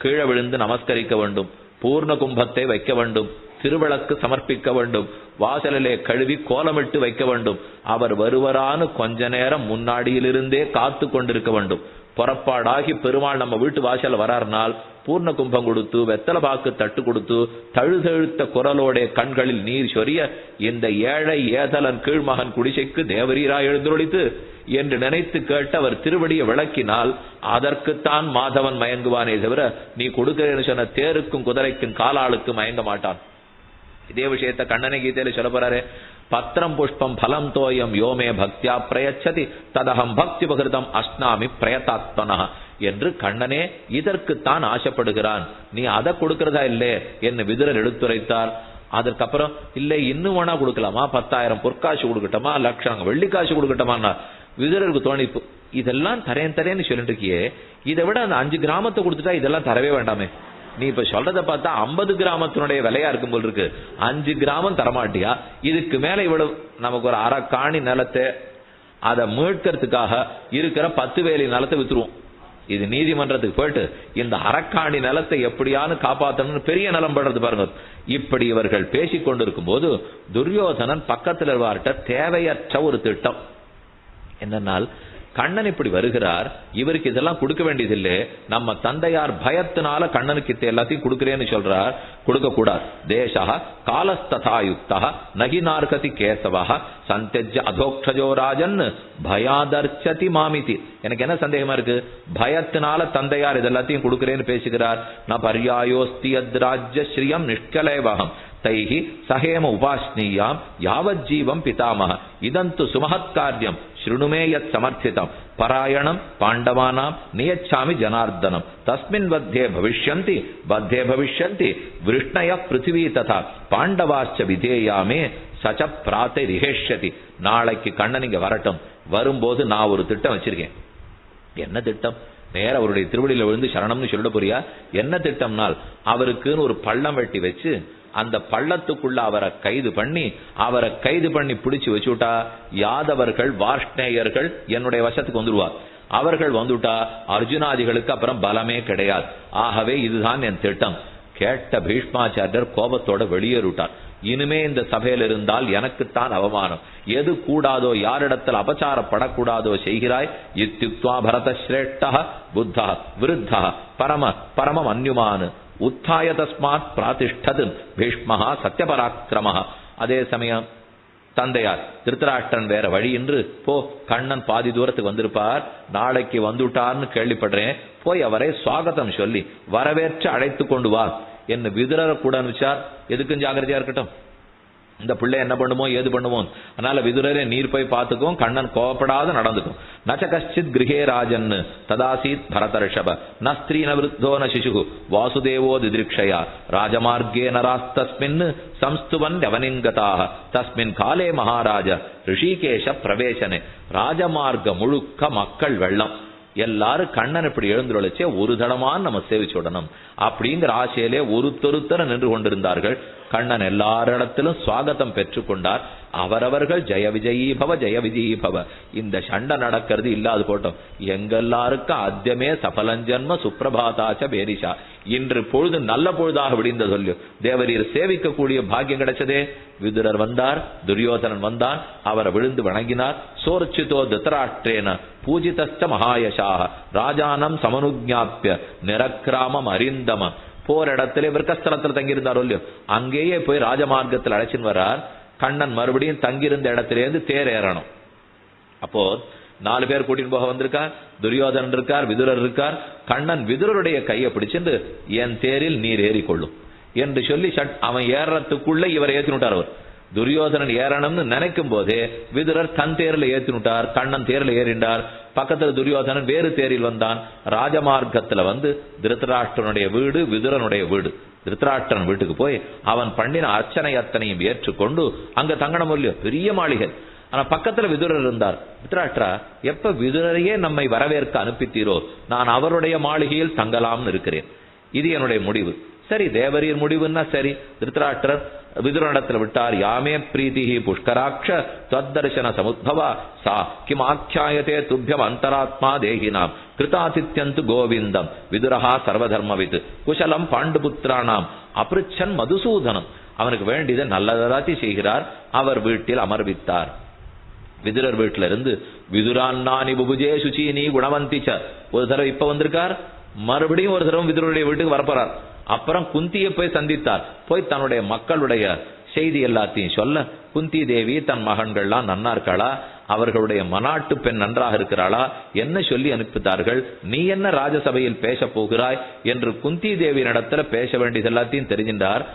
கீழே விழுந்து நமஸ்கரிக்க வேண்டும், பூர்ண கும்பத்தை வைக்க வேண்டும், திருவிளக்கு சமர்ப்பிக்க வேண்டும், வாசலிலே கழுவி கோலமிட்டு வைக்க வேண்டும். அவர் வருவரான்னு கொஞ்ச நேரம் முன்னாடியிலிருந்தே காத்து கொண்டிருக்க வேண்டும். புறப்பாடாகி பெருமாள் நம்ம வீட்டு வாசல் வராருனால் பூர்ண கும்பம் கொடுத்து வெத்தலை பாக்கு தட்டு கொடுத்து தழுதழுத்த குரலோட கண்களில் நீர் சொரிய இந்த ஏழை ஏதலன் கீழ்மகன் குடிசைக்கு தேவரீரா எழுந்தொழித்து என்று நினைத்து கேட்டு அவர் திருவடியை விளக்கினால் அதற்குத்தான் மாதவன் மயங்குவானே தவிர நீ கொடுக்கிறேன்னு சொன்ன தேருக்கும் குதிரைக்கும் காலாளுக்கும் மயங்க மாட்டான். இதே விஷயத்தை கண்ணனை கீதையில சொல்ல போறாரு. பத்திரம் புஷ்பம் பலம் தோயம் யோமே பக்தியா பிரயச்சதி ததகம் பக்தி பகிருதம் அஸ்னாமி பிரயதாத்மனா என்று கண்ணனே இதற்குத்தான் ஆசைப்படுகிறான். நீ அதை கொடுக்கிறதா இல்லே என்று விதுரர் எடுத்துரைத்தார். அதற்கப்புறம் இல்லை இன்னும் வேணா கொடுக்கலாமா, 10,000 பொற்காசு கொடுக்கட்டமா, லட்சம் வெள்ளிக்காசு கொடுக்கட்டமா. விதுரருக்கு தோணிப்பு, இதெல்லாம் தரேன்னு சொல்லிட்டு இருக்கியே, இதை விட அந்த 5 கிராமத்தை கொடுத்துட்டா இதெல்லாம் தரவே வேண்டாமே. நீ இப்ப சொல்றத பார்த்தா 50 கிராமத்தினுடைய விலையா இருக்கும் போல் இருக்கு. 5 கிராமம் தரமாட்டியா? இதுக்கு மேல இவ்வளவு நமக்கு ஒரு அரை காணி நிலத்தை அதை மீட்கிறதுக்காக இருக்கிற 10 வேலி நிலத்தை வித்துருவோம். இது நீதிமன்றத்துக்கு போயிட்டு இந்த அரக்காணி நிலத்தை எப்படியானு காப்பாற்றணும்னு பெரிய நிலம் படுறது பாருங்க. இப்படி இவர்கள் பேசிக் கொண்டிருக்கும் போது துரியோதனன் பக்கத்தில் இருவார்கிட்ட தேவையற்ற ஒரு திட்டம் என்னன்னால், கண்ணன் இப்படி வருகிறார், இவருக்கு இதெல்லாம் கொடுக்க வேண்டியதில்லை, நம்ம தந்தையார் பயத்தினால கண்ணனுக்கு இத்த எல்லாத்தையும் கொடுக்கிறேன்னு சொல்றார், கொடுக்க கூடாது. தேசா காலஸ்ததாயுக்தா நகி நார்கதி கேசவா சந்தெஜ்ஜ அதோக்ஷஜோ ராஜன் பயாதர்ச்சதி மாமிதி. எனக்கு என்ன சந்தேகமா இருக்கு, பயத்தினால தந்தையார் இதெல்லாத்தையும் கொடுக்கிறேன்னு பேசுகிறார். ந பர்யாயோஸ்தி அத்ராஜ்ய ஸ்ரீயம் நிஷ்கலேவகம் தைஹி சஹேம உபாஸ்னீயாம் யாவஜ்ஜீவம் பிதாமஹ இதந்து சுமஹத்கார்யம் ஸ்ருணுமே யத் சமர்த்திதம் பராயணம் பாண்டவானாம் நியச்சாமி ஜனார்தனம் தஸ்மின் பத்தே பவிஷ்யந்தி விருஷ்ணய பிருத்திவி ததா பாண்டவாச்ச விதேயாமே சச்ச பிராத்தை ரிஹேஷ்யதி. நாளைக்கு கண்ணன் இங்க வரட்டும், வரும்போது நான் ஒரு திட்டம் வச்சிருக்கேன். என்ன திட்டம்? நேர அவருடைய திருவடியில விழுந்து சரணம்னு சொல்ல போறியா? என்ன திட்டம்னால், அவருக்குன்னு ஒரு பள்ளம் வெட்டி வச்சு அந்த பள்ளத்துக்குள்ள அவரை கைது பண்ணி பிடிச்சு வச்சுட்டா யாதவர்கள் வார்ஷ்ணேயர்கள் என்னுடைய வசத்துக்கு வந்துடுவார். அவர்கள் வந்துட்டா அர்ஜுனாதிகளுக்கு அப்புறம் பலமே கிடையாது. ஆகவே இதுதான் என் திட்டம். கேட்ட பீஷ்மாச்சாரியர் கோபத்தோட வெளியேறிட்டார். இனிமே இந்த சபையில் இருந்தால் எனக்குத்தான் அவமானம். எது கூடாதோ, யாரிடத்தில் அபச்சாரப்படக்கூடாதோ செய்கிறாய். இத்யுக்த்வா பரத ஸ்ரேஷ்டா புத்தா விருத்தா பரமம் அன்யுமான் உத்தாய தஸ்மாத் பிராதிஷ்டது பீஷ்மஹா சத்யபராக்கிரமஹா. அதே சமயம் தந்தையார் திருத்தராஷ்டிரன் வேற வழி என்று போ, கண்ணன் பாதி தூரத்துக்கு வந்திருப்பார், நாளைக்கு வந்துட்டார்னு கேள்விப்படுறேன், போய் அவரை சுவாகத்தம் சொல்லி வரவேற்று அழைத்து கொண்டு வா என்று விதுரரை கூட அனுப்பிச்சார். எதுக்கும் ஜாகிரதையா இருக்கட்டும், இந்த பிள்ளை என்ன பண்ணுமோ ஏது பண்ணுமோ. அதனால விதுரரே நீர் போய் பார்த்துக்கும், கண்ணன் கோபப்படாத நடந்துக்கும். நச்ச கஷ்டித் கிரகே ராஜன் ததாசீத் பரதர்ஷப ந ஸ்திரீ ந விருத்தோ ந சிசு வாசுதேவோ திதிருக்ஷயா ராஜமார்கே நராஸ்தஸ்மின் சம்ஸ்துவன் யவனிங்கதாக தஸ்மின் காலே மகாராஜ ரிஷிகேஷ பிரவேசனே. ராஜமார்க்க முழுக்க மக்கள் வெள்ளம். எல்லாரும் கண்ணன் இப்படி எழுந்துள்ளச்சே ஒரு தடமான நம்ம சேவிச்சுடணும் அப்படிங்கிற ஆசையிலே ஒருத்தொருத்தர நின்று கொண்டிருந்தார்கள். கண்ணன் எல்லாரிடத்திலும் சுவாகத்தம் பெற்றுக்கொண்டார். அவரவர்கள் ஜெய விஜயீ பவ. இந்த சண்டை நடக்கிறது இல்லாது போட்டோம். எங்கெல்லாருக்கும் அத்தியமே சபலஞ்சன்ம சுப்பிரபாதாச்ச பேரிஷா. இன்று பொழுது நல்ல பொழுதாக விடிந்த சொல்லு தேவரீர் சேவிக்கக்கூடிய பாக்கியம் கிடைச்சதே. விதுரர் வந்தார், துரியோதனன் வந்தான், அவரை விழுந்து வணங்கினார். சோர்ச்சிதோ திருதராஷ்டிரேன பூஜிதஸ்த மகாயசாக ராஜானம் சமனுஜாப்பிய நிரக்கிராமம் அறிந்தம. போர் இடத்துல விற்கஸ்தலத்தில் தங்கியிருந்தாரோ இல்லையோ, அங்கேயே போய் ராஜமார்க்கத்தில் அழைச்சின்னு வர்றார். கண்ணன் மறுபடியும் தங்கியிருந்த இடத்திலேருந்து தேர் ஏறணும். அப்போ 4 பேர் கூட்டின்னு போக வந்திருக்கார். துரியோதனன் இருக்கார், விதுரர் இருக்கார். கண்ணன் விதுரருடைய கையை பிடிச்சிருந்து என் தேரில் நீர் ஏறிக்கொள்ளும் என்று சொல்லி அவன் ஏறத்துக்குள்ள இவரை ஏற்றினுட்டார். அவர் துரியோதனன் ஏறணும்னு நினைக்கும் போதே விதுரர் தன் தேரில் ஏற்றினுட்டார். கண்ணன் தேரில் ஏறிண்டார். பக்கத்தில் துரியோதனன் வேறு தேரில் வந்தான். ராஜமார்க்கத்துல வந்து திருதராஷ்டிரனுடைய வீடு விதுரனுடைய வீடு. திருதராஷ்டிரன் வீட்டுக்கு போய் அவன் பண்ணின அர்ச்சனை அத்தனையும் ஏற்றுக்கொண்டு அங்க தங்கணும் இல்லையோ, பெரிய மாளிகை. ஆனா பக்கத்துல விதுரர் இருந்தார். திருதராஷ்டிரா, எப்ப விதுரரையே நம்மை வரவேற்க அனுப்பித்தீரோ நான் அவருடைய மாளிகையில் தங்கலாம்னு இருக்கிறேன். இது என்னுடைய முடிவு. சரி, தேவரீர் முடிவுன்னா சரி. திருதராஷ்டிரர் விதுரனிடத்தில் விட்டார். யாமே பிரீதிஹி புஷ்கராட்ச தத்தர்சன சமுத்பவா சா கிம் ஆख्यायते துப்யம் அந்தராத்மா தேகினாம் கிருதாதித்யந்து கோவிந்தம் விதுரஹா சர்வதர்மவித் குஷலம் பாண்டுபுத்திரானாம் அப்ருச்சன் மதுசூதனம். அவனுக்கு வேண்டியதை நல்லதாத்தி செய்கிறார். அவர் வீட்டில் அமர்வித்தார். விதுரர் வீட்டில இருந்து விதுரான்னானி புபுஜே சுச்சீனி குணவந்திச்ச ஒரு தடவை இப்ப வந்திருக்கார், மறுபடியும் ஒரு தடவை விதுரருடைய வீட்டுக்கு வரப்போறார். அப்புறம் குந்தியை போய் சந்தித்தார். போய் தன்னுடைய மக்களுடைய செய்தி எல்லாத்தையும் சொல்ல, குந்தி தேவி தன் மகன்கள்லாம் நன்னா இருக்காளா, அவர்களுடைய மனாட்டு பெண் நன்றாக இருக்கிறாளா, என்ன சொல்லி அனுப்பித்தார்கள், நீ என்ன ராஜசபையில் பேச போகிறாய் என்று குந்தி தேவியின் இடத்துல பேச வேண்டியது எல்லாத்தையும் தெரிஞ்சின்றார்.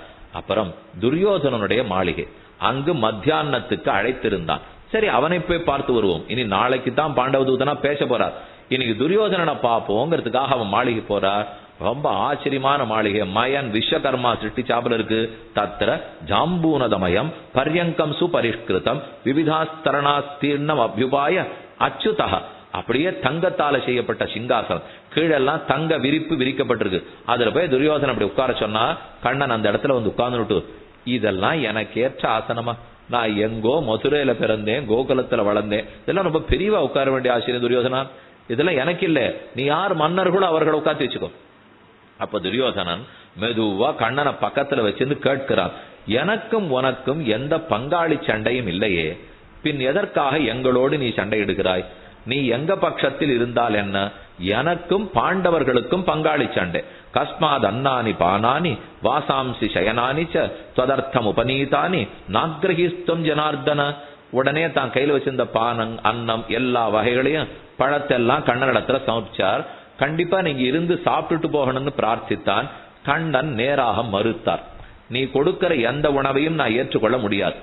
அப்புறம் துரியோதனனுடைய மாளிகை, அங்கு மத்தியானத்துக்கு அழைத்திருந்தான். சரி, அவனை போய் பார்த்து வருவோம். இனி நாளைக்கு தான் பாண்டவ தூதனா பேச போறார். இன்னைக்கு துரியோதனனை பார்ப்போங்கிறதுக்காக அவன் மாளிகை போறார். ரொம்ப ஆச்சரியமான மாளிகை. மயன் விஸ்வகர்மா சிருஷ்டிச்சாப்புல இருக்கு. தத்திர ஜாம்பூனதமயம் பர்யங்கம் சுபரிஷ்கிருதம் விவிதாஸ்தரணாஸ்தீர்ணம் அபியுபாய அச்சுதா. அப்படியே தங்கத்தால செய்யப்பட்ட சிங்காசனம், கீழெல்லாம் தங்க விரிப்பு விரிக்கப்பட்டிருக்கு. அதுல போய் துரியோதனன் அப்படி உட்கார சொன்னா, கண்ணன் அந்த இடத்துல வந்து உட்கார்ந்துட்டு, இதெல்லாம் எனக்கு ஏற்ற ஆசனமா, நான் எங்கோ மதுரையில பிறந்தேன், கோகுலத்துல வளர்ந்தேன், இதெல்லாம் ரொம்ப பெரியவா உட்கார வேண்டிய ஆச்சரியம் துரியோதனா, இதெல்லாம் எனக்கு இல்ல, நீ யார் மன்னர்களோ அவர்களை உட்காந்து வச்சுக்கோ. அப்ப துரியோதனன் மெதுவா கண்ணனை பக்கத்துல வச்சிருந்து கேட்கிறான், எனக்கும் உனக்கும் எந்த பங்காளி சண்டையும் இல்லையே, பின் எதற்காக எங்களோடு நீ சண்டையிடுகிறாய்? நீ எங்க பட்சத்தில் இருந்தால் என்ன, எனக்கும் பாண்டவர்களுக்கும் பங்காளி சண்டை. கஸ்மாத் அன்னானி பானானி வாசாம்சி சயனானி ச த்வதர்த்தம் உபநீதானி நாக்ரஹிஸ்துவம் ஜனார்தன. உடனே தான் கையில் வச்சிருந்த பானம் அன்னம் எல்லா வகைகளையும் பழத்தெல்லாம் கண்ணனிடத்துல சமர்ப்பிச்சார். கண்டிப்பா நீங்க இருந்து சாப்பிட்டுட்டு போகணும்னு பிரார்த்தித்தான். கண்ணன் நேராக மறுத்தார். நீ கொடுக்கிற எந்த உணவையும் நான் ஏற்றுக்கொள்ள முடியாது.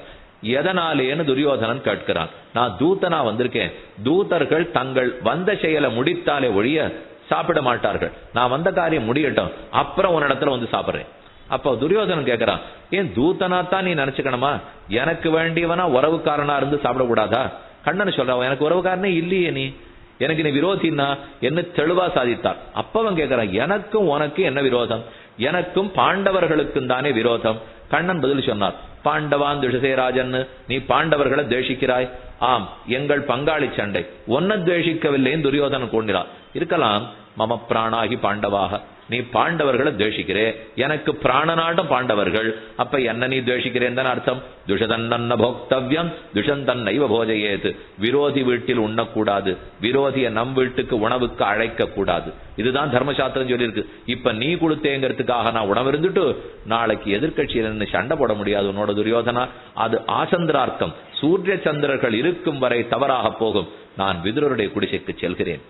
எதனாலேன்னு துரியோதனன் கேட்கிறான். நான் தூதனா வந்திருக்கேன், தூதர்கள் தங்கள் வந்த செயலை முடித்தாலே ஒழிய சாப்பிட மாட்டார்கள், நான் வந்த காரியம் முடியட்டும், அப்புறம் உன்னிடத்துல வந்து சாப்பிடுறேன். அப்போ துரியோதனன் கேட்கிறான், ஏன் தூதனாத்தான் நீ நினைச்சுக்கணுமா, எனக்கு வேண்டியவனா உறவுக்காரனா இருந்து சாப்பிடக்கூடாதா? கண்ணன் சொல்றான், எனக்கு உறவுக்காரனே இல்லையே, நீ எனக்கு நீ விரோதினா என்ன தெளிவா சாதித்தார். அப்பவன் கேட்கிறான், எனக்கும் உனக்கு என்ன விரோதம், எனக்கும் பாண்டவர்களுக்கும் தானே விரோதம். கண்ணன் பதில் சொன்னார், பாண்டவான் துஷசேராஜன், நீ பாண்டவர்களை துவேஷிக்கிறாய். ஆம், எங்கள் பங்காளி சண்டை, ஒன்ன துவேஷிக்கவில்லைன்னு துரியோதனன் கொண்டிறான். இருக்கலாம், மம பிராணாகி பாண்டவாக, நீ பாண்டவர்களை துவேஷிக்கிறே, எனக்கு பிராணநாட்டம் பாண்டவர்கள், அப்ப என்ன நீ துவேஷிக்கிறேன் தானே அர்த்தம். துஷதன்ன போக்தவ்யம் துஷந்தன்னைவ போஜயேது. விரோதி வீட்டில் உண்ணக்கூடாது, விரோதிய நம் வீட்டுக்கு உணவுக்கு அழைக்க கூடாது. இதுதான் தர்மசாஸ்திரம் சொல்லியிருக்கு. இப்ப நீ கொடுத்தேங்கிறதுக்காக நான் உணவு இருந்துட்டு நாளைக்கு எதிர்கட்சியில சண்டை போட முடியாது உன்னோட துரியோதனா. அது ஆசந்திரார்த்தம், சூரிய சந்திரர்கள் இருக்கும் வரை தவறாக போகும். நான் விதுரருடைய குடிசைக்கு செல்கிறேன்.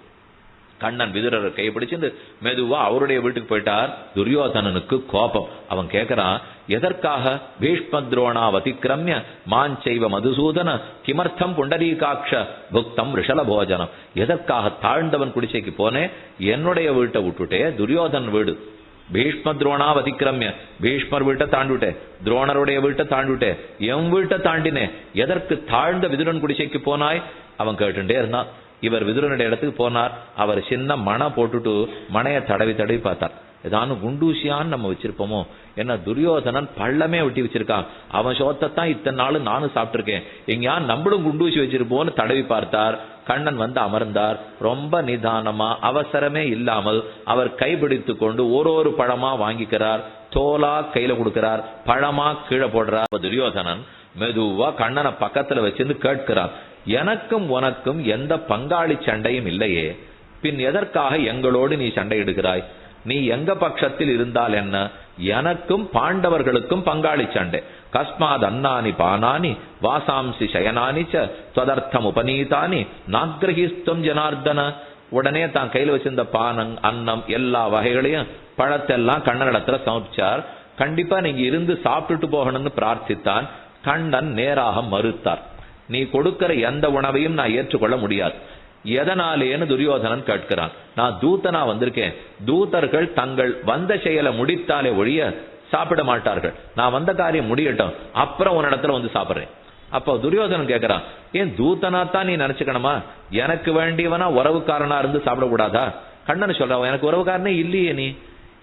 கண்ணன் விதுரரை கைப்பிடிச்சு மெதுவா அவருடைய வீட்டுக்கு போயிட்டார். துரியோதனனுக்கு கோபம். அவன் கேட்கிறான், எதற்காக பீஷ்மத்ரோணா வதிக்கிரமிய மாஞ்சைவ மதுசூதன கிமர்த்தம் புண்டரீகாட்ச புக்தம் ரிஷல போஜனம். எதற்காக தாழ்ந்தவன் குடிசைக்கு போனேன், என்னுடைய வீட்டை விட்டுட்டே துரியோதன் வீடு. பீஷ்மத்ரோணா வதிக்கிரமிய, பீஷ்மர் வீட்டை தாண்டிவிட்டேன், துரோணருடைய வீட்டை தாண்டிவிட்டேன், என் வீட்டை தாண்டினேன், எதற்கு தாழ்ந்த விதுரன் குடிசைக்கு போனாய்? அவன் கேட்டுட்டே இருந்தான். இவர் விதுரனுடைய இடத்துக்கு போனார். அவர் சின்ன மணை போட்டுட்டு மனையை தடவி தடவி பார்த்தார். ஏதானு குண்டூசியான்னு நம்ம வச்சிருப்போமோ, என்ன துரியோதனன் பள்ளமே ஒட்டி வச்சிருக்கான், அவன் சோத்தான் இத்தனை நாள் நானும் சாப்பிட்டிருக்கேன், எங்கயா நம்மளும் குண்டூசி வச்சிருப்போன்னு தடவி பார்த்தார். கண்ணன் வந்து அமர்ந்தார். ரொம்ப நிதானமா, அவசரமே இல்லாமல் அவர் கைப்பிடித்து கொண்டு ஒரு பழமா வாங்கிக்கிறார். தோலா கையில கொடுக்கிறார், பழமா கீழே போடுறார். துரியோதனன் மெதுவா கண்ணனை பக்கத்துல வச்சிருந்து கேட்கிறான், எனக்கும் உனக்கும் எந்த பங்காளி சண்டையும் இல்லையே, பின் எதற்காக எங்களோடு நீ சண்டையிடுகிறாய்? நீ எங்க பட்சத்தில் இருந்தால் என்ன, எனக்கும் பாண்டவர்களுக்கும் பங்காளி சண்டை. கஸ்மாத் அன்னானி பானானி வாசாம்சி சயனானி ச த்வதர்த்தம் உபநீதானி நாக்ரஹிஸ்துவம் ஜனார்தன. உடனே தான் கையில் வச்சிருந்த பானம் அன்னம் எல்லா வகைகளையும் பழத்தெல்லாம் கண்ணனிடத்துல சமர்ப்பிச்சார். கண்டிப்பா நீங்க இருந்து சாப்பிட்டுட்டு போகணும்னு பிரார்த்தித்தான். கண்ணன் நேராக மறுத்தார். நீ கொடுக்கிற எந்த உணவையும் நான் ஏற்றுக்கொள்ள முடியாது. எதனாலேன்னு துரியோதனன் கேட்கிறான். நான் தூதனா வந்திருக்கேன், தூதர்கள் தங்கள் வந்த செயலை முடித்தாலே ஒழிய சாப்பிட மாட்டார்கள், நான் வந்த காரியம் முடியட்டும், அப்புறம் உன்னிடத்துல வந்து சாப்பிடுறேன். அப்போ துரியோதனன் கேட்கிறான், ஏன் தூதனாத்தான் நீ நினைச்சுக்கணுமா, எனக்கு வேண்டியவனா உறவுக்காரனா இருந்து சாப்பிடக்கூடாதா? கண்ணன் சொல்றான், எனக்கு உறவுக்காரனே இல்லையே, நீ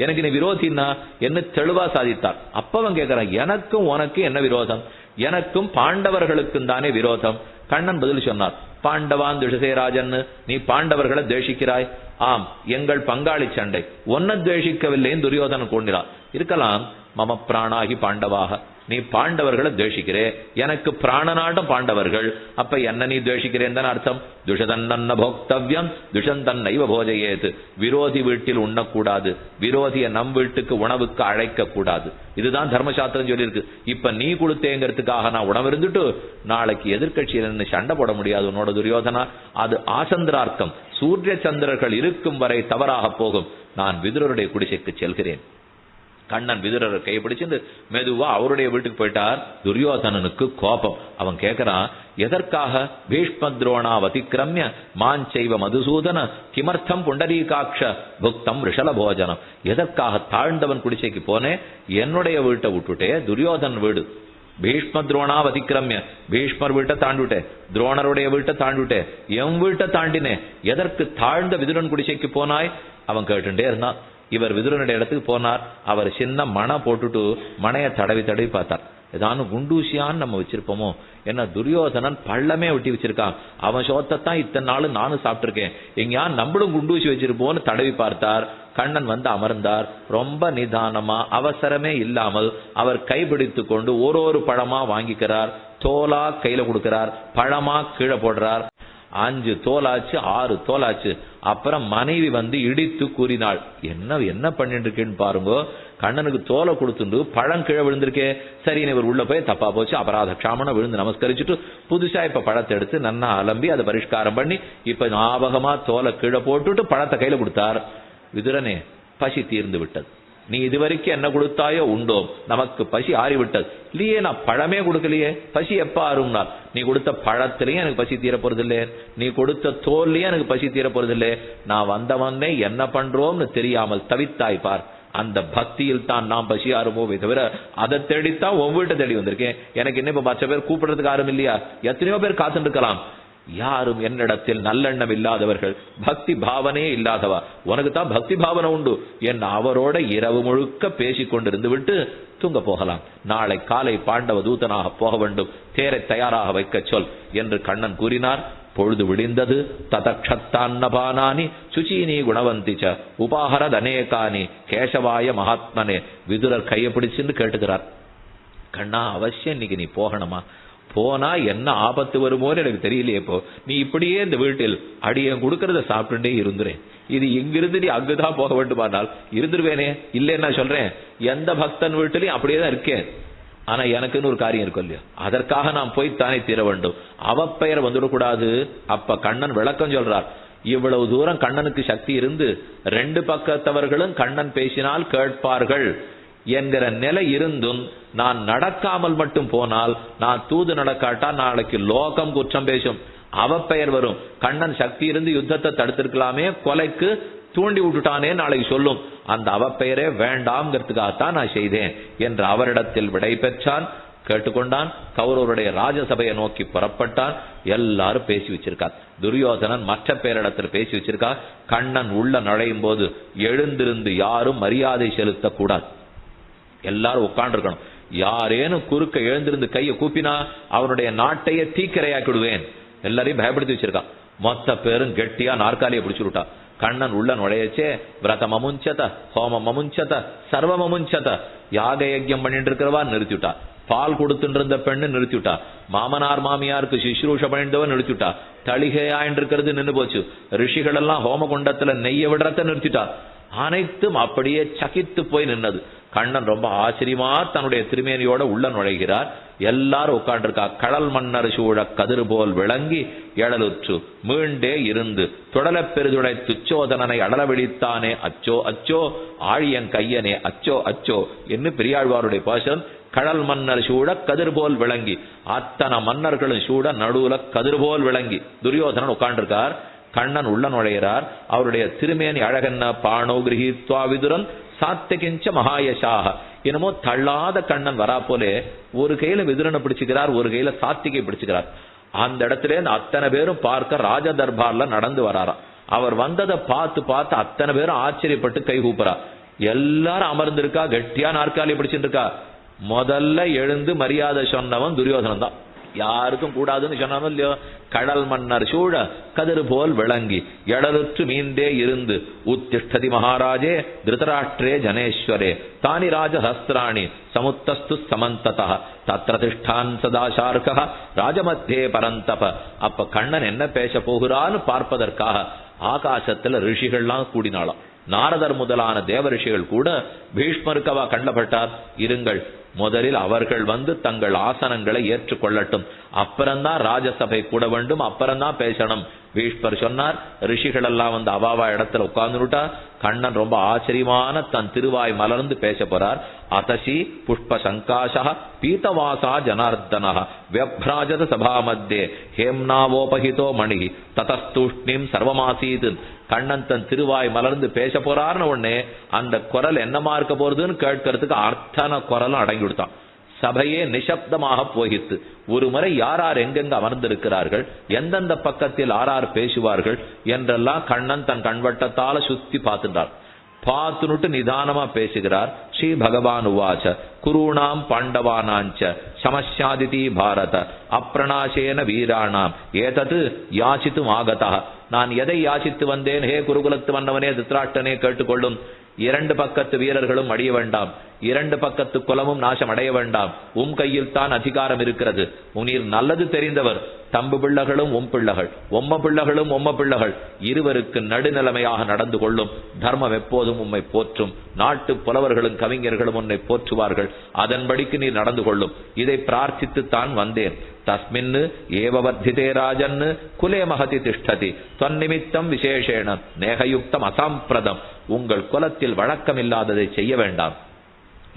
எனக்கு நீ விரோதினா என்ன தெளிவா சாதித்தார். அப்பவன் கேட்கிறான், எனக்கும் உனக்கு என்ன விரோதம், எனக்கும் பாண்டவர்களுக்கும் தானே விரோதம். கண்ணன் பதில் சொன்னார், பாண்டவான் துஷசேராஜன், நீ பாண்டவர்களை துவேஷிக்கிறாய். ஆம், எங்கள் பங்காளி சண்டை, ஒன்ன துவேஷிக்கவில்லைன்னு துரியோதனன் கொண்டிறான். இருக்கலாம். மம பிராணாகி பாண்டவாக, நீ பாண்டவர்களை துவேஷிக்கிறே, எனக்கு பிராணநாட்டம் பாண்டவர்கள், அப்ப என்ன நீ துவேஷிக்கிறேன் தானே அர்த்தம். துஷதன்ன போக்தவ்யம் துஷந்தன்னைவ போஜயேத், விரோதி வீட்டில் உண்ணக்கூடாது, விரோதிய நம் வீட்டுக்கு உணவுக்கு அழைக்க கூடாது. இதுதான் தர்மசாஸ்திரம் சொல்லியிருக்கு. இப்ப நீ கொடுத்தேங்கிறதுக்காக நான் உணவு இருந்துட்டு நாளைக்கு எதிர்கட்சியில் நின்று சண்டை போட முடியாது உன்னோட துரியோதனா. அது ஆசந்திரார்த்தம். சூரிய சந்திரர்கள் இருக்கும் வரை தவறாக போகும். நான் விதுரருடைய குடிசைக்கு செல்கிறேன். கண்ணன் விதுரர் கைப்பிடிச்சு மெதுவா அவருடைய வீட்டுக்கு போயிட்டார். துரியோதனனுக்கு கோபம். அவன் கேட்கிறான், எதற்காக பீஷ்மத்ரோணா வதிக்கிரமிய மாஞ்சைவ மதுசூதன கிமர்த்தம் புண்டரீகாட்ச புக்தம் ரிஷல போஜனம். எதற்காக தாழ்ந்தவன் குடிசைக்கு போனேன், என்னுடைய வீட்டை விட்டுட்டே துரியோதன் வீடு. பீஷ்ம துரோணா வதிக்கிரமிய, பீஷ்மர் வீட்டை தாண்டிவிட்டேன், துரோணருடைய வீட்டை தாண்டிவிட்டேன், என் வீட்டை தாண்டினேன், எதற்கு தாழ்ந்த விதுரன் குடிசைக்கு போனாய்? அவன் கேட்டுட்டே இருந்தான். இவர் விதுரனுடைய இடத்துக்கு போனார். அவர் சின்ன மணை போட்டுட்டு மனையை தடவி தடவி பார்த்தார். ஏதானு குண்டூசியான்னு நம்ம வச்சிருப்போமோ, என்ன துரியோதனன் பள்ளமே ஒட்டி வச்சிருக்கான், அவன் சோத்தான் இத்தனை நாள் நானும் சாப்பிட்டிருக்கேன், எங்கயா நம்மளும் குண்டூசி வச்சிருப்போன்னு தடவி பார்த்தார். கண்ணன் வந்து அமர்ந்தார். ரொம்ப நிதானமா, அவசரமே இல்லாமல் அவர் கைப்பிடித்து கொண்டு ஒரு பழமா வாங்கிக்கிறார். தோலா கையில கொடுக்கிறார், பழமா கீழே போடுறார். 5 தோலாச்சு, 6 தோலாச்சு. அப்புறம் மனைவி வந்து இடித்து கூறினாள், என்ன பண்ணிட்டு இருக்கேன்னு பாருங்க, கண்ணனுக்கு தோலை கொடுத்துட்டு பழம் கீழே விழுந்திருக்கே. சரி, இவர் உள்ள போய் தப்பா போச்சு, அபராத க்ஷாமன விழுந்து நமஸ்கரிச்சுட்டு புதுசா இப்ப பழத்தை எடுத்து நன்னா அலம்பி அதை பரிஷ்காரம் பண்ணி இப்ப ஞாபகமா தோலை கீழே போட்டுட்டு பழத்தை கையில கொடுத்தார். விதுரனே, பசி தீர்ந்து விட்டது. நீ இதுவரைக்கும் என்ன கொடுத்தாயோ உண்டோம், நமக்கு பசி ஆறிவிட்டது. இல்லையே, நான் பழமே கொடுக்கலையே, பசி எப்ப ஆறும்னால், நீ கொடுத்த பழத்திலையும் எனக்கு பசி தீர போறது இல்லையே, நீ கொடுத்த தோல்லையும் எனக்கு பசி தீர போறது இல்லையே. நான் வந்தவனே என்ன பண்றோம்னு தெரியாமல் தவித்தாய் பார். அந்த பக்தியில் தான் நாம் பசி ஆறுமோவே தவிர அதை தேடித்தான் உன் வீட்டை தேடி வந்திருக்கேன். எனக்கு என்ன இப்ப 10 பேர் கூப்பிடுறதுக்கு ஆரும் இல்லையா? எத்தனையோ பேர் காத்துட்டு இருக்கலாம். யாரும் என்னிடத்தில் நல்லெண்ணம் இல்லாதவர்கள், பக்தி பாவனையே இல்லாதவா. உனக்கு தான் பக்தி பாவனை உண்டு என் அவரோட இரவு முழுக்க பேசிக் கொண்டிருந்து விட்டு தூங்க போகலாம். நாளை காலை பாண்டவ தூதனாக போக வேண்டும், தேரை தயாராக வைக்க சொல் என்று கண்ணன் கூறினார். பொழுது விடிந்தது. ததக்ஷத்தான்னபானானி சுச்சீனி குணவந்திச்ச உபாஹரத் அநேகானி கேசவாய மகாத்மனே. விதுரர் கையை பிடிச்சுன்னு கேட்டுக்கிறார். கண்ணா, அவசியம் இன்னைக்கு நீ போகணுமா? போனா என்ன ஆபத்து வருமோன்னு எனக்கு தெரியலையே. இப்போ நீ இப்படியே இந்த வீட்டில் அடியன் கொடுக்கறத சாப்பிட்டுட்டே இருந்துறேன். இது இங்கிருந்து நீ அங்குதான் போக வேண்டுமானால் இருந்துருவேனே. இல்லைன்னா சொல்றேன், எந்த பக்தன் வீட்டிலையும் அப்படியே தான் இருக்கேன். ஆனா எனக்குன்னு ஒரு காரியம் இருக்கும் இல்லையா, அதற்காக நான் போய்த்தானே தீர வேண்டும். அவப்பெயர் வந்துடக்கூடாது. அப்ப கண்ணன் விளக்கம் சொல்றார். இவ்வளவு தூரம் கண்ணனுக்கு சக்தி இருந்து 2 பக்கத்தவர்களும் கண்ணன் பேசினால் கேட்பார்கள் என்கிற நிலை இருந்தும் நான் நடக்காமல் மட்டும் போனால், நான் தூது நடக்காட்டா நாளைக்கு லோகம் குற்றம் பேசும், அவப்பெயர் வரும். கண்ணன் சக்தி இருந்து யுத்தத்தை தடுத்திருக்கலாமே, கொலைக்கு தூண்டி விட்டுட்டானே நாளைக்கு சொல்லும். அந்த அவப்பெயரே வேண்டாம்ங்கிறதுக்காகத்தான் நான் செய்தேன் என்று அவரிடத்தில் விடை பெற்றான். கேட்டுக்கொண்டான். கௌரவருடைய ராஜசபையை நோக்கி புறப்பட்டான். எல்லாரும் பேசி வச்சிருக்கார். துரியோதனன் மற்ற பேரிடத்தில் பேசி வச்சிருக்கார். கண்ணன் உள்ள நுழையும் போது எழுந்திருந்து யாரும் மரியாதை செலுத்தக்கூடாது. எல்லாரும் உட்கார்ந்துருக்கணும். யாரேனும் குறுக்க எழுந்திருந்து கையை கூப்பினா அவனுடைய நாட்டையே தீக்கிரையாக்கிடுவேன். எல்லாரையும் பயப்படுத்தி வச்சிருக்கான். மொத்த பேரும் கெட்டியா நாற்காலியை பிடிச்சு விட்டா. கண்ணன் உள்ள நுழையச்சே விரதம் அமுஞ்சத, ஹோமம் அமுஞ்சத, சர்வம் அமுஞ்சத. யாக யஜ்யம் பண்ணிட்டு இருக்கிறவா நிறுத்திவிட்டா. பால் கொடுத்துட்டு இருந்த பெண்ணு நிறுத்திவிட்டா. மாமனார் மாமியாருக்கு சிசுரூஷ பண்ணிட்டவன் நிறுத்திவிட்டா. தளிகையாயின்னு இருக்கிறது நின்று போச்சு. ரிஷிகள் எல்லாம் ஹோம குண்டத்துல நெய்ய விடுறத நிறுத்திட்டா. அனைத்தும் அப்படியே சகித்து போய் நின்னது. கண்ணன் ரொம்ப ஆச்சரியமா தன்னுடைய திருமேனியோட உள்ள நுழைகிறார். எல்லாரும் உட்காண்டிருக்கா. கடல் மன்னர் சூழ கதிர் போல் விளங்கி எழலுற்று மீண்டே இருந்து தொடல பெருதுடை துச்சோதனனை அடல விழித்தானே அச்சோ அச்சோ ஆழியன் கையனே அச்சோ அச்சோ என்று பெரியாழ்வாருடைய பாசம். கடல் மன்னர் சூழ கதிர் போல் விளங்கி, அத்தனை மன்னர்களும் சூழ நடுவுல கதிர் போல் விளங்கி துரியோதனன் உட்காண்டிருக்கார். கண்ணன் உள்ள நுழைகிறார். அவருடைய திருமேனி அழகன்ன பாணோ கிரகித்வா விதுரன் சாத்திகிஞ்ச மகாயசாக. என்னமோ தள்ளாத கண்ணன் வரா போலே ஒரு கையில விதுரனை பிடிச்சுக்கிறார், ஒரு கையில சாத்திகை பிடிச்சுக்கிறார். அந்த இடத்துல அத்தனை பேரும் பார்க்க ராஜ தர்பார்ல நடந்து வராராம். அவர் வந்ததை பார்த்து பார்த்து அத்தனை பேரும் ஆச்சரியப்பட்டு கை கூப்புறா. எல்லாரும் அமர்ந்திருக்கா, கெட்டியா நாற்காலி பிடிச்சிட்டு இருக்கா. முதல்ல எழுந்து மரியாதை சொன்னவன் துரியோதனன் தான். யாருக்கும் கூடாதுன்னு சொன்னாலும் இல்லையோ, கடல் மன்னர் சூழ கதிர் போல் விளங்கி எடலுற்று மீந்தே இருந்து உத்திஷ்டதி மகாராஜே திருதராஷ்டிரே ஜனேஸ்வரே தானி ராஜஹஸ்திராணி சமுத்தஸ்து சமந்ததா தத்ர திஷ்டான் சதாசார்கா ராஜமத்தியே பரந்தப. அப்ப கண்ணன் என்ன பேச போகிறான்னு பார்ப்பதற்காக ஆகாசத்துல ரிஷிகள்லாம் கூடினாலாம். நாரதர் முதலான தேவ ரிஷிகள் கூட பீஷ்மருக்கு அவ கண்டப்பட்டார். இருங்கள், முதலில் அவர்கள் வந்து தங்கள் ஆசனங்களை ஏற்றுக்கொள்ளட்டும், அப்புறம்தான் ராஜசபை கூட வேண்டும், அப்புறம்தான் பேசணும். பீஷ்மர் சொன்னார். ரிஷிகள் எல்லாம் வந்து அவாவா இடத்துல உட்கார்ந்துட்டா கண்ணன் ரொம்ப ஆச்சரியமான தன் திருவாய் மலர்ந்து பேச போறார். அதசி புஷ்ப சங்காஷா பீதவாசா ஜனார்தனா வியப்ராஜத சபா மத்தியே ஹேம்னாவோபஹிதோ மணி ததஸ்தூஷ்ணிம் சர்வமாசீது. கண்ணன் தன் திருவாய் மலர்ந்து பேச போறார்னு உடனே அந்த குரல் என்னமா இருக்க போறதுன்னு கேட்கறதுக்கு அர்த்தன குரலும் அடங்கி விடுத்தான். சபையே நிசப்தமாக போகித்து. ஒரு முறை யாரார் எங்கெங்க அமர்ந்திருக்கிறார்கள், எந்தெந்த பக்கத்தில் ஆரார் பேசுவார்கள் என்றெல்லாம் கண்ணன் தன் கண்வட்டத்தால சுத்தி பார்த்துட்டார். பார்த்துனுட்டு நிதானமா பேசுகிறார். ஸ்ரீ பகவான் உவாச்ச குருணாம் பாண்டவானாஞ்ச சமஸ்யாதிதி பாரத அப்ரணாசேன வீராணாம் ஏதது யாசித்தும் ஆகதா. நான் எதை யாசித்து வந்தேன் ஹே குருகுலத்து வந்தவனே திருதராஷ்டிரனே கேட்டுக்கொள்ளும். இரண்டு பக்கத்து வீரர்களும் அடைய வேண்டாம், இரண்டு பக்கத்து குலமும் நாசம் அடைய வேண்டாம். கையில் தான் அதிகாரம் இருக்கிறது. உனீர் நல்லது தெரிந்தவர். தம்பு பிள்ளைகளும் பிள்ளைகள், பிள்ளைகளும் பிள்ளைகள், இருவருக்கு நடுநிலைமையாக நடந்து கொள்ளும். தர்மம் எப்போதும் உம்மை போற்றும். நாட்டு புலவர்களும் கவிஞர்களும் உன்னை போற்றுவார்கள். அதன்படிக்கு நீர் நடந்து கொள்ளும். இதை பிரார்த்தித்துத்தான் வந்தேன். தஸ்மின்னு ஏவவர்த்திதே ராஜன் குலே மகதி திஷ்டதி தொன்னிமித்தம் விசேஷேன நேகயுக்தம் அசாம்பிரதம். உங்கள் குலத்தில் வழக்கம் இல்லாததை செய்ய வேண்டாம்.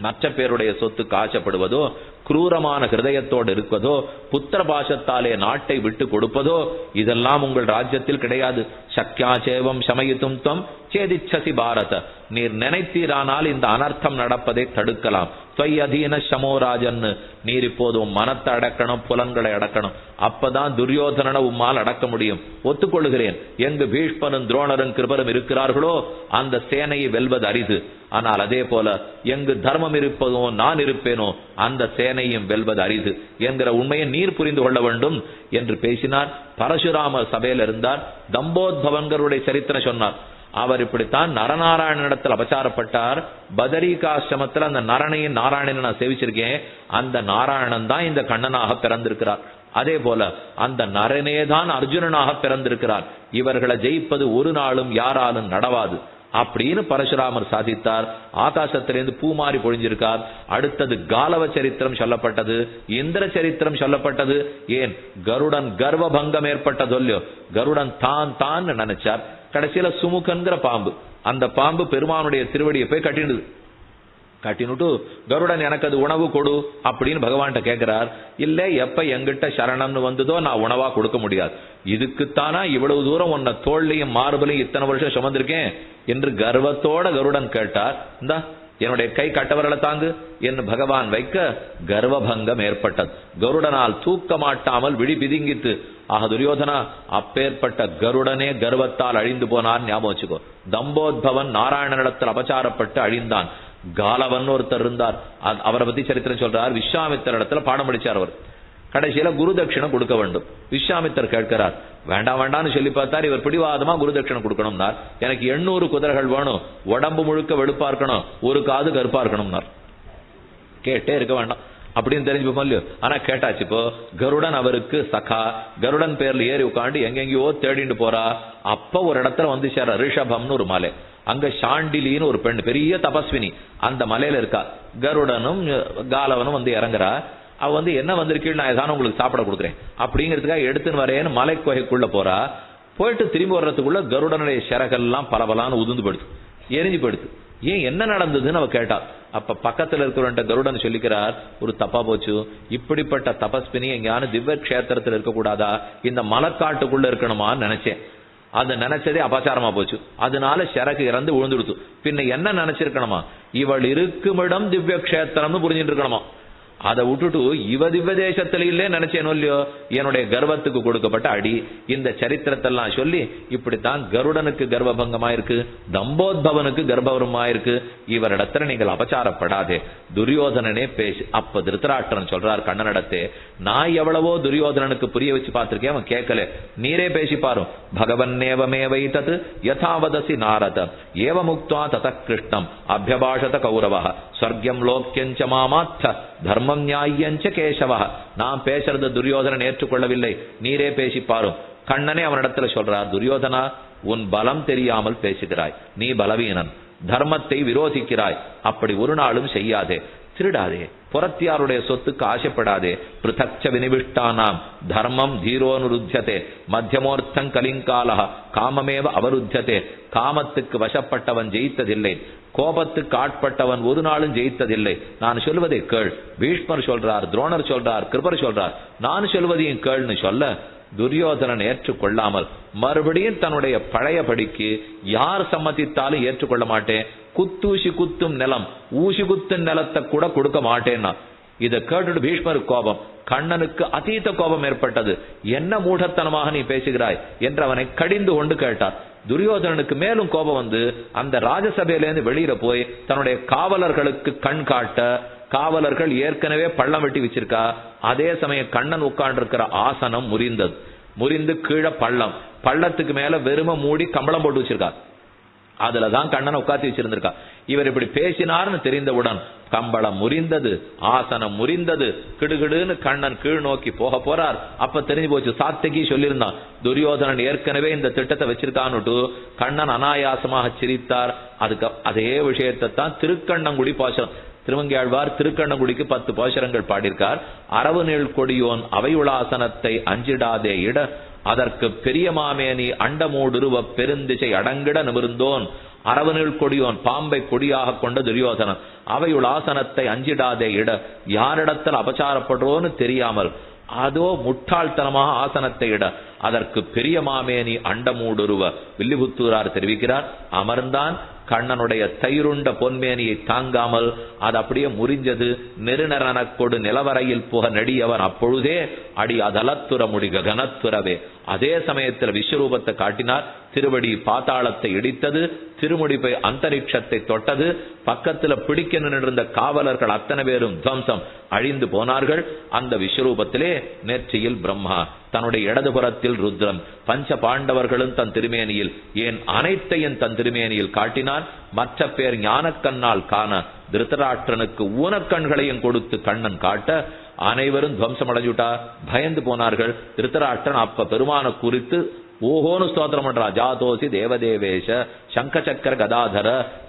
மற்ற பேருடைய சொத்துக்கு ஆசைப்படுவதோ, குரூரமான ஹிருதயத்தோடு இருப்பதோ, புத்திர பாசத்தாலே நாட்டை விட்டு கொடுப்பதோ இதெல்லாம் உங்கள் ராஜ்யத்தில் கிடையாது. சக்கியாச்சேவம் சமயித்தும் துவம் சேதிச்சசி பாரத. நீர் நினைத்தீரானால் இந்த அனர்த்தம் நடப்பதை தடுக்கலாம். தொய்யதீன சமோராஜன். நீர் இப்போதும் மனத்தை அடக்கணும், புலன்களை அடக்கணும். அப்பதான் துரியோதனனை உம்மால் அடக்க முடியும். ஒத்துக்கொள்கிறேன், எங்கு பீஷ்மரும் துரோணரும் கிருபரும் இருக்கிறார்களோ அந்த சேனையை வெல்வது அரிது. ஆனால் அதே போல எங்கு தர்மம் இருப்பதோ நான் இருப்பேனோ அந்த சேனையும் வெல்வது அரிது என்கிற உண்மையை நீர் புரிந்து கொள்ள வேண்டும் என்று பேசினார். பரசுராமர் சபையில் இருந்தார். தம்போத்பவன்களுடைய சரித்திரம் சொன்னார். அவர் இப்படித்தான் நரநாராயணனிடத்தில் அபச்சாரப்பட்டார். பதரிகாசிரமத்தில் அந்த நரனையும் நாராயணனை நான் சேவிச்சிருக்கேன். அந்த நாராயணன் தான் இந்த கண்ணனாக பிறந்திருக்கிறார். அதே போல அந்த நரனேதான் அர்ஜுனனாக பிறந்திருக்கிறார். இவர்களை ஜெயிப்பது ஒரு நாளும் யாராலும் நடவாது அப்படின்னு பரசுராமர் சாதித்தார். ஆகாசத்திலிருந்து பூமாரி பொழிஞ்சிருக்கார். அடுத்தது காலவ சரித்திரம் சொல்லப்பட்டது, இந்திர சரித்திரம் சொல்லப்பட்டது. ஏன் கருடன் கர்வபங்கம் ஏற்பட்டதொல்லையோ, கருடன் தான் தான் நினைச்சார். கடைசியில சுமுகன்கிற பாம்பு, அந்த பாம்பு பெருமானுடைய திருவடியை போய் கட்டினுட்டு கருடன் எனக்கு அது உணவு கொடு அப்படின்னு பகவான்கிட்ட கேட்கிறார். இல்ல, எப்ப எங்கிட்ட சரணம்னு வந்ததோ நான் உணவா கொடுக்க முடியாது. இதுக்குத்தானா இவ்வளவு தூரம் உன்னை தோல்லையும் மார்பலையும் இத்தனை வருஷம் சுமந்திருக்கேன் என்று கர்வத்தோட கருடன் கேட்டார். இந்தா என்னுடைய கை கட்டவரலை தாங்கு என்று பகவான் வைக்க கர்வபங்கம் ஏற்பட்டது. கருடனால் தூக்க மாட்டாமல் விழி பிதுங்கித்து. ஆக துரியோதனா, அப்பேற்பட்ட கருடனே கர்வத்தால் அழிந்து போனார். ஞாபகம் வச்சுக்கோ. தம்போத்பவன் நாராயணனிடத்தில் அபச்சாரப்பட்டு அழிந்தான். காலவன் ஒருத்தர் இருந்தார். அவரை பத்தி சரித்திரம் சொல்றார். விஸ்வாமித்திர இடத்துல பாடம் படிச்சார். அவர் கடைசியில குரு தட்சிணம் கொடுக்க வேண்டும். விஸ்வாமித்தர் கேட்கிறார். வேண்டாம் வேண்டாம்னு சொல்லி பார்த்தார். இவர் பிடிவாதமா குரு தட்சிணம் கொடுக்கணும்னார். எனக்கு 800 குதிரைகள் வேணும், உடம்பு முழுக்க வெளுப்பா இருக்கணும், ஒரு காது கருப்பா இருக்கணும்னார். கேட்டே இருக்க வேண்டாம் அப்படின்னு தெரிஞ்சுப்போம் இல்லையோ. ஆனா கேட்டாச்சு. இப்போ கருடன் அவருக்கு சகா. கருடன் பேர்ல ஏறி உட்காந்து எங்கெங்கயோ தேடிட்டு போறா. அப்ப ஒரு இடத்துல வந்து சேர ரிஷபம்னு ஒரு மலை. அங்க சாண்டிலின்னு ஒரு பெண், பெரிய தபஸ்வினி, அந்த மலையில இருக்கா. கருடனும் காலவனும் வந்து இறங்குறா. அவ வந்து என்ன வந்திருக்கீள், நான் ஏதாவது உங்களுக்கு சாப்பிட கொடுக்குறேன் அப்படிங்கிறதுக்காக எடுத்துன்னு வரேன்னு மலை குகைக்குள்ள போறா. போயிட்டு திரும்பி வர்றதுக்குள்ள கருடனுடைய சிறகெல்லாம் பலபலான்னு உதிர்ந்து படுத்து, எரிஞ்சு படுத்து. ஏன் என்ன நடந்ததுன்னு அவ கேட்டா. அப்ப பக்கத்துல இருக்கிற கருடன் சொல்லிக்கிறார், ஒரு தப்பா போச்சு, இப்படிப்பட்ட தபஸ்வினி எங்கேயான திவ்ய கஷேத்திரத்தில் இருக்கக்கூடாதா, இந்த மலக்காட்டுக்குள்ள இருக்கணுமான்னு நினைச்சேன். அது நினைச்சதே அபச்சாரமா போச்சு. அதனால சிறகு இறந்து விழுந்துடுத்து. பின்ன என்ன நினைச்சிருக்கணுமா, இவள் இருக்குமிடம் திவ்ய கஷேத்திரம்னு புரிஞ்சுட்டு இருக்கணுமா. அதை விட்டுட்டு இவ திவ்ய தேசத்துல இல்லே நினைச்சேனோ இல்லையோ, என்னுடைய கர்வத்துக்கு கொடுக்கப்பட்ட அடி. இந்த சரித்திரத்தெல்லாம் சொல்லி இப்படித்தான் கருடனுக்கு கர்வபங்கமாயிருக்கு, தம்போத்பவனுக்கு கர்ப்பவருமாயிருக்கு, இவரிடத்துல நீங்கள் அபச்சாரப்படாதே, துரியோதனனே பேசு. அப்ப திருத்தராஷ்டிரன் சொல்றார் கண்ணனிடத்தே, நான் எவ்வளவோ துரியோதனனுக்கு புரிய வச்சு பார்த்திருக்கேன், அவன் கேட்கல, நீரே பேசி பாரும். பகவன்னேவமேவை தத் யதாவதசி நாரத ஏவ முக்த்வா தத கிருஷ்ணம் அபியபாஷத கௌரவः ஸ்வர்க்கம் லோக்யஞ்ச மாமாத்த தர்மம் நியாயஞ்ச கேசவ. நான் பேசுறது துரியோதனன் ஏற்றுக்கொள்ளவில்லை, நீரே பேசி பாரும். கண்ணனே அவனிடத்துல சொல்றார், துரியோதனா, உன் பலம் தெரியாமல் பேசுகிறாய், நீ பலவீனன், தர்மத்தை விரோதிக்கிறாய், அப்படி ஒரு நாளும் செய்யாதே, திருடாதே, புறத்தியாருடைய சொத்துக்கு ஆசைப்படாதே. பிருத்தக்ச வினிவிஷ்டானாம் தர்மம் தீரோனுருத்தியதே மத்தியமோர்த்தம் கலிங்காலஹ காமமேவ அவருத்தியதே. காமத்துக்கு வசப்பட்டவன் ஜெயித்ததில்லை, கோபத்துக்கு ஆட்பட்டவன் ஒரு நாளும் ஜெயித்ததில்லை. நான் சொல்வதை கேள். பீஷ்மர் சொல்றார், துரோணர் சொல்றார், கிருபர் சொல்றார், நான் சொல்வதையும் கேள்னு சொல்ல துரியோதனன் ஏற்றுக்கொள்ளாமல் மறுபடியும் தன்னுடைய பழையபடிக்கு யார் சம்மதித்தாலும் ஏற்றுக்கொள்ள மாட்டேன், குத்தூசி குத்தும் நிலம் ஊசி குத்தும் நிலத்தை கூட கொடுக்க மாட்டேன்னா. இதை கேட்டுட்டு பீஷ்மருக்கு கோபம், கண்ணனுக்கு அதீத கோபம் ஏற்பட்டது. என்ன மூடத்தனமாக நீ பேசுகிறாய் என்று அவனை கடிந்து கொண்டு கேட்டார். துரியோதனனுக்கு மேலும் கோபம் வந்து அந்த ராஜசபையிலேருந்து வெளியில போய் தன்னுடைய காவலர்களுக்கு கண் காட்ட, காவலர்கள் ஏற்கனவே பள்ளம் வெட்டி வச்சிருக்கா, அதே சமயம் கண்ணன் உட்கார்ந்து இருக்கிற ஆசனம் முறிந்தது, முறிந்து கீழே பள்ளம், பள்ளத்துக்கு மேல வெறும மூடி கம்பளம் போட்டு வச்சிருக்கா, அதுலதான் கண்ணனை உட்காத்தி வச்சிருந்திருக்கா. இவர் இப்படி பேசினார்னு தெரிந்தவுடன் கம்பளம் முறிந்தது, ஆசனம் முறிந்தது, கிடுகிடுன்னு கண்ணன் கீழ் நோக்கி போக போறார். அப்ப தெரிஞ்சு போச்சு, சாத்தகி சொல்லியிருந்தான் துரியோதனன் ஏற்கனவே இந்த திட்டத்தை வச்சிருக்கான்னுட்டு. கண்ணன் அனாயாசமாக சிரித்தார். அதுக்கு அதே விஷயத்தை தான் திருக்கண்ணங்குடி பாசனம், திருவங்கியாழ்வார் திருக்கண்ணங்குடிக்கு 10 பாசுரங்கள் பாடியிருக்கார். அரவு நீள் கொடியோன் அவையுளாசனத்தை அஞ்சிடாதே இட அதற்கு பெரிய மாமேனி அண்டமூடுருவ பெருந்திசை அடங்கிட நிமிர்ந்தோன். அரவனில் கொடியோன் பாம்பை கொடியாக கொண்ட துரியோதனன் அவையுள் ஆசனத்தை அஞ்சிடாதே இட, யாரிடத்தில் அபச்சாரப்படுறோன்னு தெரியாமல் அதோ முட்டாள்தனமாக ஆசனத்தை இட அதற்கு பெரிய மாமேனி அண்டமூடுருவ. வில்லிபுத்தூரார் தெரிவிக்கிறார், அமர்ந்தான், கண்ணனுடைய தயிருண்ட பொன்மேனியை தாங்காமல் அது அப்படியே முறிஞ்சது. நெருநரனக்கொடு நிலவரையில் புக நெடியவன் அப்பொழுதே அடி அதலத்துற முடிக கனத்துறவே. அதே சமயத்தில் விஸ்வரூபத்தை காட்டினார், திருவடி பாத்தாளத்தை இடித்தது, திருமுடிப்பை அந்தரிக்ஷத்தை தொட்டது. பக்கத்துல பிடிக்க நின்றிருந்த காவலர்கள் அத்தனை பேரும் துவம்சம் அழிந்து போனார்கள். அந்த விஸ்வரூபத்திலே நெற்றியில் பிரம்மா, தன்னுடைய இடதுபுறத்தில் ருத்ரன், பஞ்ச பாண்டவர்களும் தன் திருமேனியில், ஏன் அனைத்தையும் தன் திருமேனியில் காட்டினான். மற்ற பேர் ஞானக்கண்ணால் காண திருத்தராஷ்டிரனுக்கு ஊனக்கண்களையும் கொடுத்து கண்ணன் காட்ட அனைவரும் துவம்சம் அடைஞ்சுட்டா, பயந்து போனார்கள். திருத்தராஷ்டிரன் அப்ப பெருமான குறித்து ஓஹோனு ஸ்தோத்திரம் பண்றா, ஜாதோசி தேவதேவேஷ சங்க சக்கர கதாதர,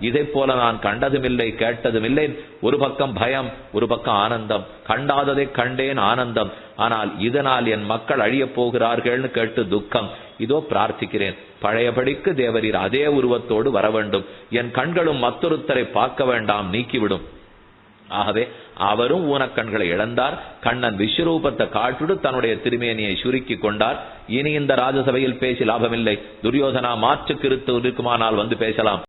இதை போல நான் கண்டதுமில்லை கேட்டதுமில்லை. ஒரு பக்கம் பயம், ஒரு பக்கம் ஆனந்தம், கண்டாததை கண்டேன் ஆனந்தம், ஆனால் இதனால் என் மக்கள் அழியப் போகிறார்கள்னு கேட்டு துக்கம். இதோ பிரார்த்திக்கிறேன், பழையபடிக்கு தேவரீர் அதே உருவத்தோடு வர வேண்டும், என் கண்களும் மற்றொருத்தரை பார்க்க வேண்டாம், நீக்கிவிடும். ஆகவே அவரும் ஊனக்கண்களை இழந்தார். கண்ணன் விஸ்வரூபத்தை காட்டுடு தன்னுடைய திருமேனியை சுருக்கி கொண்டார். இனி இந்த ராஜசபையில் பேசி லாபமில்லை, துரியோதனா மாற்று கிருத்து இருக்குமானால் வந்து பேசலாம்.